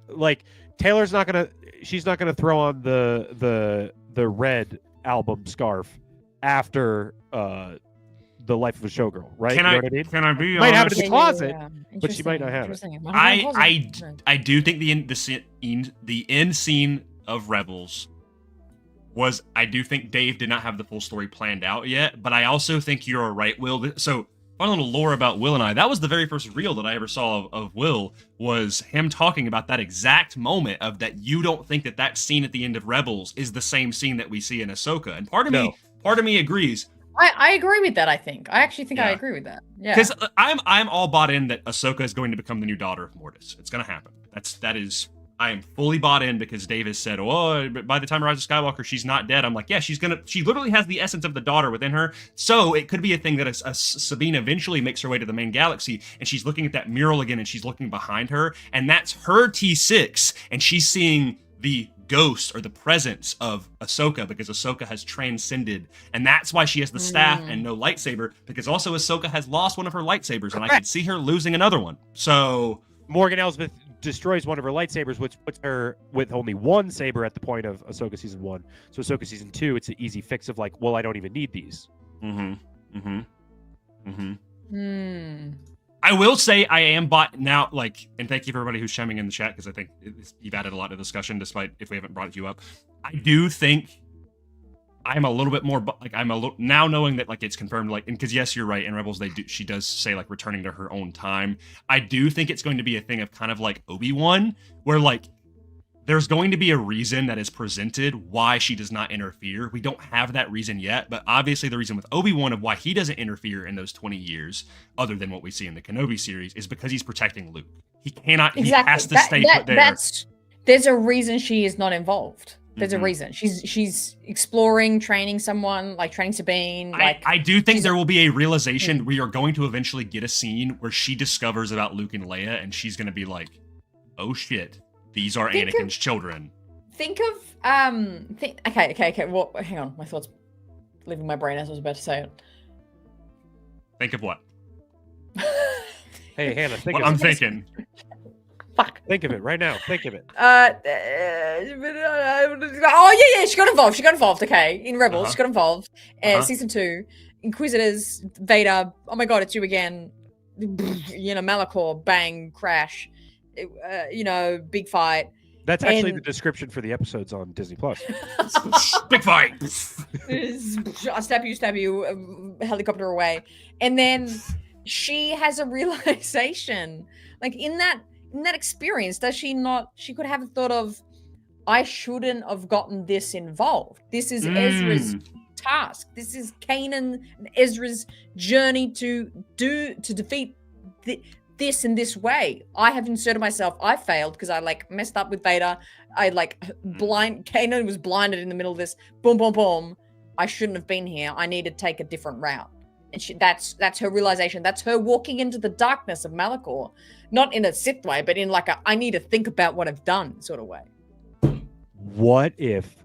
like Taylor's not gonna throw on the red album scarf after the Life of a Showgirl, right? Can you know I what I mean? can I be Might honest? have it in the closet, but she might not have it. I do think the end scene of Rebels was, I do think Dave did not have the full story planned out yet, but I also think you're right, Will. So, fun little lore about Will and I. That was the very first reel that I ever saw of Will, was him talking about that exact moment of that you don't think that scene at the end of Rebels is the same scene that we see in Ahsoka. And part of me agrees. I agree with that, I think. I actually think I agree with that. Yeah. Because I'm all bought in that Ahsoka is going to become the new daughter of Mortis. It's going to happen. I am fully bought in, because Dave has said, oh, by the time Rise of Skywalker, she's not dead. I'm like, yeah, she literally has the essence of the daughter within her. So it could be a thing that Sabine eventually makes her way to the main galaxy, and she's looking at that mural again, and she's looking behind her, and that's her T6, and she's seeing the ghost or the presence of Ahsoka, because Ahsoka has transcended, and that's why she has the staff and no lightsaber, because also Ahsoka has lost one of her lightsabers, and I could see her losing another one. So Morgan Elsbeth destroys one of her lightsabers, which puts her with only one saber at the point of Ahsoka season 1. So Ahsoka season 2, it's an easy fix of like, well, I don't even need these. I will say I am bought now, like, and thank you for everybody who's chiming in the chat, because I think you've added a lot of discussion, despite if we haven't brought you up. I do think I'm a little bit more like, now knowing that like it's confirmed, like, and because yes, you're right, in Rebels she does say like returning to her own time. I do think it's going to be a thing of kind of like Obi-Wan, where like there's going to be a reason that is presented why she does not interfere. We don't have that reason yet, but obviously the reason with Obi-Wan of why he doesn't interfere in those 20 years, other than what we see in the Kenobi series, is because he's protecting Luke. He cannot. Exactly. He has to stay put there. There's a reason she is not involved. There's a reason. She's exploring, training someone, like training Sabine. Like I do think there will be a realization. We are going to eventually get a scene where she discovers about Luke and Leia, and she's going to be like, "Oh shit, these are Anakin's children." Think of okay. Well, hang on, my thoughts leaving my brain as I was about to say it. Think of what? Hey, Hannah, think what of I'm thinking. Fuck. Think of it right now. Think of it. Oh yeah, she got involved. Okay, in Rebels, she got involved. Season 2, Inquisitors, Vader. Oh my god, it's you again. You know, Malachor, bang, crash. Big fight. That's actually the description for the episodes on Disney Plus. Big fight. I stab you, helicopter away, and then she has a realization, like in that experience, does she not? She could have thought of, I shouldn't have gotten this involved. This is Ezra's task. This is Kanan and Ezra's journey to defeat this in this way. I have inserted myself. I failed because I like messed up with Vader. I like Kanan was blinded in the middle of this. Boom, boom, boom. I shouldn't have been here. I need to take a different route. And that's her realization. That's her walking into the darkness of Malachor. Not in a Sith way, but in like I need to think about what I've done sort of way. What if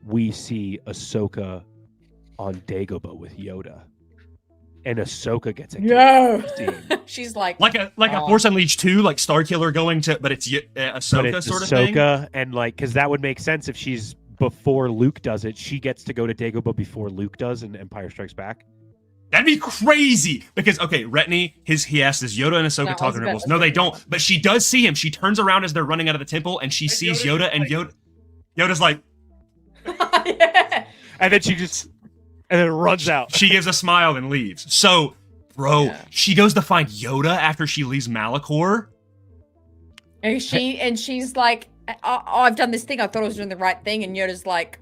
we see Ahsoka on Dagobah with Yoda, and Ahsoka gets a she's like a Force Unleashed 2, like Starkiller going to, but it's Ahsoka sort of thing. And like, because that would make sense if she's before Luke does it. She gets to go to Dagobah before Luke does in Empire Strikes Back. That'd be crazy because Retney, he asks, "Does Yoda and Ahsoka talk in Rebels?" No, they don't. But she does see him. She turns around as they're running out of the temple, and she sees Yoda, and Yoda's like, yeah. And then runs out. She gives a smile and leaves. So, bro, she goes to find Yoda after she leaves Malachor. And she's like, I've done this thing. I thought I was doing the right thing, and Yoda's like,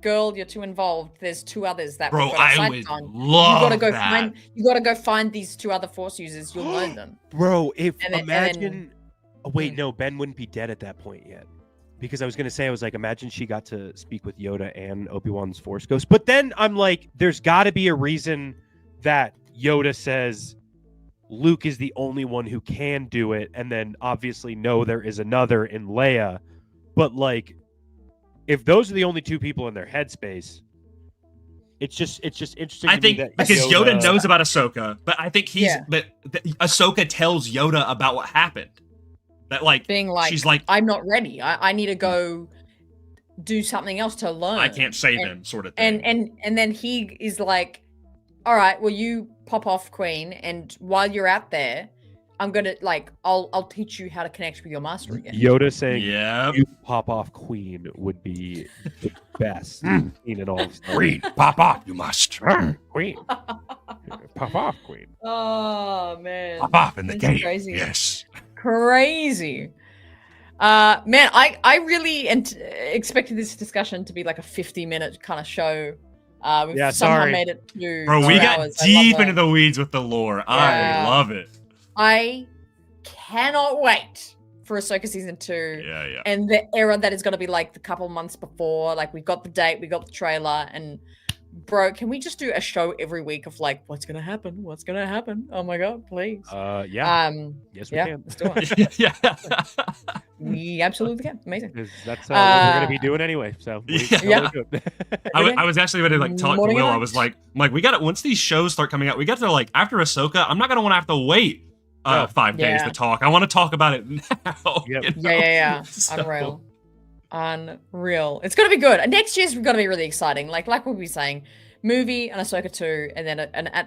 girl, you're too involved. There's 2 others that bro, I would love that. You gotta go find these 2 other Force users. You'll learn them, bro. No, Ben wouldn't be dead at that point yet, because I was gonna say, I was like, imagine she got to speak with Yoda and Obi-Wan's Force Ghost. But then I'm like, there's got to be a reason that Yoda says Luke is the only one who can do it, and then obviously no, there is another in Leia. But like, if those are the only 2 people in their headspace, it's just interesting. I to me think that because Yoda knows about Ahsoka, but I think Ahsoka tells Yoda about what happened. That like being like, she's like, I'm not ready. I need to go do something else to learn. I can't save him, sort of thing. And then he is like, all right, well, you pop off, Queen, and while you're out there, I'm gonna like I'll teach you how to connect with your master again. Yoda saying, "Yep, you pop off, Queen," would be the best scene in all of Star Wars. Queen, pop off, you must. Queen, pop off, Queen. Oh man, Pop off in the That's game. crazy. Yes, crazy. Man, I really expected this discussion to be like a 50-minute kind of show. We've somehow made it to bro. 2 We got hours. deep into the weeds with the lore. Yeah. I love it. I cannot wait for Ahsoka season 2. Yeah. And the era that is going to be like the couple months before. Like we got the date, we got the trailer, and bro, can we just do a show every week of like what's gonna happen? What's gonna happen? Oh my god, please. Yeah. Yes, we can. Let's do it. Yeah. We absolutely can. Amazing. That's what we're gonna be doing anyway. So Yeah. I was actually ready to like talk to Morning Will. and I was like, we got to once these shows start coming out, we got to like after Ahsoka. I'm not gonna want to have to wait 5 days to talk. I want to talk about it now. Yep. You know? Yeah. So- Unreal. It's gonna be good. And next year's gonna be really exciting. Like we'll be saying, movie and Ahsoka 2, and then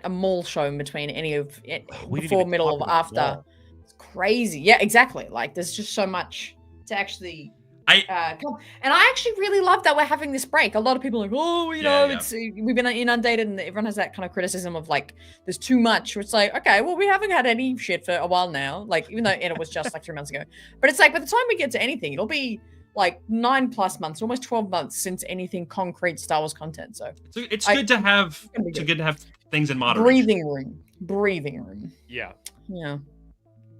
a mall show in between any of it before, middle, of after. It's crazy. Yeah, exactly. Like there's just so much to actually come. And I actually really love that we're having this break. A lot of people are like, oh, it's we've been inundated, and everyone has that kind of criticism of like there's too much. It's like, okay, well, we haven't had any shit for a while now. Like even though it was just like 3 months ago, but it's like by the time we get to anything, it'll be like 9+ months, almost 12 months since anything concrete Star Wars content. So it's good to have things in moderation. Breathing room. Yeah.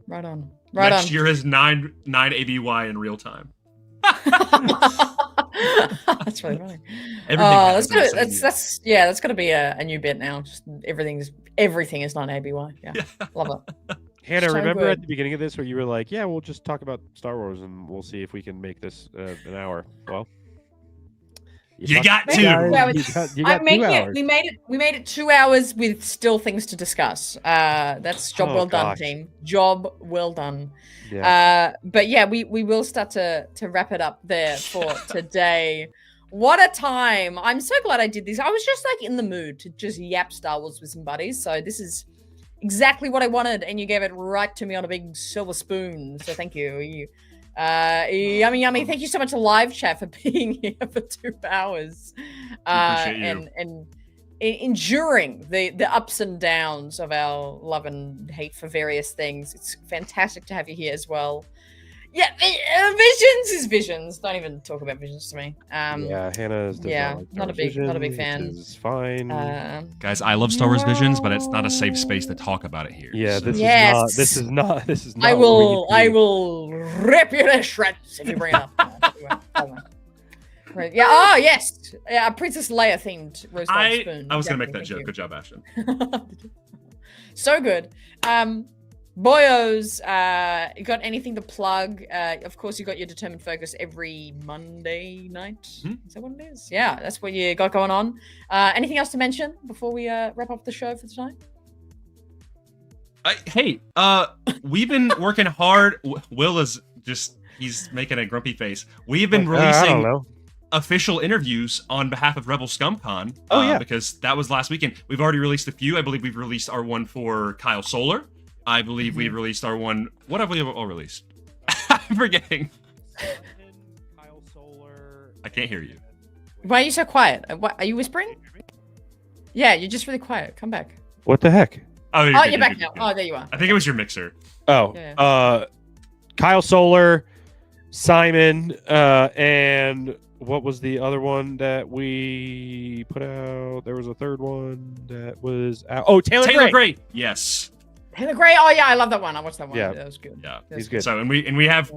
Right on. Next year is 9 ABY in real time. That's really funny. That's gonna be a new bit now. Just everything is not ABY. Yeah. Love it. Hannah, So remember good. at the beginning of this where you were like, "Yeah, we'll just talk about Star Wars and we'll see if we can make this an hour." Well, you got 2. You got 2 hours. We made it 2 hours with still things to discuss. That's job well done, team. Job well done. Yeah. But yeah, we will start to wrap it up there for today. What a time! I'm so glad I did this. I was just like in the mood to just yap Star Wars with some buddies. So this is exactly what I wanted, and you gave it right to me on a big silver spoon. So thank you. Yummy. Thank you so much to live chat for being here for 2 hours. Appreciate you. And enduring the ups and downs of our love and hate for various things. It's fantastic to have you here as well. Yeah, Visions is Visions. Don't even talk about Visions to me. Hannah's not a big fan. It's fine. Guys, I love Star Wars Visions, but it's not a safe space to talk about it here. Yeah, so. This is not. I will rip you to shreds if you bring it up. Right. Yeah. Oh yes. Yeah. Princess Leia themed roast spoon. I was gonna make that joke. Good job, Ashton. So good. Boyos, you got anything to plug? Of course, you got your Determined Focus every Monday night. Is that what it is? Yeah, that's what you got going on. Anything else to mention before we wrap up the show for tonight? Hey, we've been working hard. Will is he's making a grumpy face. We've been releasing official interviews on behalf of Rebel ScumCon. Because that was last weekend. We've already released a few. I believe we've released our one for Kyle Solar. I believe we've released our one. What have we all released? I'm forgetting. Kyle Solar. I can't hear you. Why are you so quiet? Are you whispering? Yeah, you're just really quiet. Come back. What the heck? Oh, you're back now. Oh, there you are. I think it was your mixer. Oh, Kyle Solar, Simon, and what was the other one that we put out? There was a third one that was out. Oh, Taylor Gray. Yes. Taylor Gray. Oh yeah, I love that one. I watched that one. Yeah, that was good. Yeah, he's good. So and we have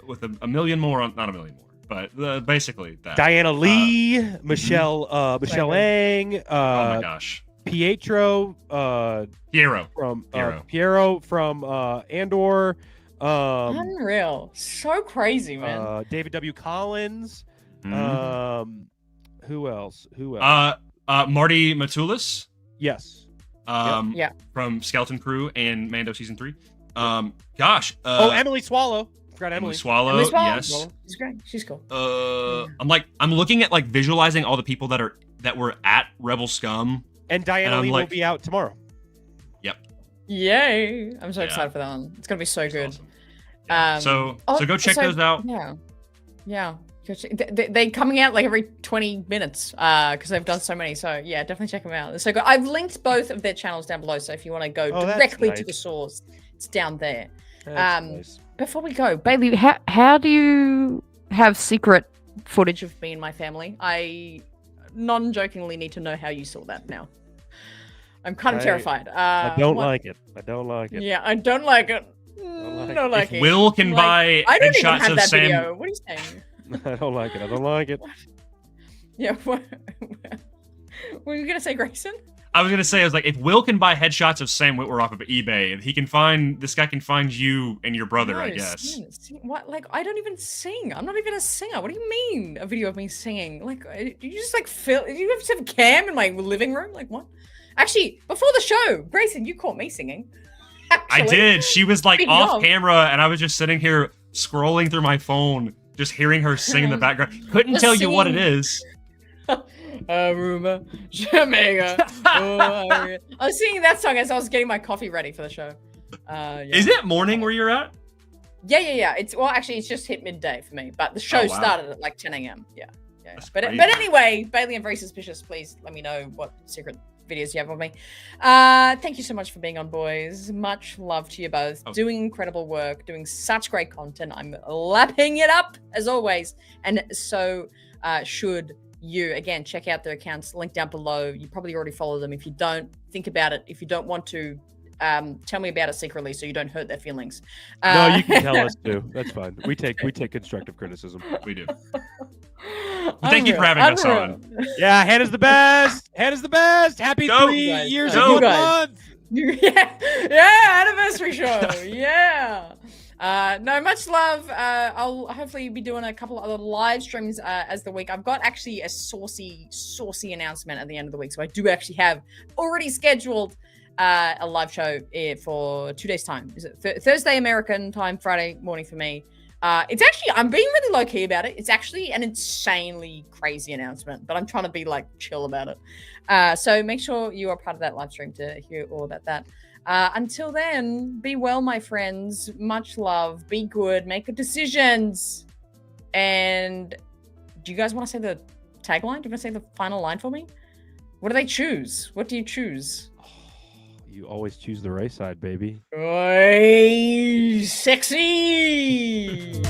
with a million more, not a million more, but basically that. Diana Lee, Michelle Ang. Oh my gosh. Piero from Andor. Unreal. So crazy, man. David W. Collins. Mm-hmm. Who else? Marty Matulis. Yes. From Skeleton Crew and Mando season 3. Emily Swallow. Forgot Emily Swallow. Yes. She's great. She's cool. I'm looking at like visualizing all the people that were at Rebel Scum. And Diana Lee will be out tomorrow. Yep. Yay! I'm so excited for that one. It's gonna be so good. Awesome. So go check those out. Yeah. They coming out like every 20 minutes because they've done so many. So yeah, definitely check them out. So I've linked both of their channels down below. So if you want to go directly to the source, it's down there. Nice. Before we go, Bailey, how do you have secret footage of me and my family? I non-jokingly need to know how you saw that now. I'm kind of terrified. I don't like it. I don't like it. Yeah, I don't like it. Don't like it. Will can buy I don't even headshots have of that Sam. video. What are you saying? I don't like it. I don't like it. Yeah. What were you gonna say, Grayson? I was gonna say, I was like, if Will can buy headshots of Sam Witwer off of eBay, this guy can find you and your brother, I guess. What? Like, I don't even sing. I'm not even a singer. What do you mean, a video of me singing? Like, you just like you have to have cam in my living room? Like, what? Actually, before the show, Grayson, you caught me singing. I did. She was like off camera, and I was just sitting here scrolling through my phone, just hearing her sing in the background. Couldn't tell you what it is. Aruba, Jamaica. I was singing that song as I was getting my coffee ready for the show. Is it morning where you're at? Yeah. It's actually it's just hit midday for me, but the show started at like 10 a.m. Yeah. But anyway, Bailey, I'm very suspicious. Please let me know what secret videos you have of me. Thank you so much for being on, boys. Much love to you both. Doing incredible work, doing such great content. I'm lapping it up as always, and so should you. Again, check out their accounts, link down below. You probably already follow them. If you don't, think about it. If you don't want to, tell me about it secretly so you don't hurt their feelings. No, you can tell us too. That's fine. We take constructive criticism. We do. Thank you for having us on. Yeah, Hannah's the best. Hannah's the best. Happy 3 years and 1 month. Yeah, anniversary show. Yeah. No, much love. I'll hopefully be doing a couple other live streams as the week. I've got actually a saucy announcement at the end of the week. So I do actually have already scheduled a live show for 2 days' time. Is it Thursday American time, Friday morning for me? It's actually, I'm being really low key about it. It's actually an insanely crazy announcement, but I'm trying to be like chill about it. So make sure you are part of that live stream to hear all about that. Until then, be well, my friends. Much love. Be good. Make good decisions. And do you guys want to say the tagline? Do you want to say the final line for me? What do they choose? What do you choose? You always choose the right side, baby. Sexy.